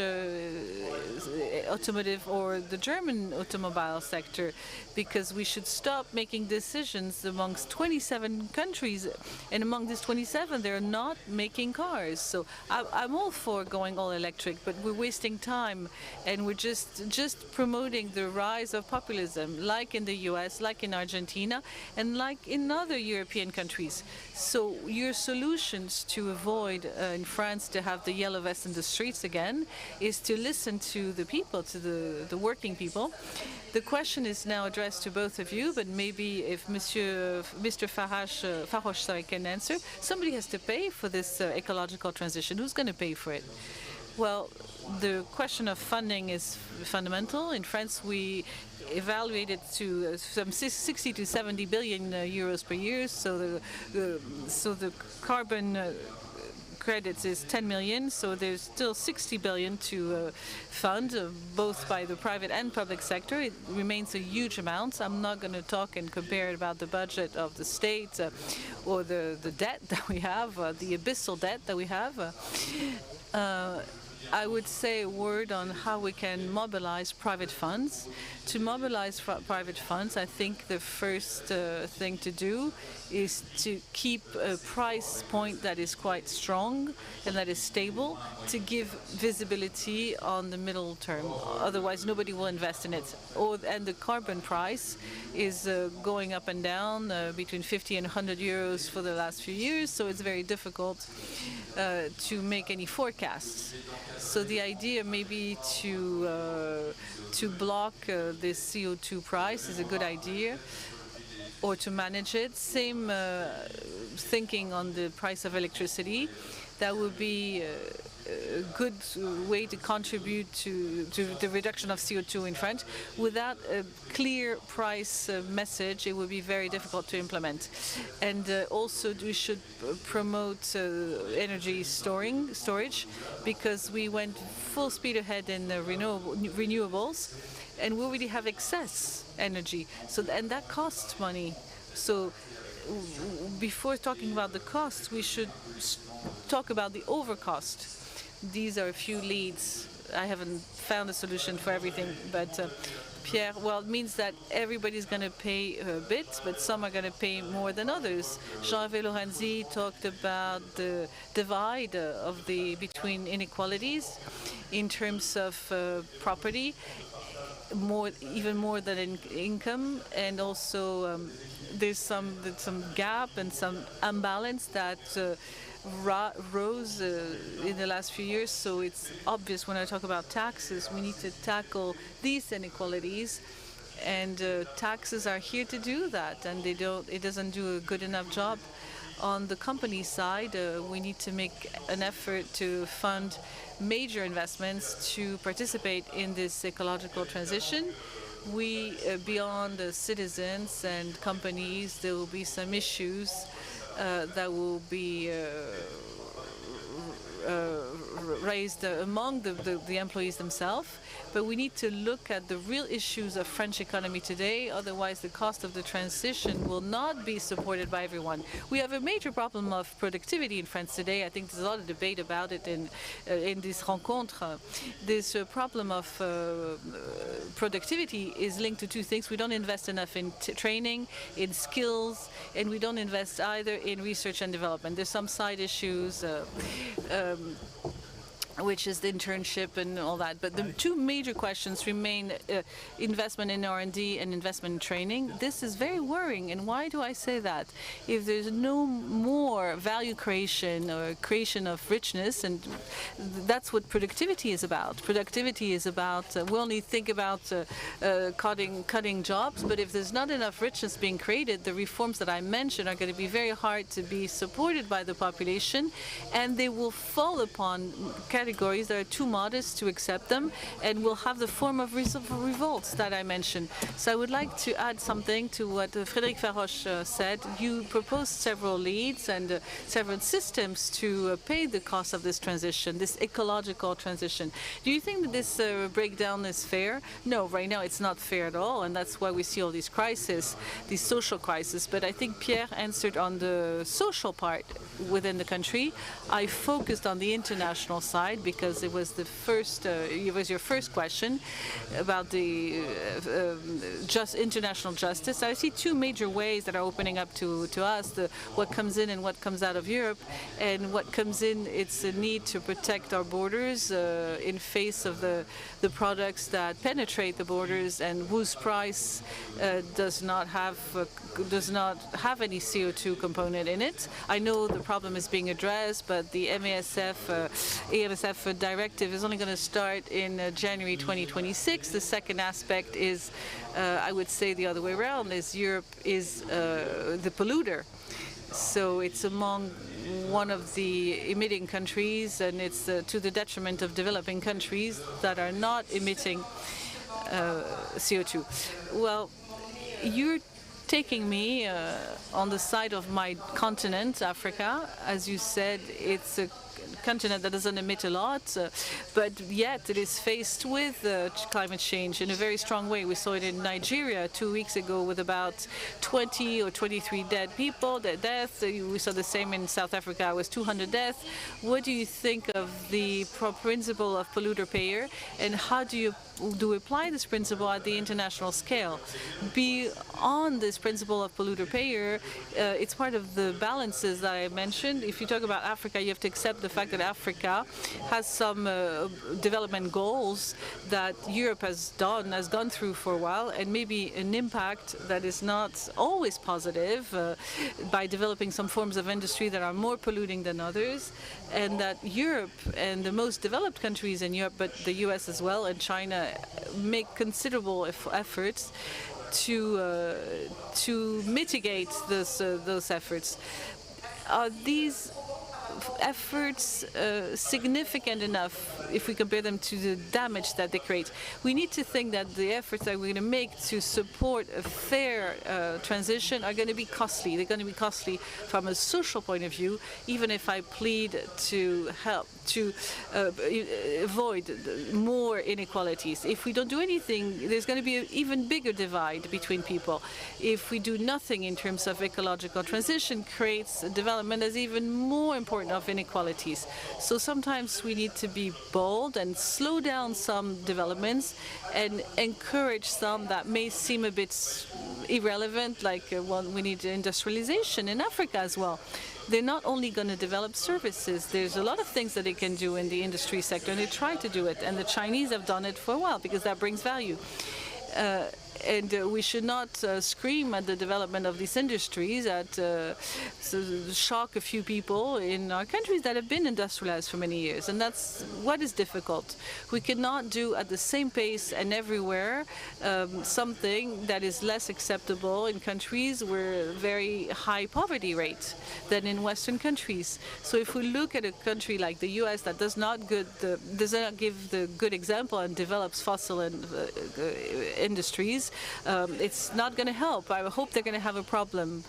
automotive or the German automobile sector, because we should stop stop making decisions amongst 27 countries, and among these 27, they're not making cars. So I'm all for going all electric, but we're wasting time, and we're just promoting the rise of populism, like in the US, like in Argentina, and like in other European countries. So your solutions to avoid in France to have the yellow vest in the streets again is to listen to the people, to the working people. The question is now addressed to both of you, but maybe if Mr. Farage can answer. Somebody has to pay for this ecological transition. Who's going to pay for it? Well, the question of funding is fundamental. In France, we evaluate it to some 60 to 70 billion euros per year. So the carbon credits is 10 million, so there's still 60 billion to fund, both by the private and public sector. It remains a huge amount. I'm not going to talk and compare it about the budget of the state or the debt that we have, the abyssal debt that we have. I would say a word on how we can mobilize private funds. To mobilize private funds, I think the first thing to do is to keep a price point that is quite strong and that is stable, to give visibility on the middle term. Otherwise, nobody will invest in it. And the carbon price is going up and down between 50 and 100 euros for the last few years, so it's very difficult to make any forecasts. So the idea maybe to block this CO2 price is a good idea, or to manage it. Same thinking on the price of electricity. That would be a good way to contribute to the reduction of CO2 in France. Without a clear price message, it would be very difficult to implement. And also we should promote energy storage, because we went full speed ahead in renewables, and we already have excess energy. And that costs money. So before talking about the cost, we should talk about the overcost. These are a few leads. I haven't found a solution for everything, but Pierre, well, it means that everybody's going to pay a bit, but some are going to pay more than others. Jean-Hervé Lorenzi talked about the divide between inequalities in terms of property, even more than in income, and also there's some gap and some imbalance that rose in the last few years. So it's obvious when I talk about taxes, we need to tackle these inequalities, and taxes are here to do that, and it doesn't do a good enough job. On the company side, we need to make an effort to fund major investments to participate in this ecological transition. Beyond the citizens and companies, there will be some issues that will be raised among the employees themselves. But we need to look at the real issues of French economy today, otherwise the cost of the transition will not be supported by everyone. We have a major problem of productivity in France today. I think there's a lot of debate about it in this rencontre. This problem of productivity is linked to two things. We don't invest enough in training, in skills, and we don't invest either in research and development. There's some side issues, which is the internship and all that. But the two major questions remain investment in R&D and investment in training. This is very worrying. And why do I say that? If there's no more value creation or creation of richness, and that's what productivity is about. Productivity is about, we only think about cutting jobs, but if there's not enough richness being created, the reforms that I mentioned are going to be very hard to be supported by the population, and they will fall upon categories that are too modest to accept them, and will have the form of revolts that I mentioned. So I would like to add something to what Frédéric Farage said. You proposed several leads and several systems to pay the cost of this transition, this ecological transition. Do you think that this breakdown is fair? No, right now it's not fair at all, and that's why we see all these crises, these social crises. But I think Pierre answered on the social part within the country. I focused on the international side. side, because it was the first, it was your first question about the just international justice. I see two major ways that are opening up to us: what comes in and what comes out of Europe. And what comes in, it's a need to protect our borders in face of the products that penetrate the borders and whose price does not have any CO2 component in it. I know the problem is being addressed, but the AMSF directive is only going to start in January 2026. The second aspect is, I would say the other way around, is Europe is the polluter. So it's among one of the emitting countries, and it's to the detriment of developing countries that are not emitting CO2. Well, you're taking me on the side of my continent, Africa. As you said, it's a continent that doesn't emit a lot, but yet it is faced with climate change in a very strong way. We saw it in Nigeria 2 weeks ago with about 20 or 23 dead people, deaths. We saw the same in South Africa. It was 200 deaths. What do you think of the principle of polluter-payer, and how do you apply this principle at the international scale? Beyond this principle of polluter-payer, it's part of the balances that I mentioned. If you talk about Africa, you have to accept the fact that Africa has some development goals that Europe has gone through for a while, and maybe an impact that is not always positive by developing some forms of industry that are more polluting than others, and that Europe and the most developed countries in Europe, but the US as well and China, make considerable efforts to mitigate those efforts. Are these efforts significant enough if we compare them to the damage that they create? We need to think that the efforts that we're going to make to support a fair transition are going to be costly. They're going to be costly from a social point of view, even if I plead to help to avoid more inequalities. If we don't do anything, there's going to be an even bigger divide between people. If we do nothing in terms of ecological transition, creates a development that's even more important of inequalities. So sometimes we need to be bold and slow down some developments and encourage some that may seem a bit irrelevant, like we need industrialization in Africa as well. They're not only going to develop services. There's a lot of things that they can do in the industry sector, and they try to do it. And the Chinese have done it for a while because that brings value. And we should not scream at the development of these industries, shock a few people in our countries that have been industrialized for many years. And that's what is difficult. We cannot do at the same pace and everywhere something that is less acceptable in countries with very high poverty rate than in Western countries. So if we look at a country like the US that does not give the good example and develops fossil industries, it's not going to help. I hope they're going to have a problem.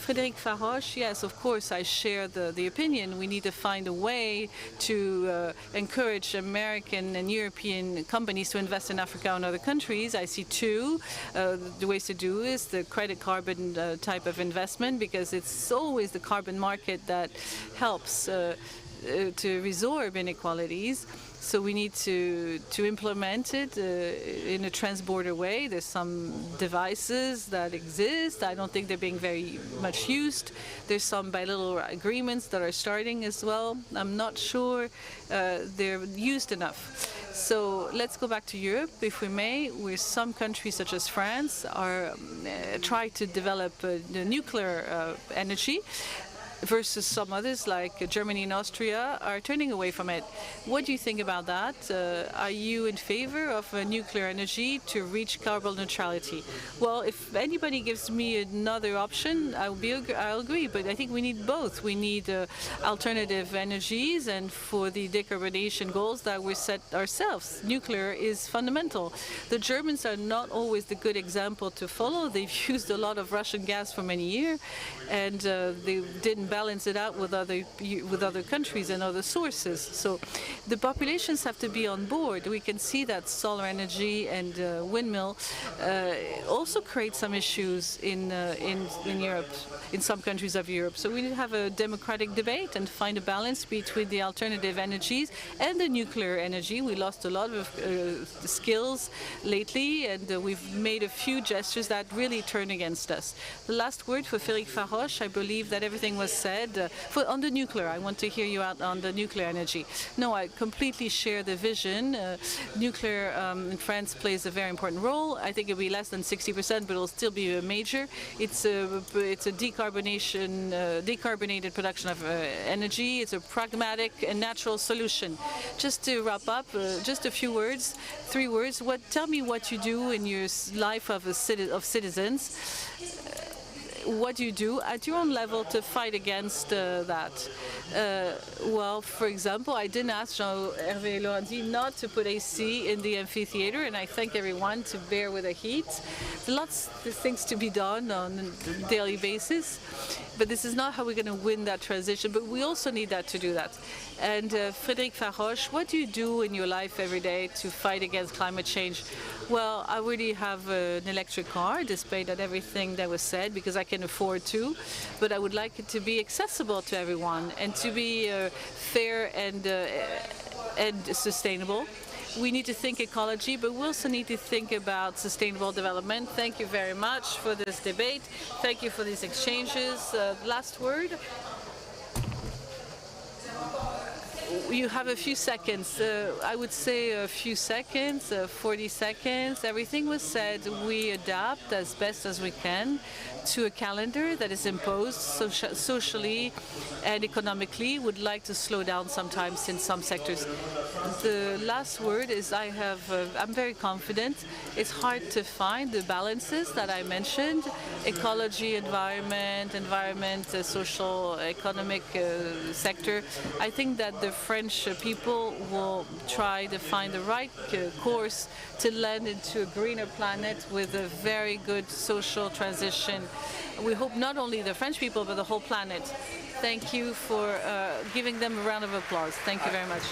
Frédéric Faroche, yes, of course, I share the opinion. We need to find a way to encourage American and European companies to invest in Africa and other countries. I see two. The ways to do is the credit carbon type of investment, because it's always the carbon market that helps to resorb inequalities. So we need to implement it in a transborder way. There's some devices that exist. I don't think they're being very much used. There's some bilateral agreements that are starting as well. I'm not sure they're used enough. So let's go back to Europe, if we may, where some countries such as France are try to develop nuclear energy, versus some others like Germany and Austria are turning away from it. What do you think about that? Are you in favor of nuclear energy to reach carbon neutrality? Well, if anybody gives me another option, I'll agree, but I think we need both. We need alternative energies, and for the decarbonization goals that we set ourselves, nuclear is fundamental. The Germans are not always the good example to follow. They've used a lot of Russian gas for many years, and they didn't balance it out with other countries and other sources. So the populations have to be on board. We can see that solar energy and windmill also create some issues in Europe. in some countries of Europe. So we need to have a democratic debate and find a balance between the alternative energies and the nuclear energy. We lost a lot of skills lately, and we've made a few gestures that really turn against us. The last word for Frédéric Farroche, I believe that everything was said. On the nuclear, I want to hear you out on the nuclear energy. No, I completely share the vision. Nuclear in France plays a very important role. I think it'll be less than 60%, but it'll still be a major. It's a decarbonated production of energy. It's a pragmatic and natural solution. Just to wrap up, just a few words, 3 words. Tell me what you do in your life of citizens. What do you do at your own level to fight against that? Well, for example, I didn't ask Jean-Hervé Laurenti not to put AC in the amphitheater, and I thank everyone to bear with the heat. Lots of things to be done on a daily basis, but this is not how we're going to win that transition, but we also need that to do that. And Frédéric Farroche, what do you do in your life every day to fight against climate change? Well, I already have an electric car, despite that everything that was said, because I can afford to, but I would like it to be accessible to everyone and to be fair and sustainable. We need to think ecology, but we also need to think about sustainable development. Thank you very much for this debate. Thank you for these exchanges. Last word. You have a few seconds. I would say a few seconds, 40 seconds. Everything was said. We adapt as best as we can to a calendar that is imposed socially and economically. Would like to slow down sometimes in some sectors. The last word is I'm very confident. It's hard to find the balances that I mentioned: ecology, environment, social, economic sector. I think that the French people will try to find the right course to land into a greener planet with a very good social transition. We hope not only the French people, but the whole planet. Thank you for giving them a round of applause. Thank you very much.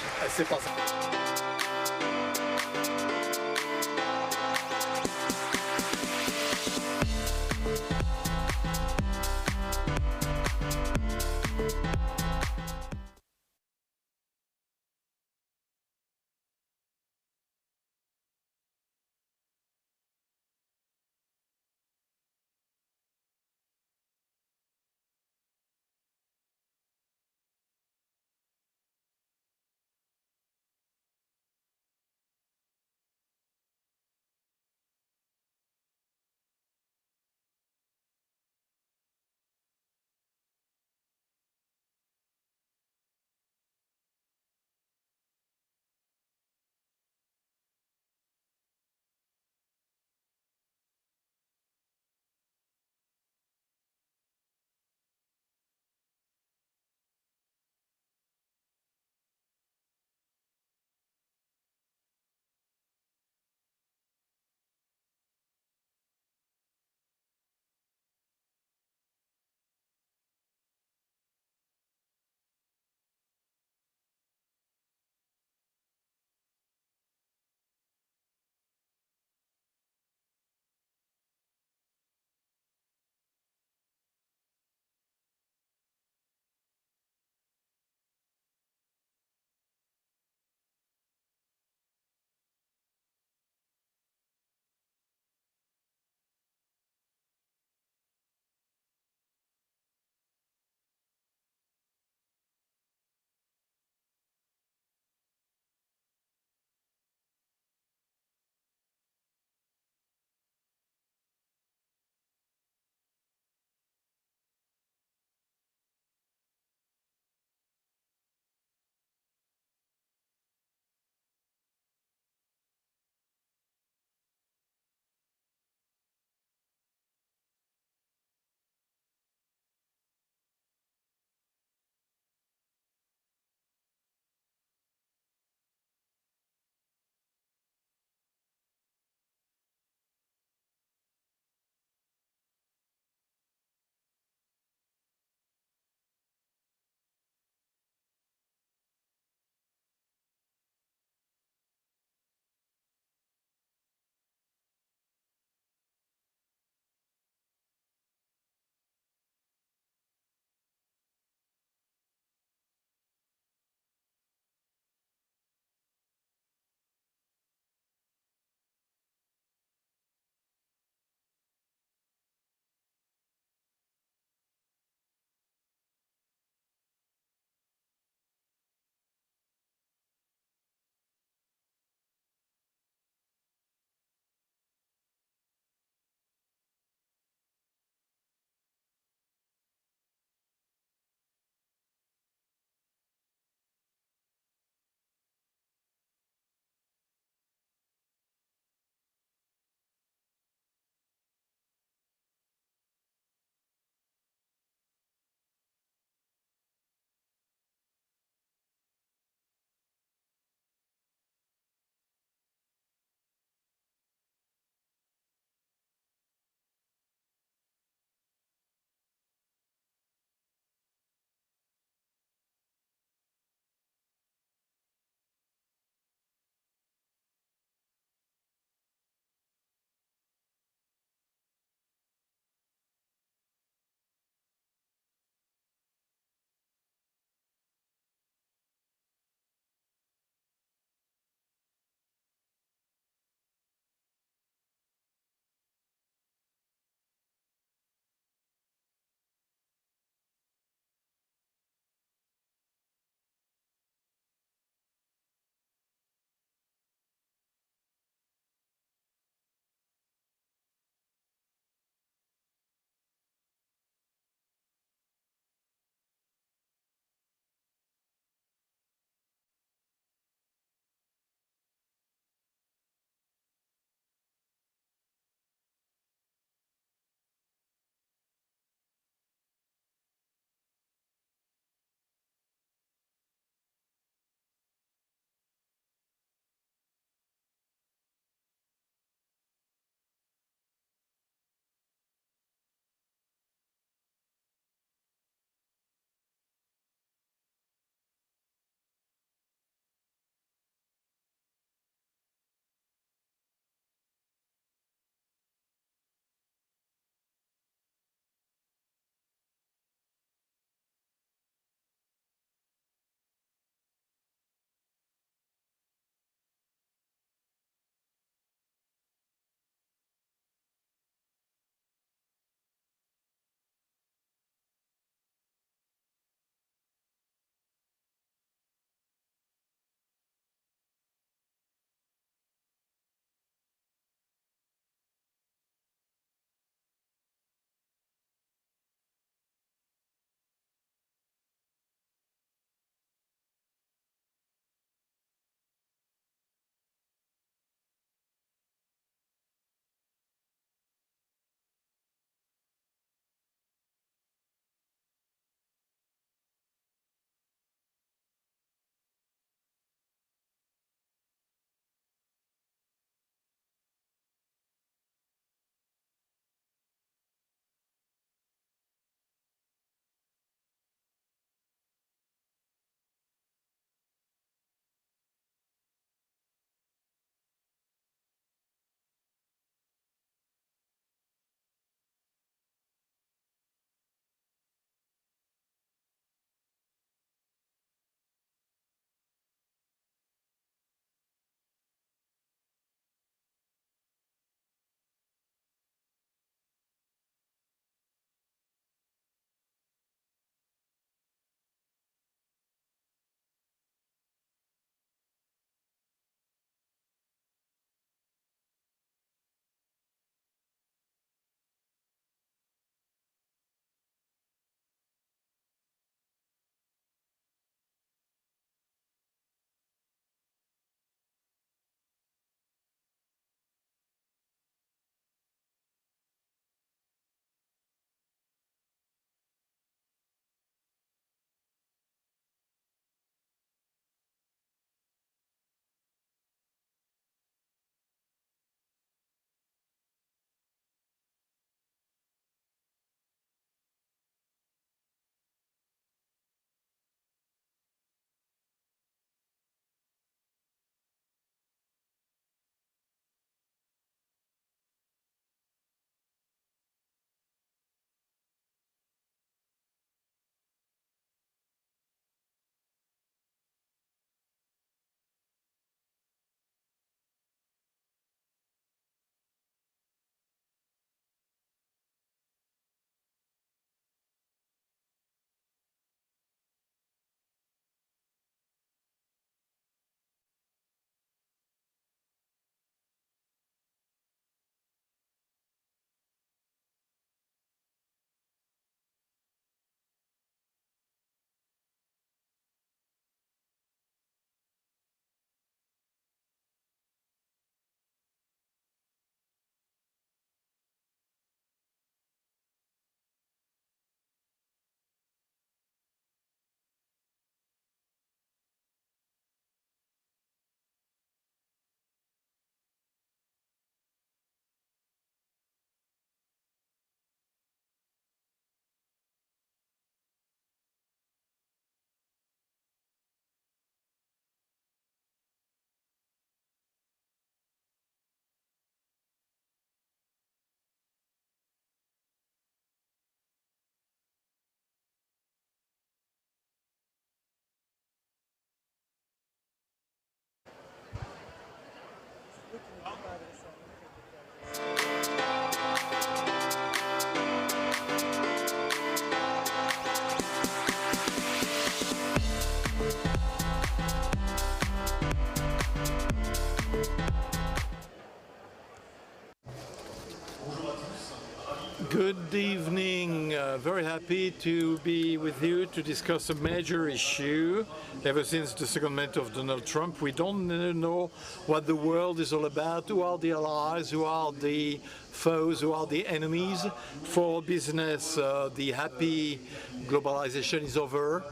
Good evening. Very happy to be with you to discuss a major issue. Ever since the second mandate of Donald Trump, we don't know what the world is all about, who are the allies, who are the foes, who are the enemies. For business, the happy globalization is over.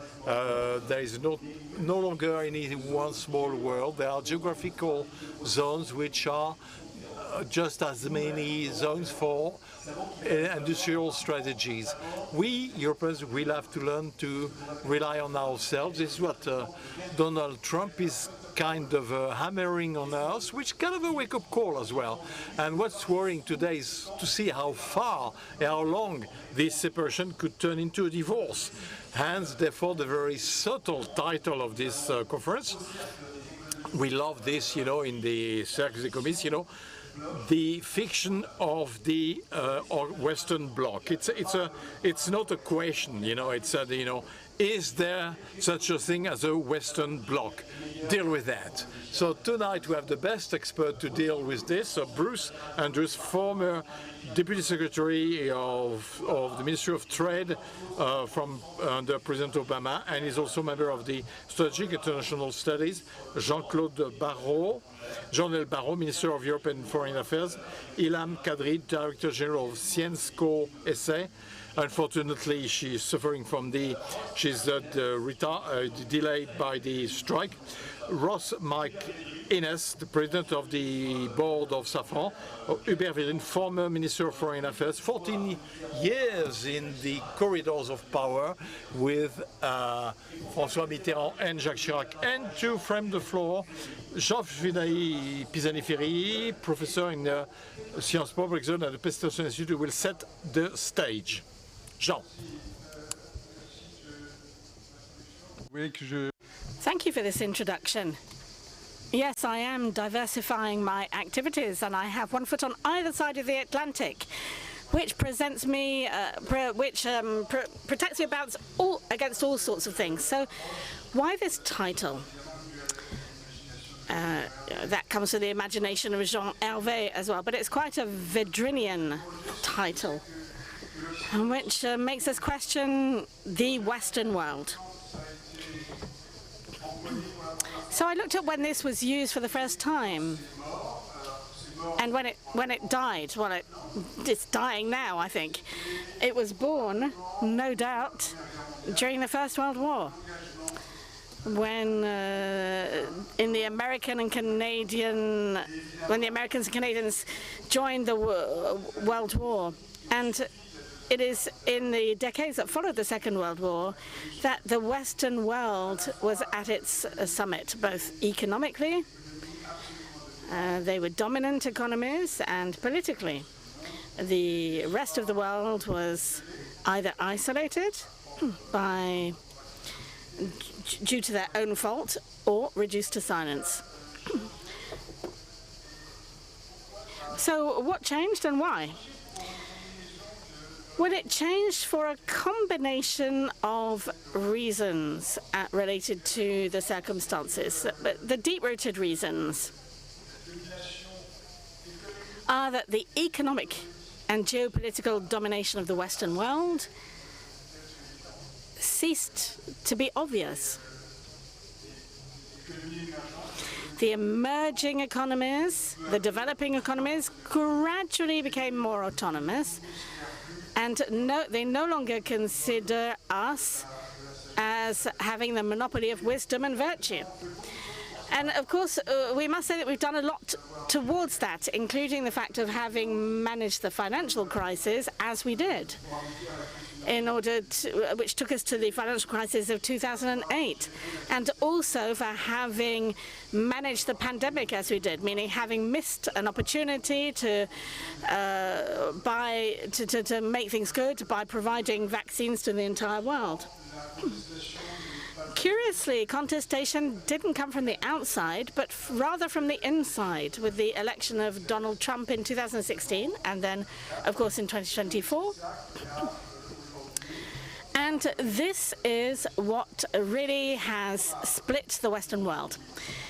There is no longer any one small world. There are geographical zones which are just as many zones for industrial strategies. We Europeans will have to learn to rely on ourselves. This is what Donald Trump is kind of hammering on us, which kind of a wake-up call as well. And what's worrying today is to see how far, how long this separation could turn into a divorce. Hence, therefore, the very subtle title of this conference. We love this, you know, in the Cercle Economist, you know, the fiction of the Western Bloc. It's not a question, you know. It's you know, is there such a thing as a Western Bloc? Deal with that. So tonight we have the best expert to deal with this. So Bruce Andrews, former Deputy Secretary of the Ministry of Trade from under President Obama, and is also member of the Strategic International Studies. Jean-Claude Barrot, Jean-Noël Barrot, Minister of European Foreign Affairs. Ilham Kadri, Director General of Sciences Co. SA. Unfortunately, she's suffering from she's delayed by the strike. Ross Mike Innes, the President of the Board of Safran. Hubert Védrine, former Minister of Foreign Affairs, 14 years in the corridors of power with François Mitterrand and Jacques Chirac. And to frame the floor, Jean-Philippe Pisani-Ferry, professor in Sciences Po Brexit at the Pestation Institute, will set the stage. Jean. Thank you for this introduction. Yes, I am diversifying my activities, and I have one foot on either side of the Atlantic, which protects me against all sorts of things. So, why this title? That comes to the imagination of Jean Hervé as well, but it's quite a Védrinian title, which makes us question the Western world. So I looked at when this was used for the first time, and when it died. Well, it's dying now, I think. It was born, no doubt, during the First World War, when when the Americans and Canadians joined the World War. And it is in the decades that followed the Second World War that the Western world was at its summit, both economically, they were dominant economies, and politically. The rest of the world was either isolated due to their own fault or reduced to silence. So what changed and why? Well, it changed for a combination of reasons related to the circumstances. But the deep-rooted reasons are that the economic and geopolitical domination of the Western world ceased to be obvious. The emerging economies, the developing economies, gradually became more autonomous, and they no longer consider us as having the monopoly of wisdom and virtue. And of course, we must say that we've done a lot towards that, including the fact of having managed the financial crisis as we did, which took us to the financial crisis of 2008, and also for having managed the pandemic as we did, meaning having missed an opportunity to make things good by providing vaccines to the entire world. Curiously, contestation didn't come from the outside, but rather from the inside, with the election of Donald Trump in 2016, and then, of course, in 2024. And this is what really has split the Western world.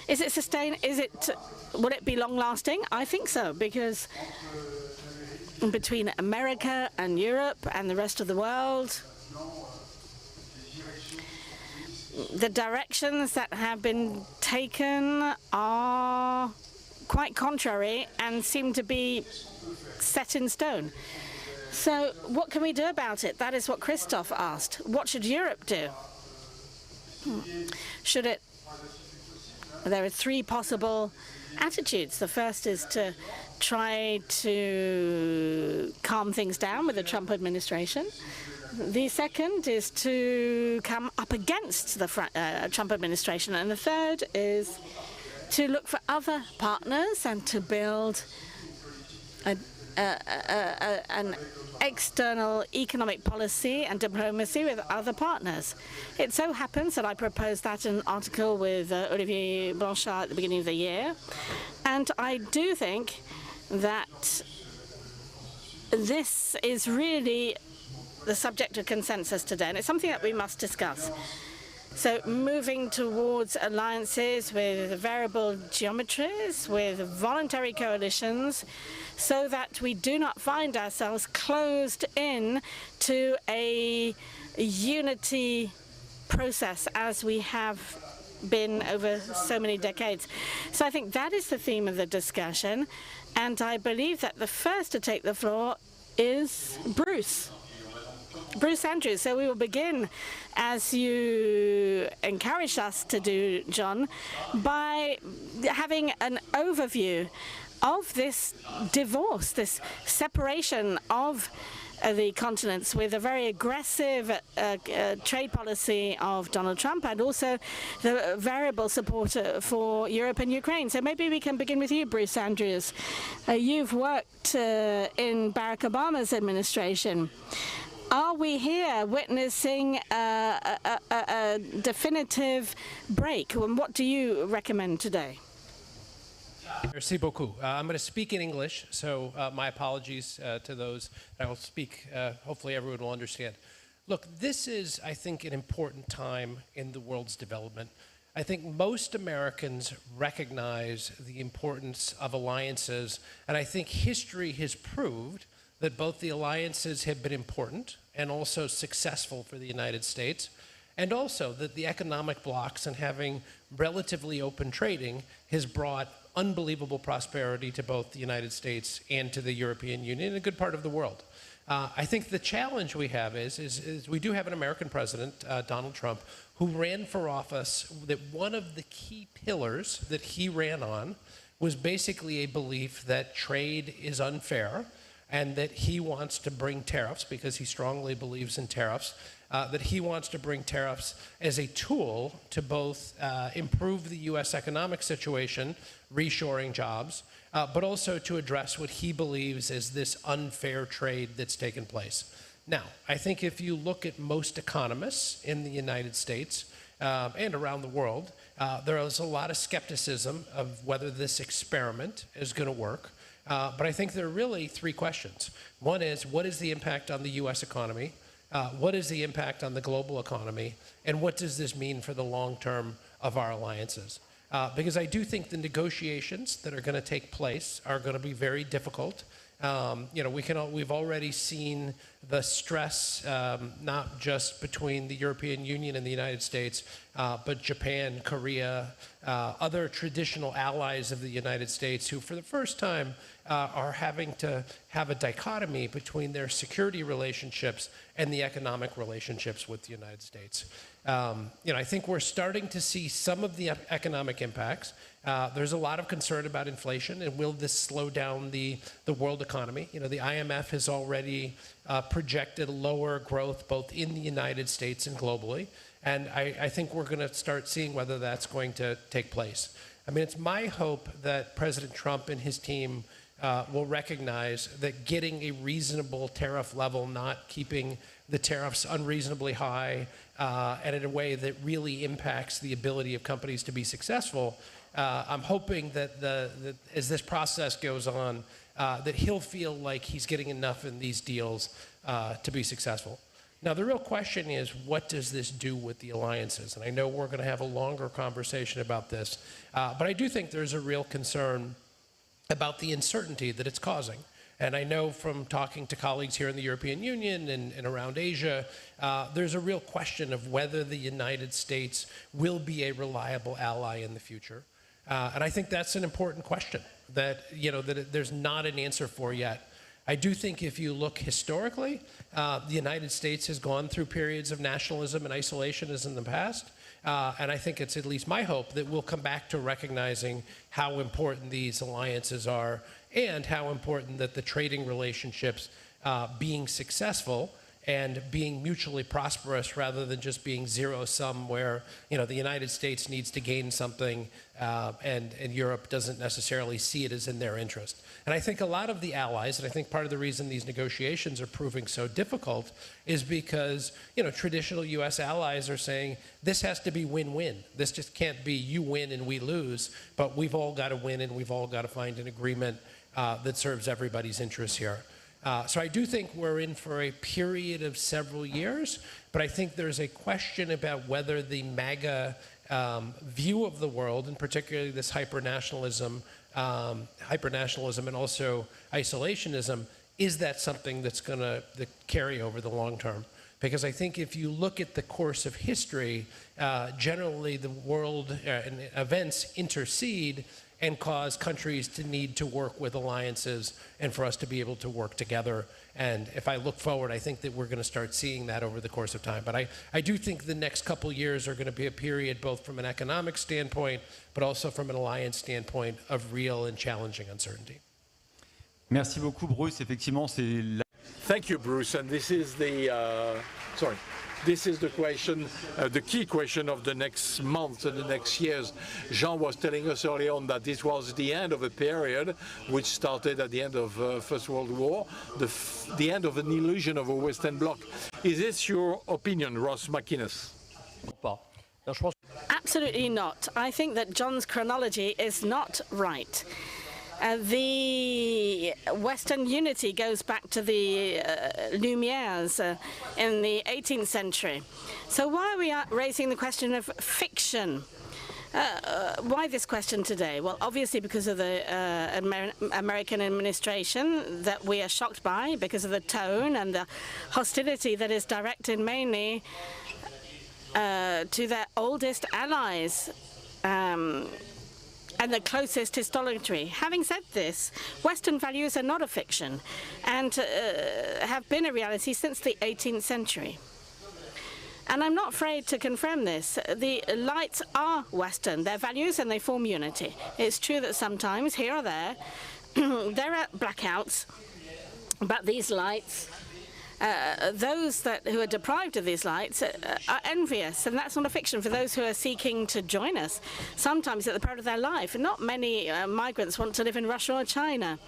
Is it sustained? Will it be long-lasting? I think so, because between America and Europe and the rest of the world. The directions that have been taken are quite contrary and seem to be set in stone. So what can we do about it? That is what Christophe asked. What should Europe do? There are three possible attitudes. The first is to try to calm things down with the Trump administration. The second is to come up against the Trump administration. And the third is to look for other partners and to build an external economic policy and diplomacy with other partners. It so happens that I proposed that in an article with Olivier Blanchard at the beginning of the year. And I do think that this is really the subject of consensus today, and it's something that we must discuss. So moving towards alliances with variable geometries, with voluntary coalitions, so that we do not find ourselves closed in to a unity process as we have been over so many decades. So I think that is the theme of the discussion, and I believe that the first to take the floor is Bruce Andrews. So we will begin, as you encouraged us to do, John, by having an overview of this divorce, this separation of the continents with a very aggressive trade policy of Donald Trump and also the variable support for Europe and Ukraine. So maybe we can begin with you, Bruce Andrews. You've worked in Barack Obama's administration. Are we here witnessing a definitive break? And what do you recommend today? Merci beaucoup. I'm going to speak in English, so my apologies to those that I will speak. Hopefully everyone will understand. Look, this is, I think, an important time in the world's development. I think most Americans recognize the importance of alliances, and I think history has proved that both the alliances have been important and also successful for the United States, and also that the economic blocs and having relatively open trading has brought unbelievable prosperity to both the United States and to the European Union and a good part of the world. I think the challenge we have is we do have an American president, Donald Trump, who ran for office that one of the key pillars that he ran on was basically a belief that trade is unfair and that he wants to bring tariffs, because he strongly believes in tariffs, that he wants to bring tariffs as a tool to both improve the U.S. economic situation, reshoring jobs, but also to address what he believes is this unfair trade that's taken place. Now, I think if you look at most economists in the United States and around the world, there is a lot of skepticism of whether this experiment is going to work. But I think there are really three questions. One is, what is the impact on the U.S. economy? What is the impact on the global economy? And what does this mean for the long term of our alliances? Because I do think the negotiations that are going to take place are going to be very difficult. We've already seen the stress, not just between the European Union and the United States, but Japan, Korea, other traditional allies of the United States who, for the first time, are having to have a dichotomy between their security relationships and the economic relationships with the United States. I think we're starting to see some of the economic impacts. There's a lot of concern about inflation, and will this slow down the world economy? The IMF has already projected lower growth both in the United States and globally, and I think we're going to start seeing whether that's going to take place. I mean, it's my hope that President Trump and his team will recognize that getting a reasonable tariff level, not keeping the tariffs unreasonably high and in a way that really impacts the ability of companies to be successful. I'm hoping that as this process goes on, that he'll feel like he's getting enough in these deals to be successful. Now, the real question is, what does this do with the alliances? And I know we're going to have a longer conversation about this, but I do think there's a real concern about the uncertainty that it's causing. And I know from talking to colleagues here in the European Union and around Asia, there's a real question of whether the United States will be a reliable ally in the future. And I think that's an important question that, there's not an answer for yet. I do think if you look historically, the United States has gone through periods of nationalism and isolationism in the past. And I think it's at least my hope that we'll come back to recognizing how important these alliances are and how important that the trading relationships being successful and being mutually prosperous rather than just being zero-sum where, the United States needs to gain something and Europe doesn't necessarily see it as in their interest. And I think a lot of the allies, and I think part of the reason these negotiations are proving so difficult is because, traditional U.S. allies are saying, this has to be win-win. This just can't be you win and we lose, but we've all got to win and we've all got to find an agreement that serves everybody's interests here. So I do think we're in for a period of several years, but I think there's a question about whether the MAGA view of the world, and particularly this hyper-nationalism and also isolationism, is that something that's going to carry over the long term? Because I think if you look at the course of history, generally the world and events intercede and cause countries to need to work with alliances and for us to be able to work together. And if I look forward, I think that we're going to start seeing that over the course of time. But I do think the next couple years are going to be a period both from an economic standpoint, but also from an alliance standpoint of real and challenging uncertainty. Merci beaucoup, Bruce. Effectivement, c'est la... Thank you, Bruce. And this is this is the question, the key question of the next months and the next years. Jean was telling us earlier on that this was the end of a period which started at the end of First World War, the end of an illusion of a Western Bloc. Is this your opinion, Ross McInnes? Absolutely not. I think that John's chronology is not right. The Western unity goes back to the Lumières in the 18th century. So why are we raising the question of fiction? Why this question today? Well, obviously because of the American administration that we are shocked by, because of the tone and the hostility that is directed mainly to their oldest allies. And the closest historically. Having said this, Western values are not a fiction and have been a reality since the 18th century. And I'm not afraid to confirm this. The lights are Western, they're values and they form unity. It's true that sometimes, here or there, there are blackouts, but these lights, those who are deprived of these lights are envious, and that's not a fiction for those who are seeking to join us, sometimes at the peril of their life. Not many migrants want to live in Russia or China.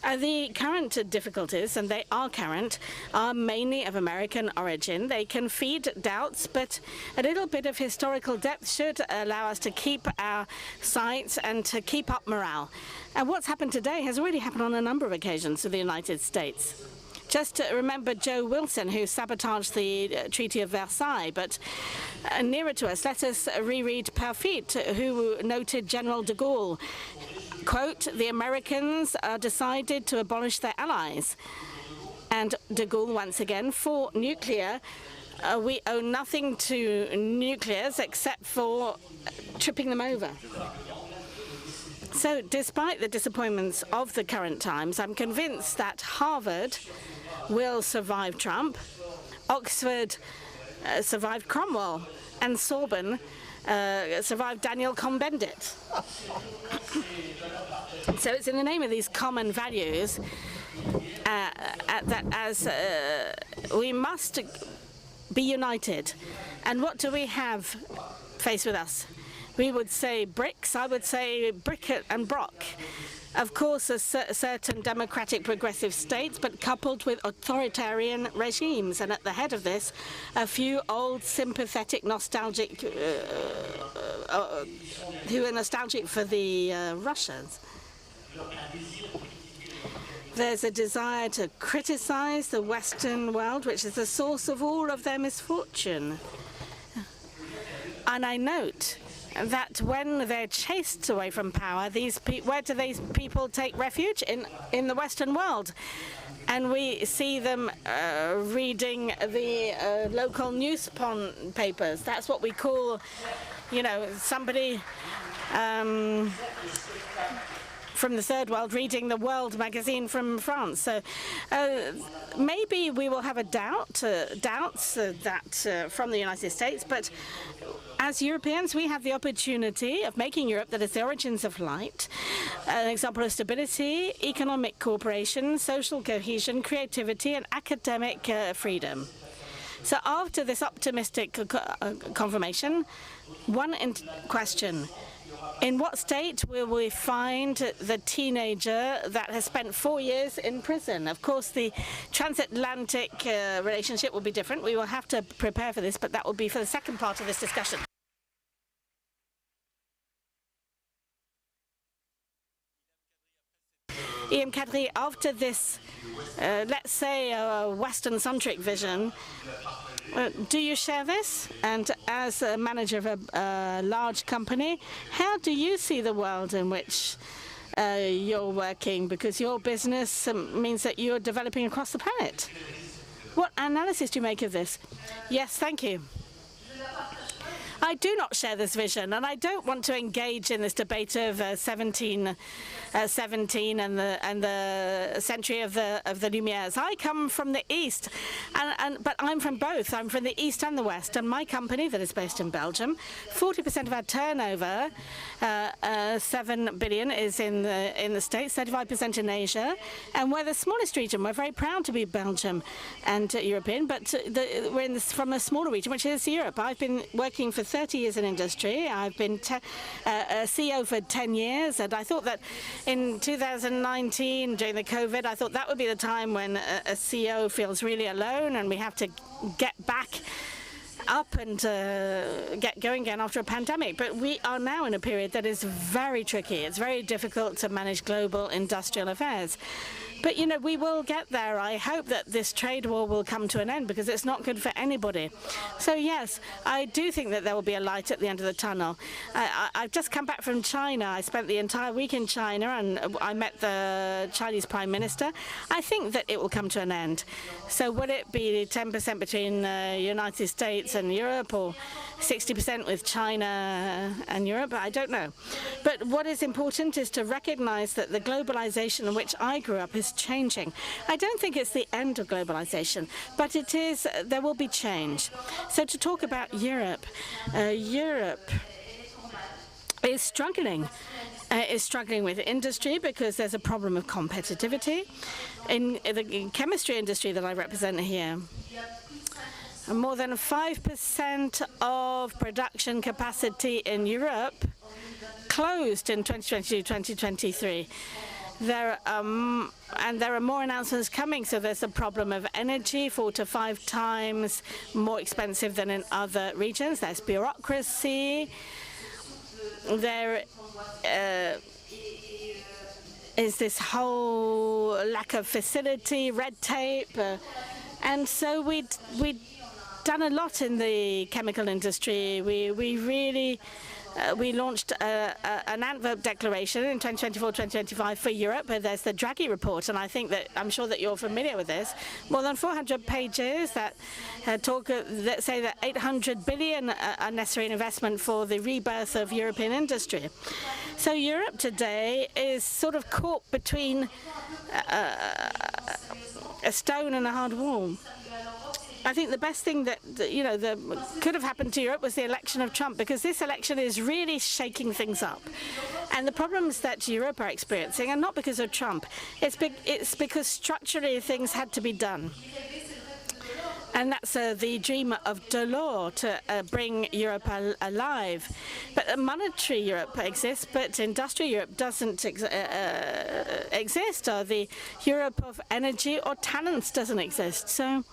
The current difficulties, and they are current, are mainly of American origin. They can feed doubts, but a little bit of historical depth should allow us to keep our sights and to keep up morale. And what's happened today has already happened on a number of occasions to the United States. Just to remember Joe Wilson, who sabotaged the Treaty of Versailles, but nearer to us, let us reread Perfit, who noted General de Gaulle, quote, "The Americans decided to abolish their allies." And de Gaulle, once again, for nuclear, we owe nothing to nuclears except for tripping them over. So despite the disappointments of the current times, I'm convinced that Harvard will survive Trump, Oxford survived Cromwell, and Sorbonne survived Daniel Cohn-Bendit. So it's in the name of these common values that as we must be united. And what do we have faced with us? We would say BRICS, I would say Brick and Brock. Of course, a certain democratic progressive states, but coupled with authoritarian regimes. And at the head of this, a few old, sympathetic, nostalgic, who are nostalgic for the Russians. There's a desire to criticize the Western world, which is the source of all of their misfortune. And I note that when they're chased away from power, where do these people take refuge? In the Western world. And we see them reading the local newspapers. That's what we call, somebody from the third world reading the World magazine from France. So maybe we will have doubts that from the United States, but as Europeans, we have the opportunity of making Europe that is the origins of light, an example of stability, economic cooperation, social cohesion, creativity, and academic freedom. So after this optimistic confirmation, one question. In what state will we find the teenager that has spent 4 years in prison? Of course, the transatlantic relationship will be different. We will have to prepare for this, but that will be for the second part of this discussion. Ian Kadri, after this, let's say, Western-centric vision, do you share this? And as a manager of a large company, how do you see the world in which you're working? Because your business means that you're developing across the planet. What analysis do you make of this? Yes, thank you. I do not share this vision, and I don't want to engage in this debate of 1717 and the century of the Lumières. I come from the East, but I'm from both. I'm from the East and the West, and my company that is based in Belgium, 40% of our turnover, 7 billion, is in the States, 35% in Asia, and we're the smallest region. We're very proud to be Belgium and European, but we're from a smaller region, which is Europe. I've been working for 30 years in industry. I've been a CEO for 10 years, and I thought that in 2019, during the COVID, I thought that would be the time when a CEO feels really alone, and we have to get back up and get going again after a pandemic. But we are now in a period that is very tricky. It's very difficult to manage global industrial affairs. But, we will get there. I hope that this trade war will come to an end, because it's not good for anybody. So, yes, I do think that there will be a light at the end of the tunnel. I've just come back from China. I spent the entire week in China, and I met the Chinese Prime Minister. I think that it will come to an end. So will it be 10% between the United States and Europe, or 60% with China and Europe? I don't know. But what is important is to recognize that the globalization in which I grew up is changing. I don't think it's the end of globalization, but it is. There will be change. So to talk about Europe, Europe is struggling. Is struggling with industry because there's a problem of competitivity. In the chemistry industry that I represent here, more than 5% of production capacity in Europe closed in 2022-2023. And there are more announcements coming, so there's a problem of energy, 4 to 5 times more expensive than in other regions. There's bureaucracy. There is this whole lack of facility, red tape, and so we've done a lot in the chemical industry. We really we launched an Antwerp declaration in 2024-2025 for Europe. There's the Draghi report, and I'm sure that you're familiar with this. More than 400 pages that that say that 800 billion are necessary in investment for the rebirth of European industry. So Europe today is sort of caught between a stone and a hard wall. I think the best thing that could have happened to Europe was the election of Trump, because this election is really shaking things up. And the problems that Europe are experiencing are not because of Trump. It's because structurally things had to be done. And that's the dream of Delors to bring Europe alive. But monetary Europe exists, but industrial Europe doesn't exist, or the Europe of energy or talents doesn't exist. So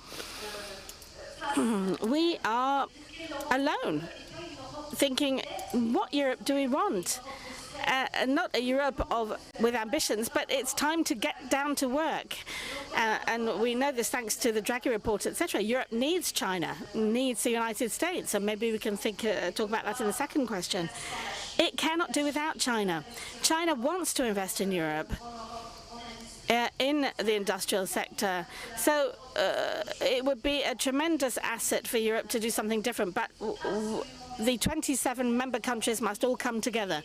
we are alone, thinking, what Europe do we want? not a Europe with ambitions, but it's time to get down to work. And we know this thanks to the Draghi report, etc. Europe needs China, needs the United States, and maybe we can talk about that in the second question. It cannot do without China. China wants to invest in Europe, in the industrial sector. So it would be a tremendous asset for Europe to do something different. But the 27 member countries must all come together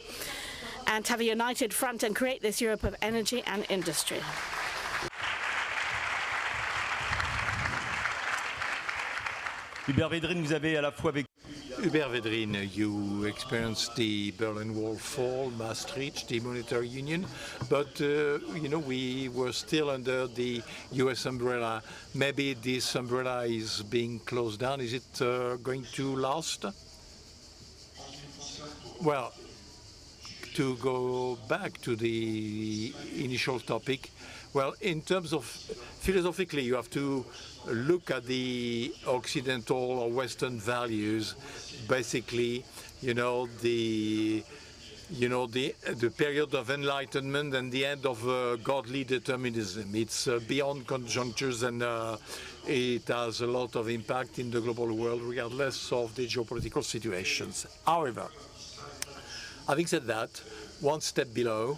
and have a united front and create this Europe of energy and industry. Hubert Védrine, vous avez à la fois vécu. Hubert Védrine, you experienced the Berlin Wall fall, Maastricht, the monetary union, but you know, we were still under the US umbrella. Maybe this umbrella is being closed down. Is it going to last? Well, to go back to the initial topic, well, in terms of philosophically, you have to look at the Occidental or Western values. Basically, you know, the period of enlightenment and the end of godly determinism. It's beyond conjunctures, and it has a lot of impact in the global world, regardless of the geopolitical situations. However, having said that, one step below,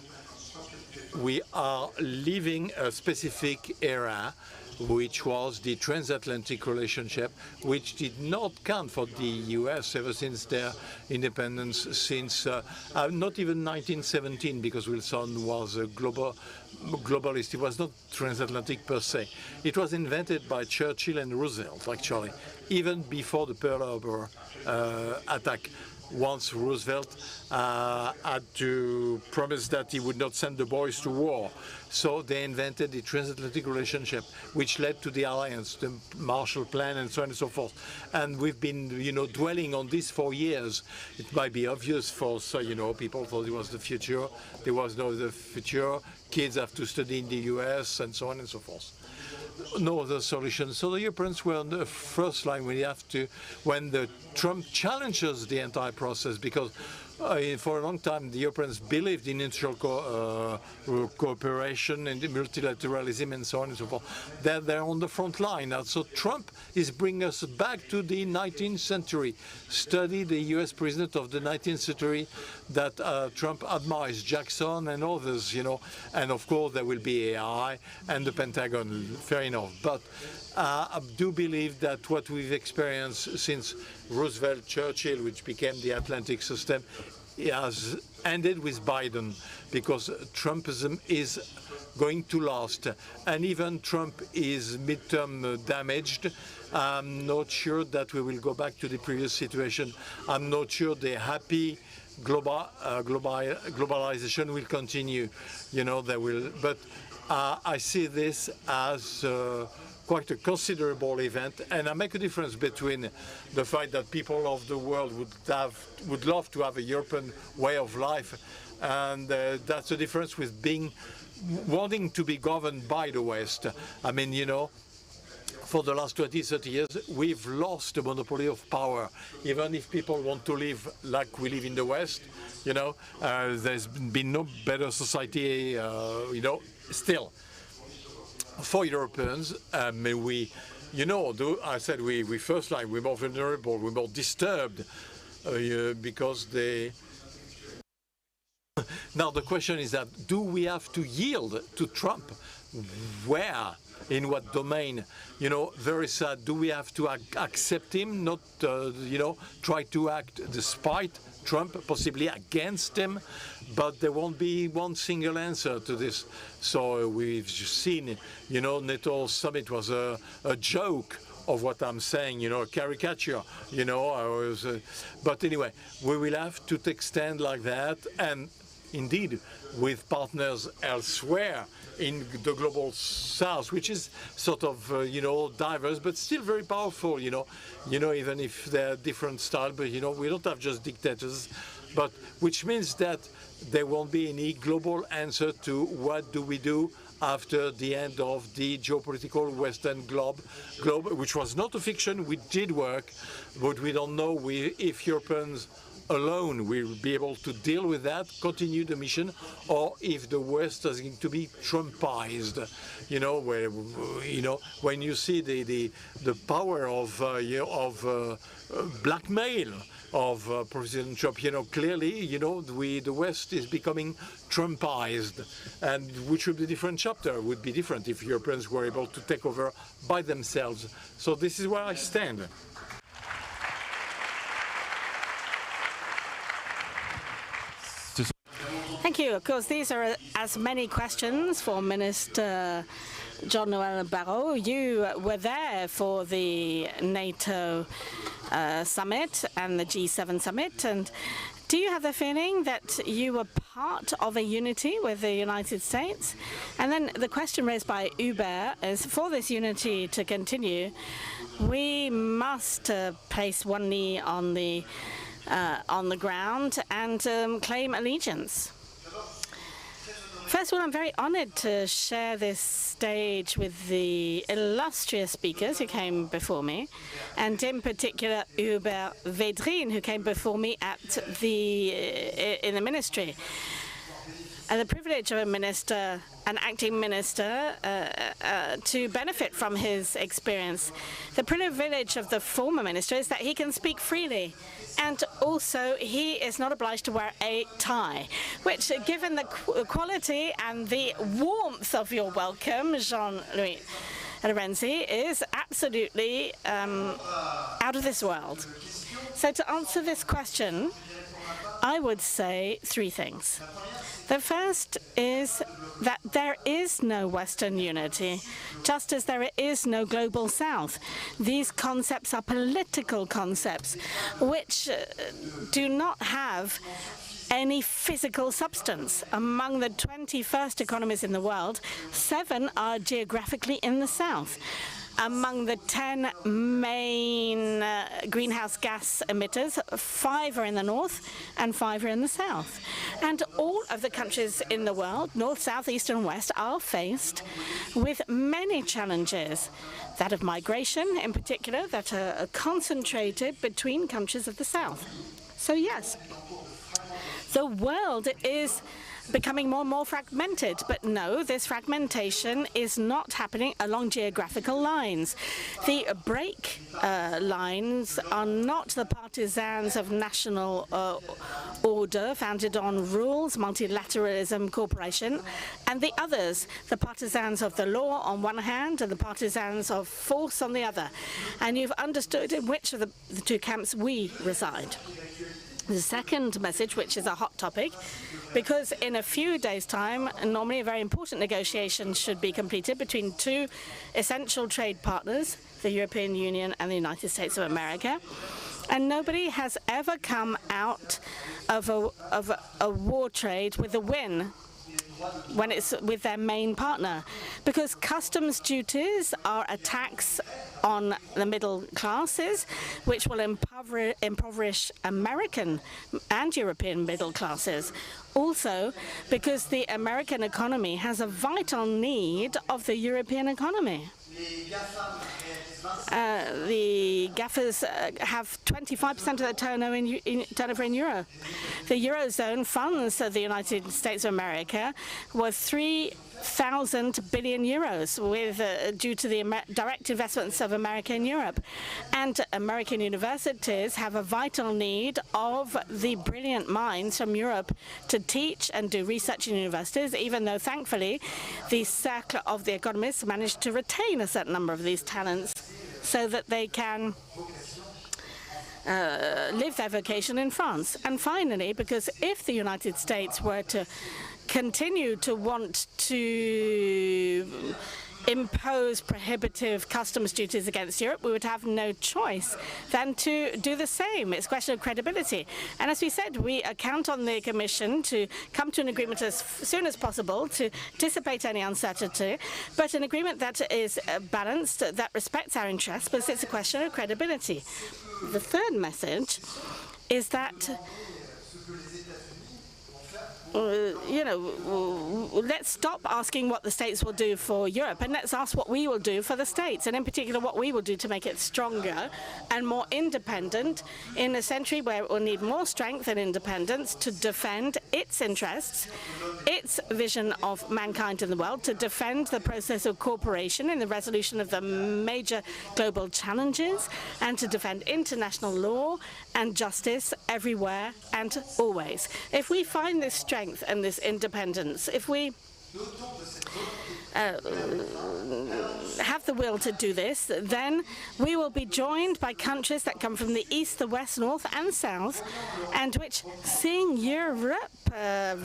we are living a specific era, which was the transatlantic relationship, which did not count for the US ever since their independence, since not even 1917, because Wilson was a globalist. It was not transatlantic per se. It was invented by Churchill and Roosevelt, actually, even before the Pearl Harbor attack. Once Roosevelt had to promise that he would not send the boys to war. So they invented the transatlantic relationship, which led to the alliance, the Marshall Plan, and so on and so forth. And we've been, you know, dwelling on this for years. It might be obvious for, you know, people thought it was the future. There was no the future. Kids have to study in the US, and so on and so forth. No other solution. So the Europeans were on the first line when the Trump challenges the entire process, because for a long time the Europeans believed in international cooperation and multilateralism and so on and so forth. They're on the front line now. So Trump is bringing us back to the 19th century. Study the US president of the 19th century that Trump admires, Jackson and others, you know. And of course there will be AI and the Pentagon, fair enough. But I do believe that what we've experienced since Roosevelt, Churchill, which became the Atlantic system, has ended with Biden, because Trumpism is going to last. And even Trump is midterm damaged. I'm not sure that we will go back to the previous situation. I'm not sure the happy globalization will continue. You know, they will. But I see this as quite a considerable event, and I make a difference between the fact that people of the world would love to have a European way of life, and that's the difference with wanting to be governed by the West. I mean, you know, for the last 20, 30 years, we've lost the monopoly of power. Even if people want to live like we live in the West, you know, there's been no better society, you know, still. For Europeans, you know, I said we first line, we're more vulnerable, we're more disturbed because they. Now the question is that, do we have to yield to Trump? Where? In what domain? You know, very sad. Do we have to accept him, not, you know, try to act despite Trump, possibly against him? But there won't be one single answer to this. So we've seen, you know, NATO summit was a joke of what I'm saying, you know, a caricature, you know. But anyway, we will have to take stand like that, and indeed with partners elsewhere in the global south, which is sort of, you know, diverse, but still very powerful, you know, even if they're different style, but, you know, we don't have just dictators, but which means that there won't be any global answer to what do we do after the end of the geopolitical Western globe, which was not a fiction. We did work, but we don't know if Europeans alone will be able to deal with that, continue the mission, or if the West is going to be Trumpized. When you see the power of blackmail of President Trump, clearly, the West is becoming Trumpized, and which would be a different chapter. Would be different if Europeans were able to take over by themselves. So this is where I stand. Thank you. Of course, these are as many questions for Minister Jean-Noël Barrot. You were there for the NATO summit and the G7 summit. And do you have the feeling that you were part of a unity with the United States? And then the question raised by Hubert is, for this unity to continue, we must place one knee on the ground and claim allegiance. First of all, I'm very honored to share this stage with the illustrious speakers who came before me, and in particular Hubert Védrine, who came before me in the ministry. And the privilege of a minister, an acting minister, to benefit from his experience. The privilege of the former minister is that he can speak freely, and also he is not obliged to wear a tie, which, given the quality and the warmth of your welcome, Jean-Louis Lorenzi, is absolutely out of this world. So to answer this question, I would say three things. The first is that there is no Western unity, just as there is no global South. These concepts are political concepts which do not have any physical substance. Among the 21st economies in the world, 7 are geographically in the South. Among the 10 main greenhouse gas emitters, 5 are in the north and 5 are in the south. And all of the countries in the world, north, south, east and west, are faced with many challenges. That of migration, in particular, that are concentrated between countries of the south. So yes, the world is becoming more and more fragmented. But no, this fragmentation is not happening along geographical lines. The break lines are not the partisans of national order founded on rules, multilateralism, cooperation, and the others, the partisans of the law on one hand and the partisans of force on the other. And you've understood in which of the two camps we reside. The second message, which is a hot topic, because in a few days' time, normally a very important negotiation should be completed between two essential trade partners, the European Union and the United States of America. And nobody has ever come out of a war trade with a win when it's with their main partner, because customs duties are a tax on the middle classes, which will impoverish American and European middle classes. Also, because the American economy has a vital need of the European economy. The GAFAs have 25% of their turnover in euro. The Eurozone funds the United States of America worth 3,000 billion euros due to the direct investments of America in Europe. And American universities have a vital need of the brilliant minds from Europe to teach and do research in universities, even though, thankfully, the Cercle of the Economists managed to retain a certain number of these talents so that they can live their vocation in France. And finally, because if the United States were to continue to want to impose prohibitive customs duties against Europe, we would have no choice than to do the same. It's a question of credibility. And as we said, we count on the Commission to come to an agreement as soon as possible to dissipate any uncertainty, but an agreement that is balanced, that respects our interests, but it's a question of credibility. The third message is that let's stop asking what the States will do for Europe and let's ask what we will do for the States, and in particular what we will do to make it stronger and more independent in a century where it will need more strength and independence to defend its interests, its vision of mankind in the world, to defend the process of cooperation in the resolution of the major global challenges, and to defend international law and justice everywhere and always. If we find this strength and this independence, if we have the will to do this, then we will be joined by countries that come from the east, the west, north and south, and which, seeing Europe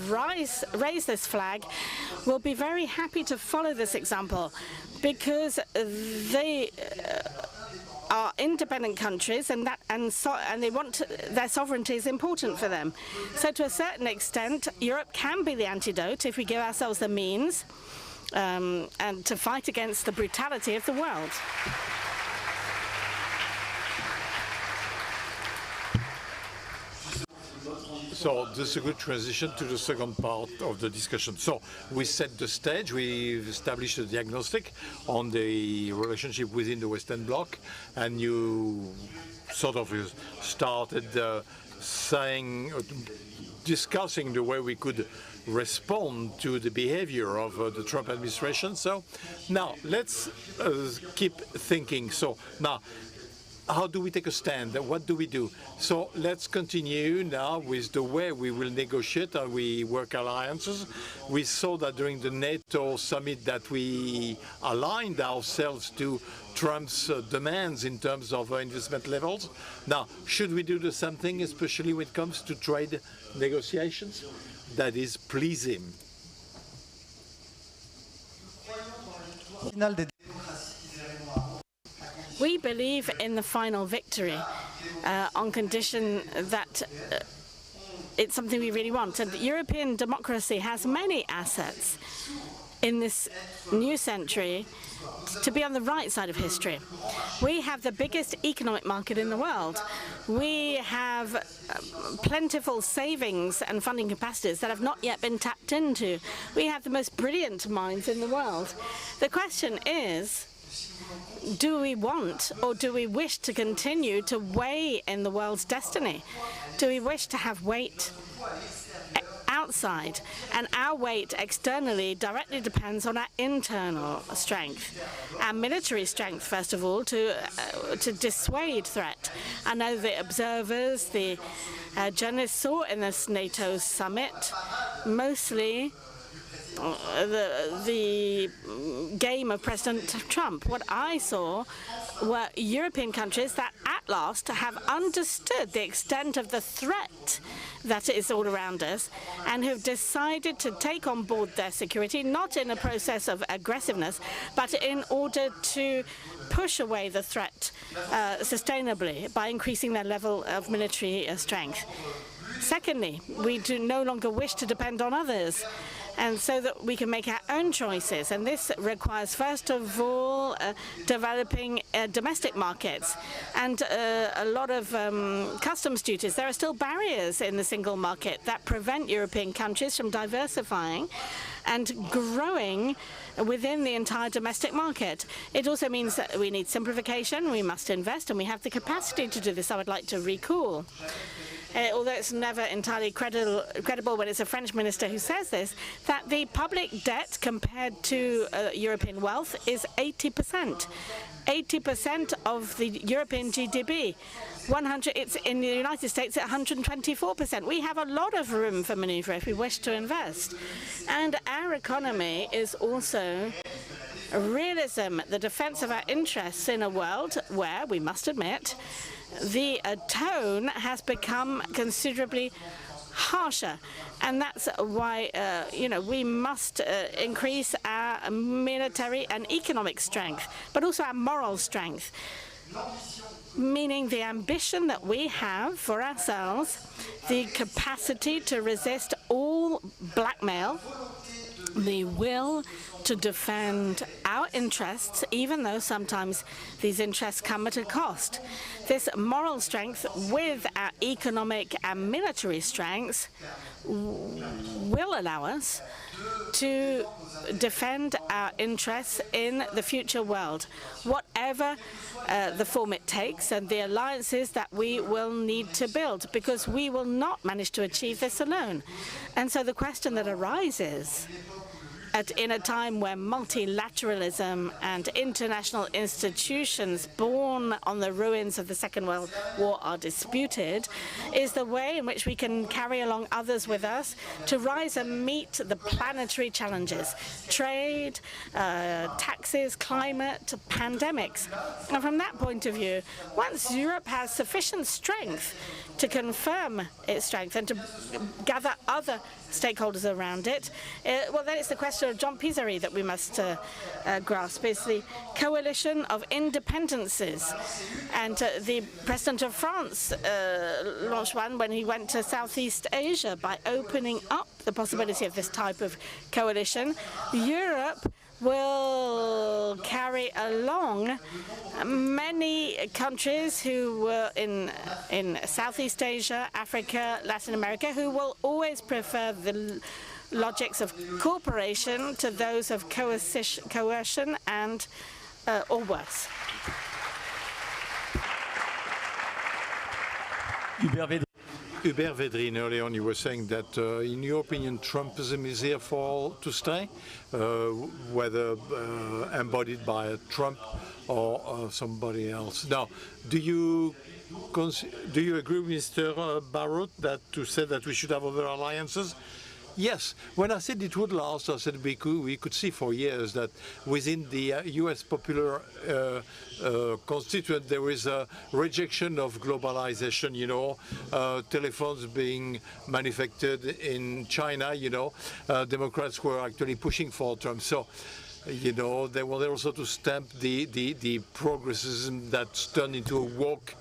raise this flag, will be very happy to follow this example, because they are independent countries, and they want their sovereignty is important for them. So to a certain extent, Europe can be the antidote if we give ourselves the means and to fight against the brutality of the world. So this is a good transition to the second part of the discussion. So we set the stage, we established a diagnostic on the relationship within the Western Bloc, and you sort of started discussing the way we could respond to the behavior of the Trump administration. So now let's keep thinking. So now, how do we take a stand? What do we do? So let's continue now with the way we will negotiate and we work alliances. We saw that during the NATO summit that we aligned ourselves to Trump's demands in terms of investment levels. Now, should we do the same thing, especially when it comes to trade negotiations? That is, please him. We believe in the final victory on condition that it's something we really want. And European democracy has many assets in this new century to be on the right side of history. We have the biggest economic market in the world. We have plentiful savings and funding capacities that have not yet been tapped into. We have the most brilliant minds in the world. The question is, do we want or do we wish to continue to weigh in the world's destiny? Do we wish to have weight outside? And our weight externally directly depends on our internal strength, our military strength, first of all, to dissuade threat. I know the observers, the journalists saw in this NATO summit mostly the game of President Trump. What I saw were European countries that at last have understood the extent of the threat that is all around us and who've decided to take on board their security, not in a process of aggressiveness, but in order to push away the threat sustainably by increasing their level of military strength. Secondly, we do no longer wish to depend on others, and so that we can make our own choices. And this requires, first of all, developing domestic markets and a lot of customs duties. There are still barriers in the single market that prevent European countries from diversifying and growing within the entire domestic market. It also means that we need simplification, we must invest, and we have the capacity to do this. I would like to recall, although it's never entirely credible when it's a French minister who says this, that the public debt compared to European wealth is 80%. 80% of the European GDP. It's in the United States at 124%. We have a lot of room for maneuver if we wish to invest. And our economy is also realism, the defense of our interests in a world where, we must admit, the tone has become considerably harsher, and that's why we must increase our military and economic strength, but also our moral strength, meaning the ambition that we have for ourselves, the capacity to resist all blackmail, the will to defend our interests, even though sometimes these interests come at a cost. This moral strength with our economic and military strengths will allow us to defend our interests in the future world, whatever the form it takes and the alliances that we will need to build, because we will not manage to achieve this alone. And so the question that arises in a time where multilateralism and international institutions born on the ruins of the Second World War are disputed, is the way in which we can carry along others with us to rise and meet the planetary challenges: trade, taxes, climate, pandemics. And from that point of view, once Europe has sufficient strength to confirm its strength and to gather other stakeholders around it, well, then it's the question of John Pizarro that we must grasp. It's the coalition of independences. And the President of France launched one when he went to Southeast Asia by opening up the possibility of this type of coalition. Europe will carry along many countries who were in Southeast Asia, Africa, Latin America, who will always prefer the logics of cooperation to those of coercion and or worse. Hubert Védrine, earlier on you were saying that, in your opinion, Trumpism is here to stay, whether embodied by Trump or somebody else. Now, do you agree with Mr. Barrot to say that we should have other alliances? Yes. When I said it would last, I said we could see for years that within the U.S. popular constituent there is a rejection of globalization, telephones being manufactured in China, Democrats were actually pushing for Trump. So, they wanted also to stamp the progressism that's turned into a woke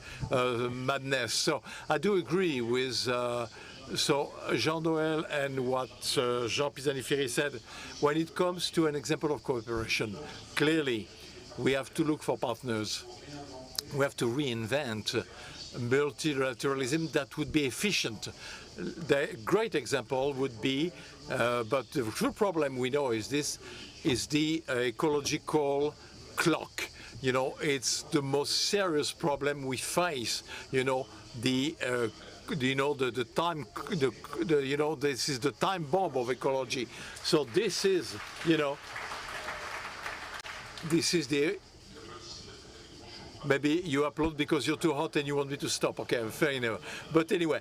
madness. So I do agree with Jean-Noël and what Jean Pisani-Ferry said. When it comes to an example of cooperation, clearly we have to look for partners. We have to reinvent multilateralism that would be efficient. The great example would be, but the true problem we know is the ecological clock. It's the most serious problem we face. The time, this is the time bomb of ecology. So this is, this is the. Maybe you upload because you're too hot and you want me to stop. Okay, fair enough. But anyway,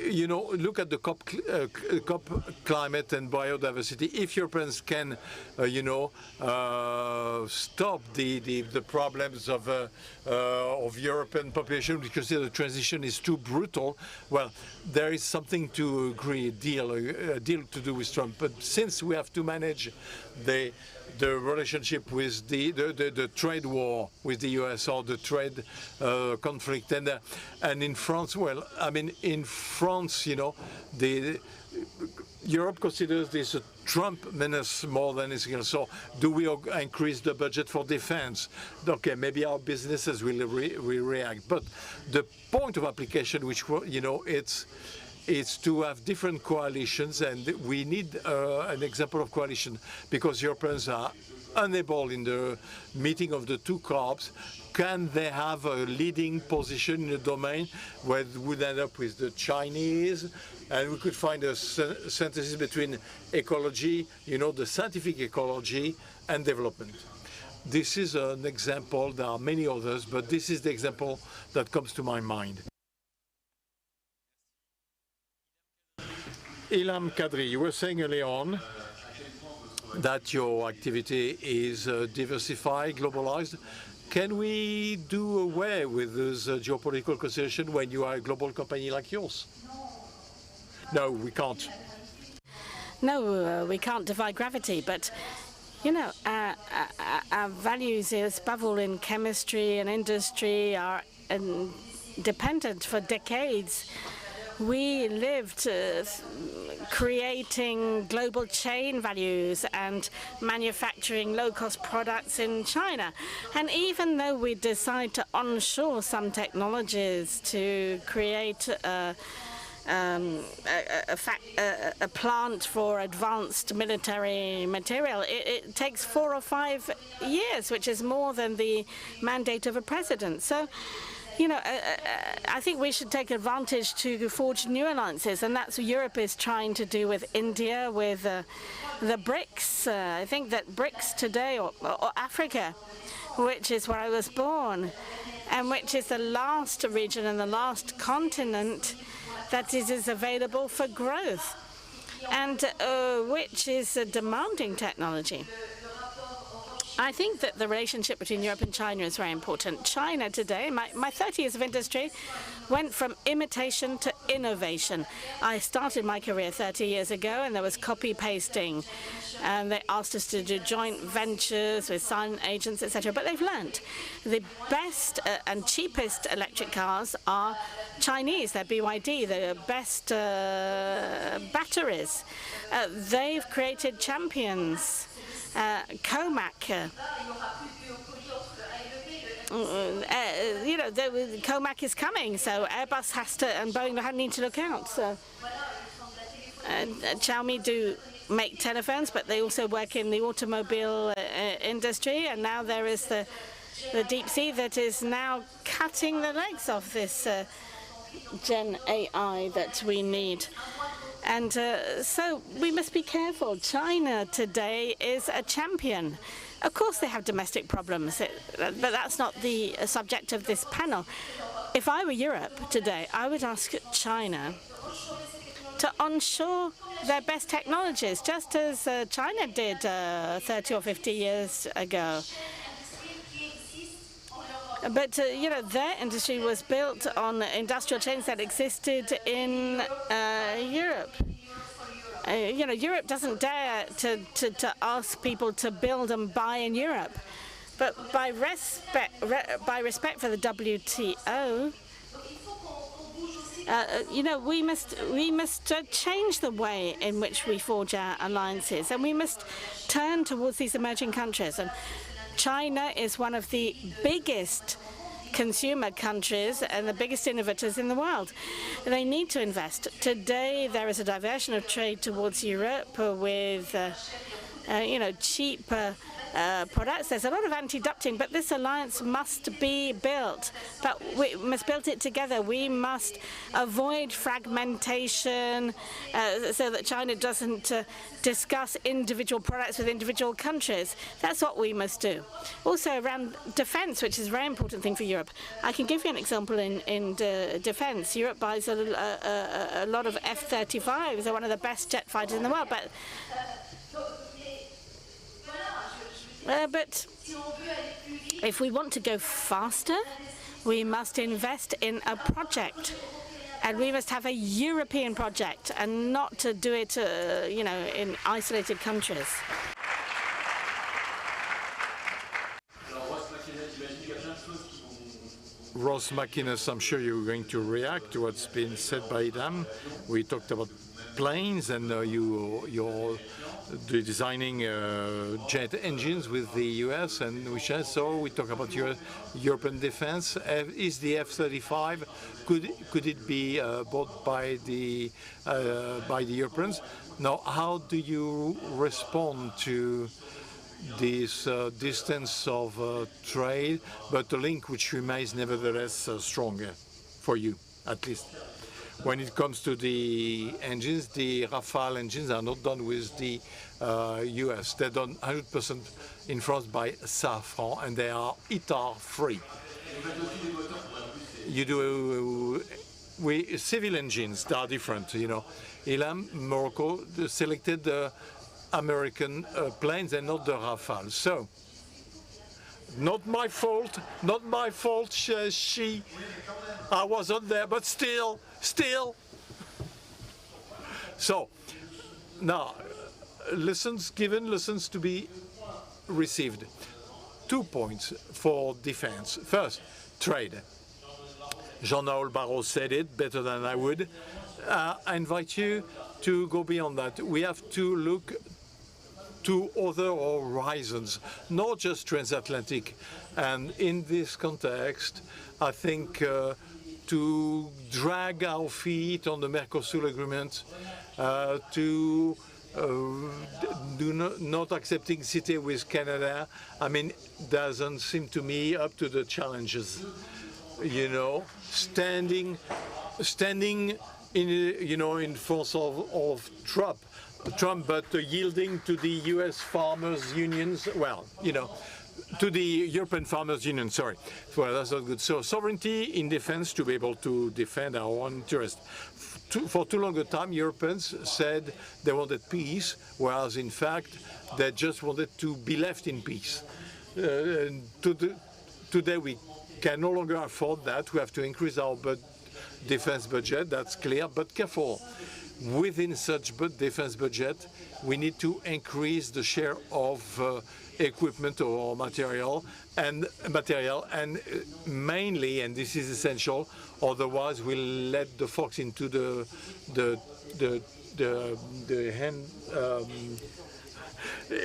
look at the COP climate and biodiversity. If Europeans can, stop the problems of European population because the transition is too brutal, well, there is something to agree, a deal to do with Trump. But since we have to manage the relationship with the trade war with the US or the trade conflict, and in France, well, I mean, in France, Europe considers this a Trump menace more than anything else. So do we increase the budget for defense? Okay, maybe our businesses will react. But the point of application, which, it's to have different coalitions, and we need an example of coalition because Europeans are unable in the meeting of the two COPs. Can they have a leading position in a domain where it would end up with the Chinese? And we could find a synthesis between ecology, the scientific ecology, and development. This is an example. There are many others, but this is the example that comes to my mind. Ilham Kadri, you were saying earlier on that your activity is diversified, globalized. Can we do away with this geopolitical consideration when you are a global company like yours? No, we can't. No, we can't defy gravity, but our values, above all in chemistry and industry, are dependent for decades We lived creating global chain values and manufacturing low-cost products in China. And even though we decide to onshore some technologies to create a plant for advanced military material, it takes 4 or 5 years, which is more than the mandate of a president. So, you know, I think we should take advantage to forge new alliances, and that's what Europe is trying to do with India, with the BRICS. I think that BRICS today, or Africa, which is where I was born, and which is the last region and the last continent that is available for growth, and which is demanding technology. I think that the relationship between Europe and China is very important. China today, my 30 years of industry went from imitation to innovation. I started my career 30 years ago, and there was copy-pasting. And they asked us to do joint ventures with silent agents, etc. But they've learned. The best and cheapest electric cars are Chinese. They're BYD, the best batteries. They've created champions. Comac, you know, Comac is coming, so Airbus has to, and Boeing need to look out. So, Xiaomi do make telephones, but they also work in the automobile industry, and now there is the deep sea that is now cutting the legs off this Gen AI that we need. And so we must be careful. China today is a champion. Of course they have domestic problems, but that's not the subject of this panel. If I were Europe today, I would ask China to onshore their best technologies, just as China did 30 or 50 years ago. But, you know, their industry was built on industrial chains that existed in Europe. You know, Europe doesn't dare to ask people to build and buy in Europe. But by respect for the WTO, you know, we must change the way in which we forge our alliances, and we must turn towards these emerging countries. And China is one of the biggest consumer countries and the biggest innovators in the world. They need to invest. Today, there is a diversion of trade towards Europe with, you know, cheap products. There's a lot of anti-dumping, but this alliance must be built. But we must build it together. We must avoid fragmentation so that China doesn't discuss individual products with individual countries. That's what we must do. Also around defense, which is a very important thing for Europe. I can give you an example in defense. Europe buys a lot of F-35s. They're one of the best jet fighters in the world. But if we want to go faster, we must invest in a project. And we must have a European project and not to do it, you know, in isolated countries. Ross McInnes, I'm sure you're going to react to what's been said by them. We talked about planes, and you're designing jet engines with the US, and so we talk about European defense. Is the F-35, could it be bought by the Europeans? Now, how do you respond to this distance of trade, but a link which remains nevertheless stronger for you, at least? When it comes to the engines, the Rafale engines are not done with the US. They're done 100% in France by Safran, and they are ITAR-free. You do civil engines, they are different. You know, Ilham, Morocco, selected the American planes and not the Rafale. So, not my fault. Not my fault. I wasn't there, but still. So, now, lessons given, lessons to be received. 2 points for defense. First, trade. Jean-Noël Barrot said it better than I would. I invite you to go beyond that. We have to look to other horizons, not just transatlantic. And in this context, I think to drag our feet on the Mercosur agreement, to not accepting CITE with Canada, I mean, doesn't seem to me up to the challenges. You know, standing in, in force of Trump, but yielding to the U.S. farmers' unions, well, to the European Farmers Union, sorry. Well, that's not good. So sovereignty in defense to be able to defend our own interest. For too long a time, Europeans said they wanted peace, whereas in fact, they just wanted to be left in peace. Today, we can no longer afford that. We have to increase our defense budget, that's clear, but careful. Within such defense budget, we need to increase the share of equipment or material and mainly, and this is essential, otherwise we'll let the fox into the hand.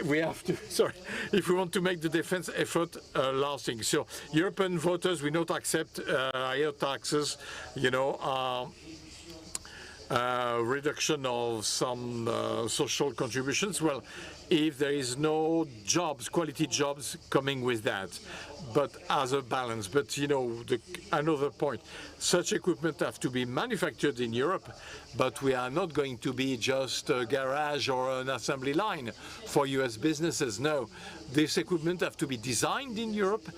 We have to, sorry, if we want to make the defense effort lasting. So European voters will not accept higher taxes, reduction of some social contributions. Well, if there is no jobs, quality jobs coming with that, but as a balance. But another point, such equipment have to be manufactured in Europe, but we are not going to be just a garage or an assembly line for US businesses. No, this equipment have to be designed in Europe,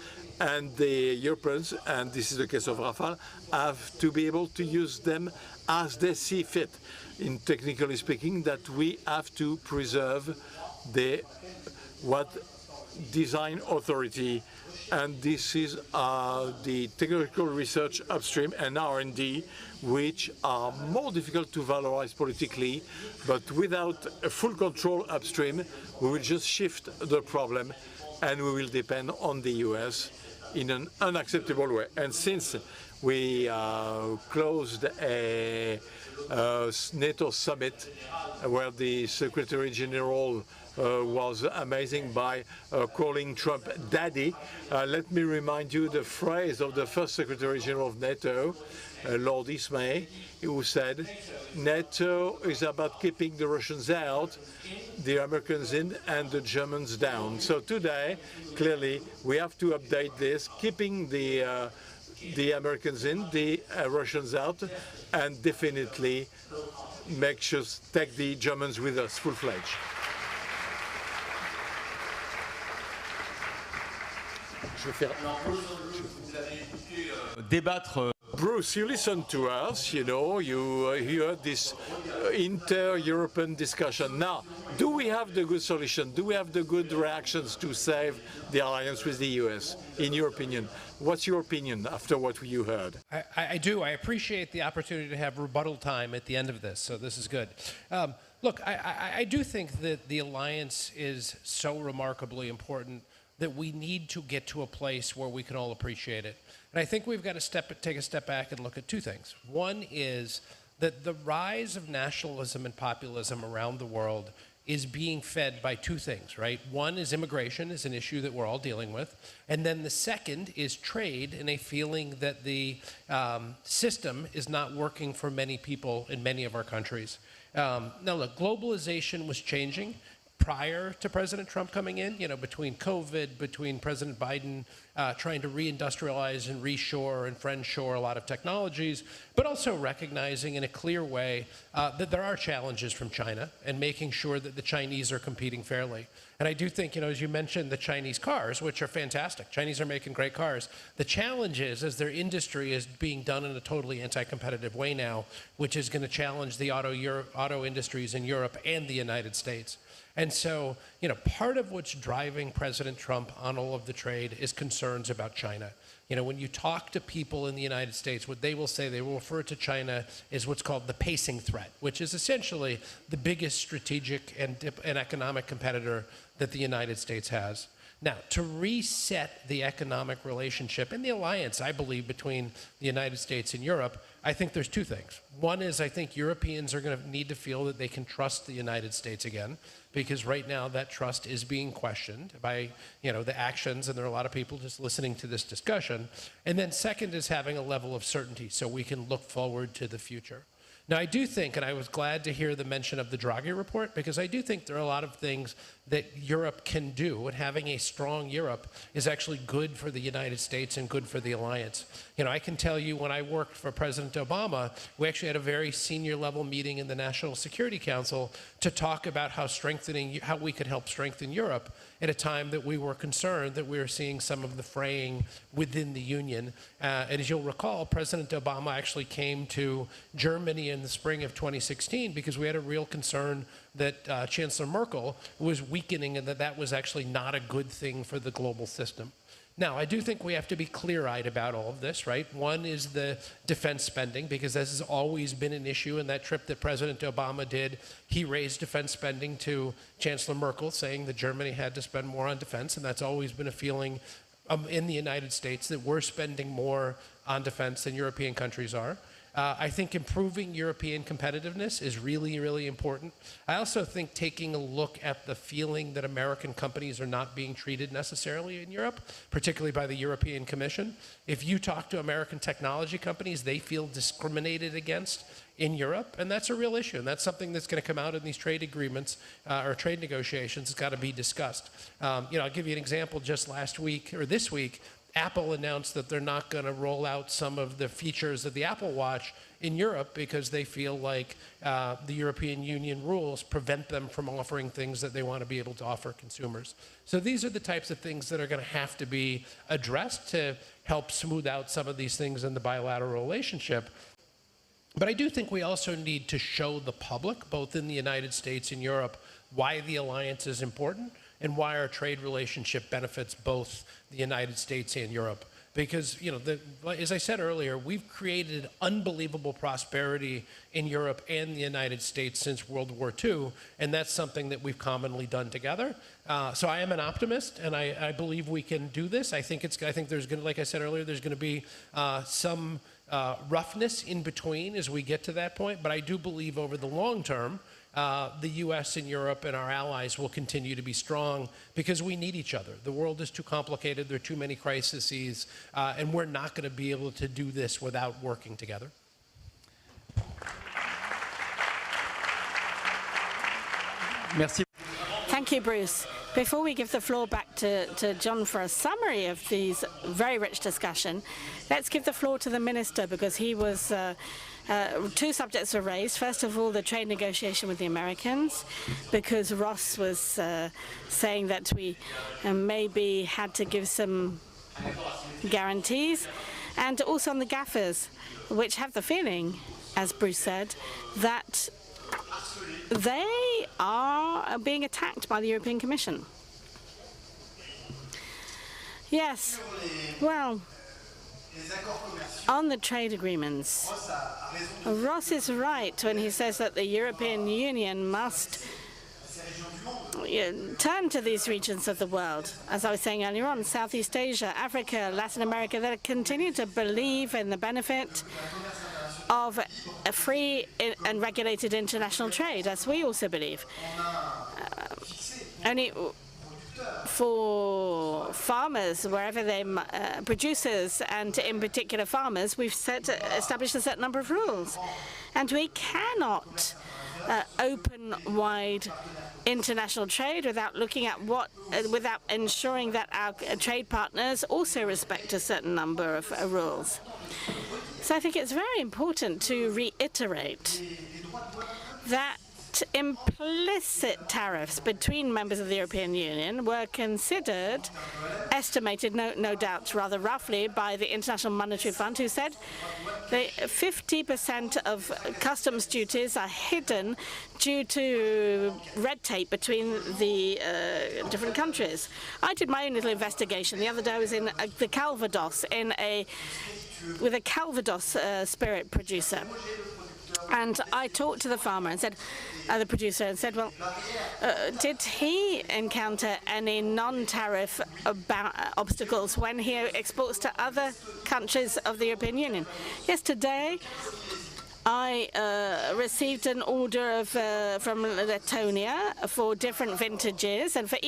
and the Europeans, and this is the case of Rafale, have to be able to use them as they see fit. In technically speaking, that we have to preserve what design authority, and this is the technical research upstream and R&D, which are more difficult to valorize politically, but without a full control upstream, we will just shift the problem and we will depend on the US in an unacceptable way. And since we closed a NATO summit where the Secretary General was amazing by calling Trump daddy. Let me remind you the phrase of the first Secretary General of NATO, Lord Ismay, who said, NATO is about keeping the Russians out, the Americans in, and the Germans down. So today, clearly, we have to update this, keeping the Americans in, the Russians out, and definitely make sure take the Germans with us full-fledged. Débattre. Bruce, you listened to us, you heard this inter-European discussion. Now, do we have the good solution? Do we have the good reactions to save the alliance with the US, in your opinion? What's your opinion after what you heard? I do. I appreciate the opportunity to have rebuttal time at the end of this, so this is good. Look, I do think that the alliance is so remarkably important that we need to get to a place where we can all appreciate it. And I think we've got to take a step back and look at two things. One is that the rise of nationalism and populism around the world is being fed by two things, right? One is immigration is an issue that we're all dealing with. And then the second is trade and a feeling that the system is not working for many people in many of our countries. Now look, globalization was changing prior to President Trump coming in, between COVID, between President Biden trying to reindustrialize and reshore and friendshore a lot of technologies, but also recognizing in a clear way that there are challenges from China and making sure that the Chinese are competing fairly. And I do think, as you mentioned, the Chinese cars, which are fantastic. Chinese are making great cars. The challenge is their industry is being done in a totally anti-competitive way now, which is going to challenge the auto industries in Europe and the United States. And so, part of what's driving President Trump on all of the trade is concerns about China. When you talk to people in the United States, what they will say, they will refer to China as what's called the pacing threat, which is essentially the biggest strategic and economic competitor that the United States has. Now, to reset the economic relationship and the alliance, I believe, between the United States and Europe, I think there's two things. One is I think Europeans are going to need to feel that they can trust the United States again, because right now that trust is being questioned by, the actions, and there are a lot of people just listening to this discussion. And then second is having a level of certainty so we can look forward to the future. Now, I do think, and I was glad to hear the mention of the Draghi report, because I do think there are a lot of things that Europe can do, and having a strong Europe is actually good for the United States and good for the alliance. I can tell you when I worked for President Obama, we actually had a very senior level meeting in the National Security Council to talk about how we could help strengthen Europe at a time that we were concerned that we were seeing some of the fraying within the Union. And as you'll recall, President Obama actually came to Germany in the spring of 2016 because we had a real concern that Chancellor Merkel was weakening and that was actually not a good thing for the global system. Now, I do think we have to be clear-eyed about all of this, right? One is the defense spending, because this has always been an issue. In that trip that President Obama did, he raised defense spending to Chancellor Merkel, saying that Germany had to spend more on defense, and that's always been a feeling in the United States that we're spending more on defense than European countries are. I think improving European competitiveness is really, really important. I also think taking a look at the feeling that American companies are not being treated necessarily in Europe, particularly by the European Commission. If you talk to American technology companies, they feel discriminated against in Europe, and that's a real issue, and that's something that's going to come out in these trade agreements or trade negotiations. It's got to be discussed. I'll give you an example. Just last week, or this week, Apple announced that they're not going to roll out some of the features of the Apple Watch in Europe because they feel like the European Union rules prevent them from offering things that they want to be able to offer consumers. So these are the types of things that are going to have to be addressed to help smooth out some of these things in the bilateral relationship. But I do think we also need to show the public, both in the United States and Europe, why the alliance is important and why our trade relationship benefits both the United States and Europe. Because, as I said earlier, we've created unbelievable prosperity in Europe and the United States since World War II, and that's something that we've commonly done together. So I am an optimist, and I believe we can do this. I think there's going to, like I said earlier, there's going to be some roughness in between as we get to that point, but I do believe over the long term, the U.S. and Europe and our allies will continue to be strong because we need each other. The world is too complicated, there are too many crises, and we're not going to be able to do this without working together. Merci. Thank you, Bruce. Before we give the floor back to John for a summary of these very rich discussion, let's give the floor to the Minister, because he was two subjects were raised. First of all, the trade negotiation with the Americans, because Ross was saying that we maybe had to give some guarantees, and also on the GAFAs, which have the feeling, as Bruce said, that they are being attacked by the European Commission. Yes, well, on the trade agreements, Ross is right when he says that the European Union must turn to these regions of the world. As I was saying earlier on, Southeast Asia, Africa, Latin America, that continue to believe in the benefit of a free and regulated international trade, as we also believe. Only for farmers, wherever they producers, and in particular farmers, we've established a certain number of rules, and we cannot open wide international trade without looking at without ensuring that our trade partners also respect a certain number of rules. So I think it's very important to reiterate that implicit tariffs between members of the European Union were considered, estimated, no doubt, rather roughly, by the International Monetary Fund, who said that 50% of customs duties are hidden due to red tape between the different countries. I did my own little investigation. The other day I was in the Calvados with a Calvados spirit producer. And I talked to the farmer and said, the producer, and said, well, did he encounter any non-tariff obstacles when he exports to other countries of the European Union? Yes, today I received an order from Letonia for different vintages, and for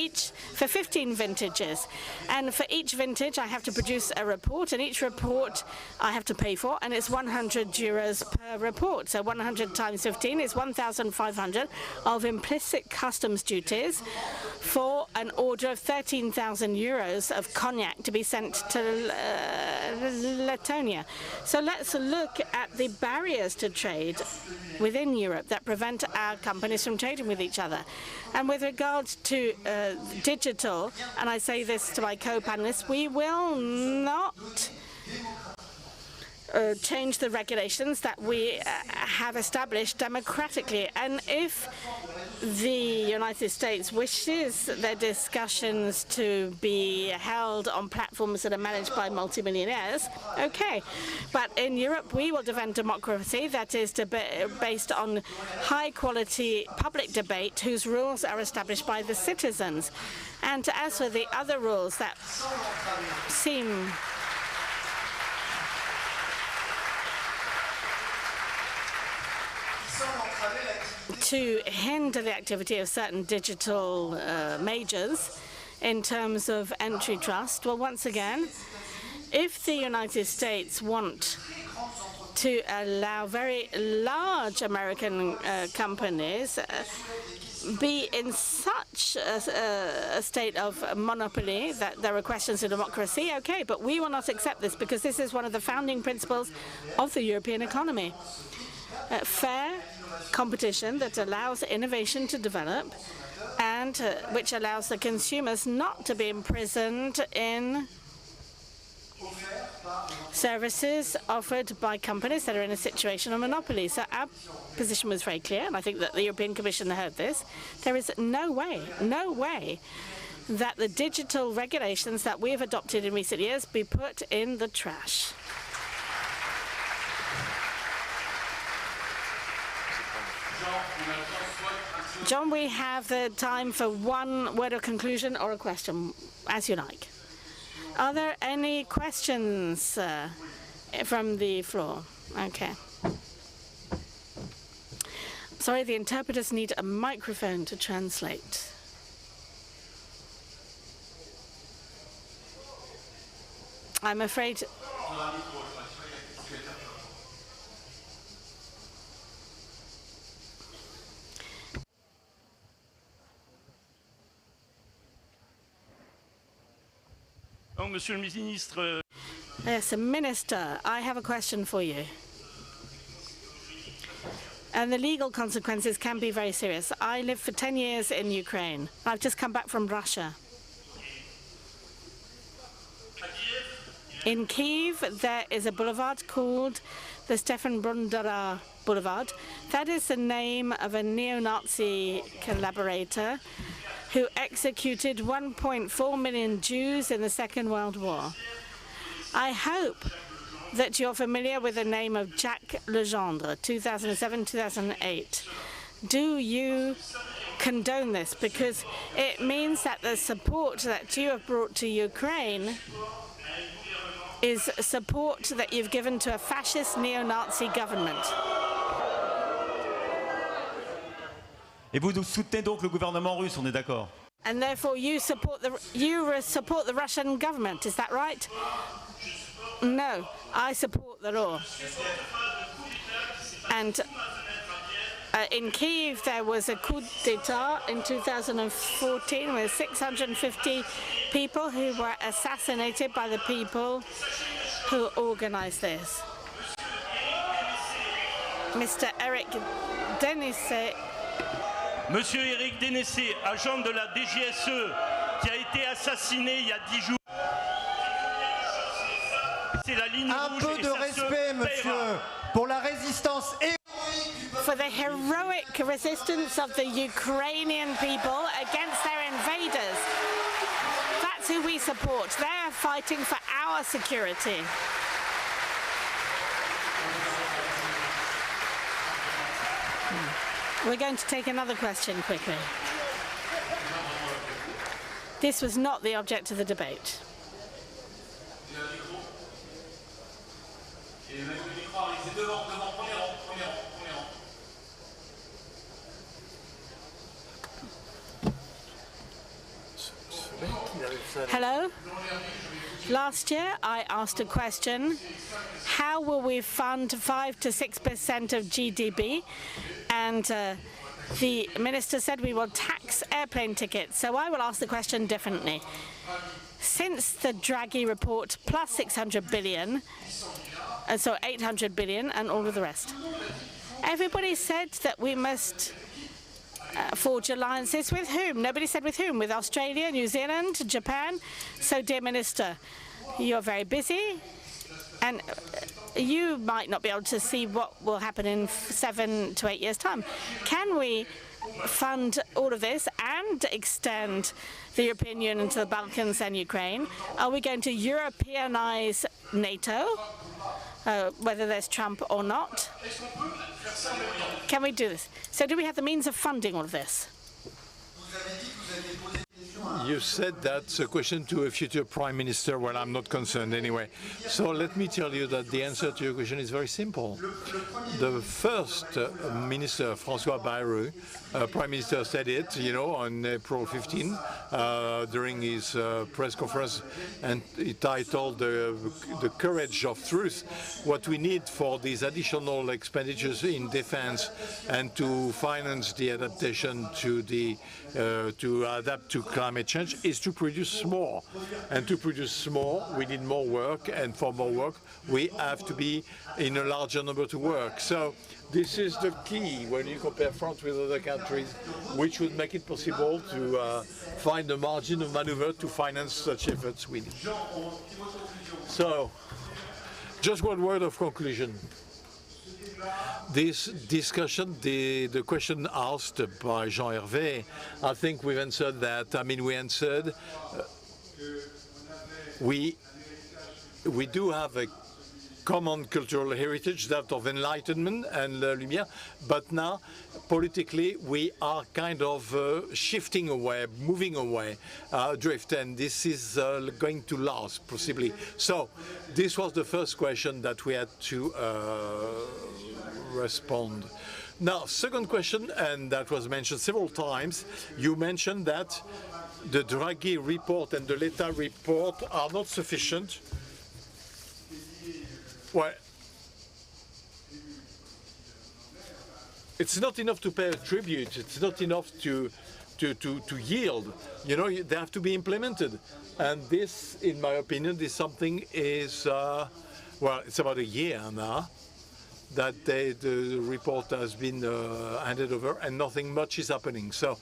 15 vintages. And for each vintage, I have to produce a report, and each report I have to pay for, and it's 100 euros per report. So 100 times 15 is 1,500 of implicit customs duties for an order of 13,000 euros of cognac to be sent to Letonia. So let's look at the barriers to trade within Europe that prevent our companies from trading with each other. And with regard to digital, and I say this to my co-panelists, we will not change the regulations that we have established democratically. And if the United States wishes their discussions to be held on platforms that are managed by multimillionaires, okay. But in Europe, we will defend democracy that is based on high-quality public debate whose rules are established by the citizens. And as for the other rules that seem to hinder the activity of certain digital majors in terms of antitrust, well, once again, if the United States want to allow very large American companies be in such a state of monopoly that there are questions of democracy, okay, but we will not accept this because this is one of the founding principles of the European economy. Fair competition that allows innovation to develop and which allows the consumers not to be imprisoned in services offered by companies that are in a situation of monopoly. So our position was very clear, and I think that the European Commission heard this. There is no way that the digital regulations that we have adopted in recent years be put in the trash. John, we have the time for one word of conclusion or a question, as you like. Are there any questions from the floor? Okay. Sorry, the interpreters need a microphone to translate. I'm afraid... Oh, Monsieur le Ministre. Yes, Minister, I have a question for you. And the legal consequences can be very serious. I lived for 10 years in Ukraine. I've just come back from Russia. In Kyiv, there is a boulevard called the Stefan Bundara Boulevard. That is the name of a neo-Nazi collaborator who executed 1.4 million Jews in the Second World War. I hope that you're familiar with the name of Jacques Legendre, 2007-2008. Do you condone this? Because it means that the support that you have brought to Ukraine is support that you've given to a fascist neo-Nazi government. Et vous soutenez donc le gouvernement russe, on est d'accord? And therefore you support the Russian government, is that right? No, I support the law. And in Kyiv there was a coup d'etat in 2014 with 650 people who were assassinated by the people who organized this. Mr. Eric Denisset. Monsieur Eric Denisset, agent de la DGSE, qui a été assassiné il y a 10 jours. C'est la ligne rouge. Un peu de respect, monsieur, pour la résistance et for the heroic resistance of the Ukrainian people against their invaders. That's who we support. They're fighting for our security. We're going to take another question quickly. This was not the object of the debate. Hello. Last year, I asked a question, how will we fund 5 to 6% of GDP? And the minister said we will tax airplane tickets. So I will ask the question differently. Since the Draghi report, plus 600 billion, and so 800 billion and all of the rest, everybody said that we must forge alliances with whom? Nobody said with whom? With Australia, New Zealand, Japan? So, dear Minister, you're very busy, and you might not be able to see what will happen in 7 to 8 years' time. Can we fund all of this and extend the European Union to the Balkans and Ukraine? Are we going to Europeanize NATO, whether there's Trump or not? Can we do this? So do we have the means of funding all of this? You said that's a question to a future prime minister. Well, I'm not concerned anyway. So let me tell you that the answer to your question is very simple. The first minister, François Bayrou, prime minister, said it, on April 15 during his press conference, and it titled "The Courage of Truth." What we need for these additional expenditures in defense and to finance the adaptation to adapt to climate change is to produce more. And to produce more, we need more work, and for more work, we have to be in a larger number to work. So this is the key when you compare France with other countries, which would make it possible to find a margin of maneuver to finance such efforts we need. So, just one word of conclusion. This discussion, the question asked by Jean Hervé, I think we've answered that. I mean, we answered, we do have a common cultural heritage, that of enlightenment and Lumière, but now politically we are kind of shifting away, moving away, drift, and this is going to last possibly. So this was the first question that we had to respond. Now, second question, and that was mentioned several times, you mentioned that the Draghi report and the Letta report are not sufficient. Well, it's not enough to pay a tribute. It's not enough to yield. They have to be implemented. And this, in my opinion, this something is, well, it's about a year now that the report has been handed over and nothing much is happening. So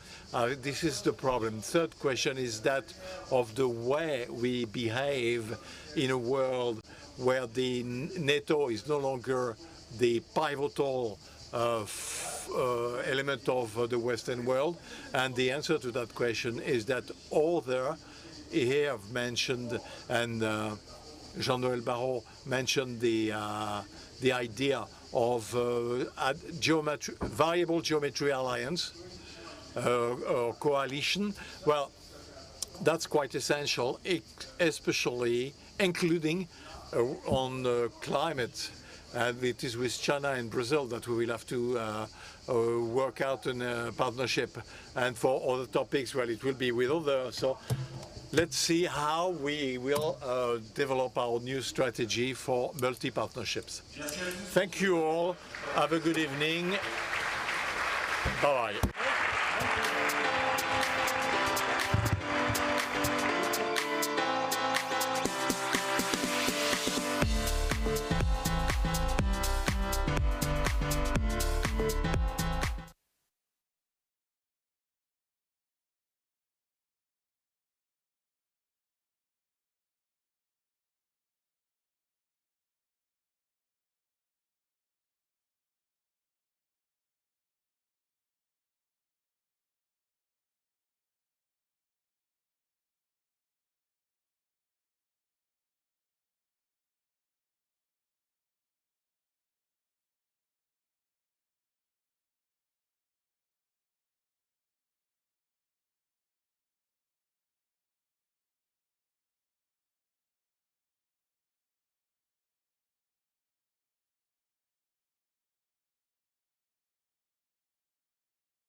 this is the problem. Third question is that of the way we behave in a world where the NATO is no longer the pivotal element of the Western world. And the answer to that question is that other here have mentioned, and Jean-Noël Barrot mentioned the idea of variable geometry alliance or coalition. Well, that's quite essential, especially including on climate. And it is with China and Brazil that we will have to work out a partnership. And for other topics, well, it will be with others. So let's see how we will develop our new strategy for multi-partnerships. Thank you all. Have a good evening. Bye-bye.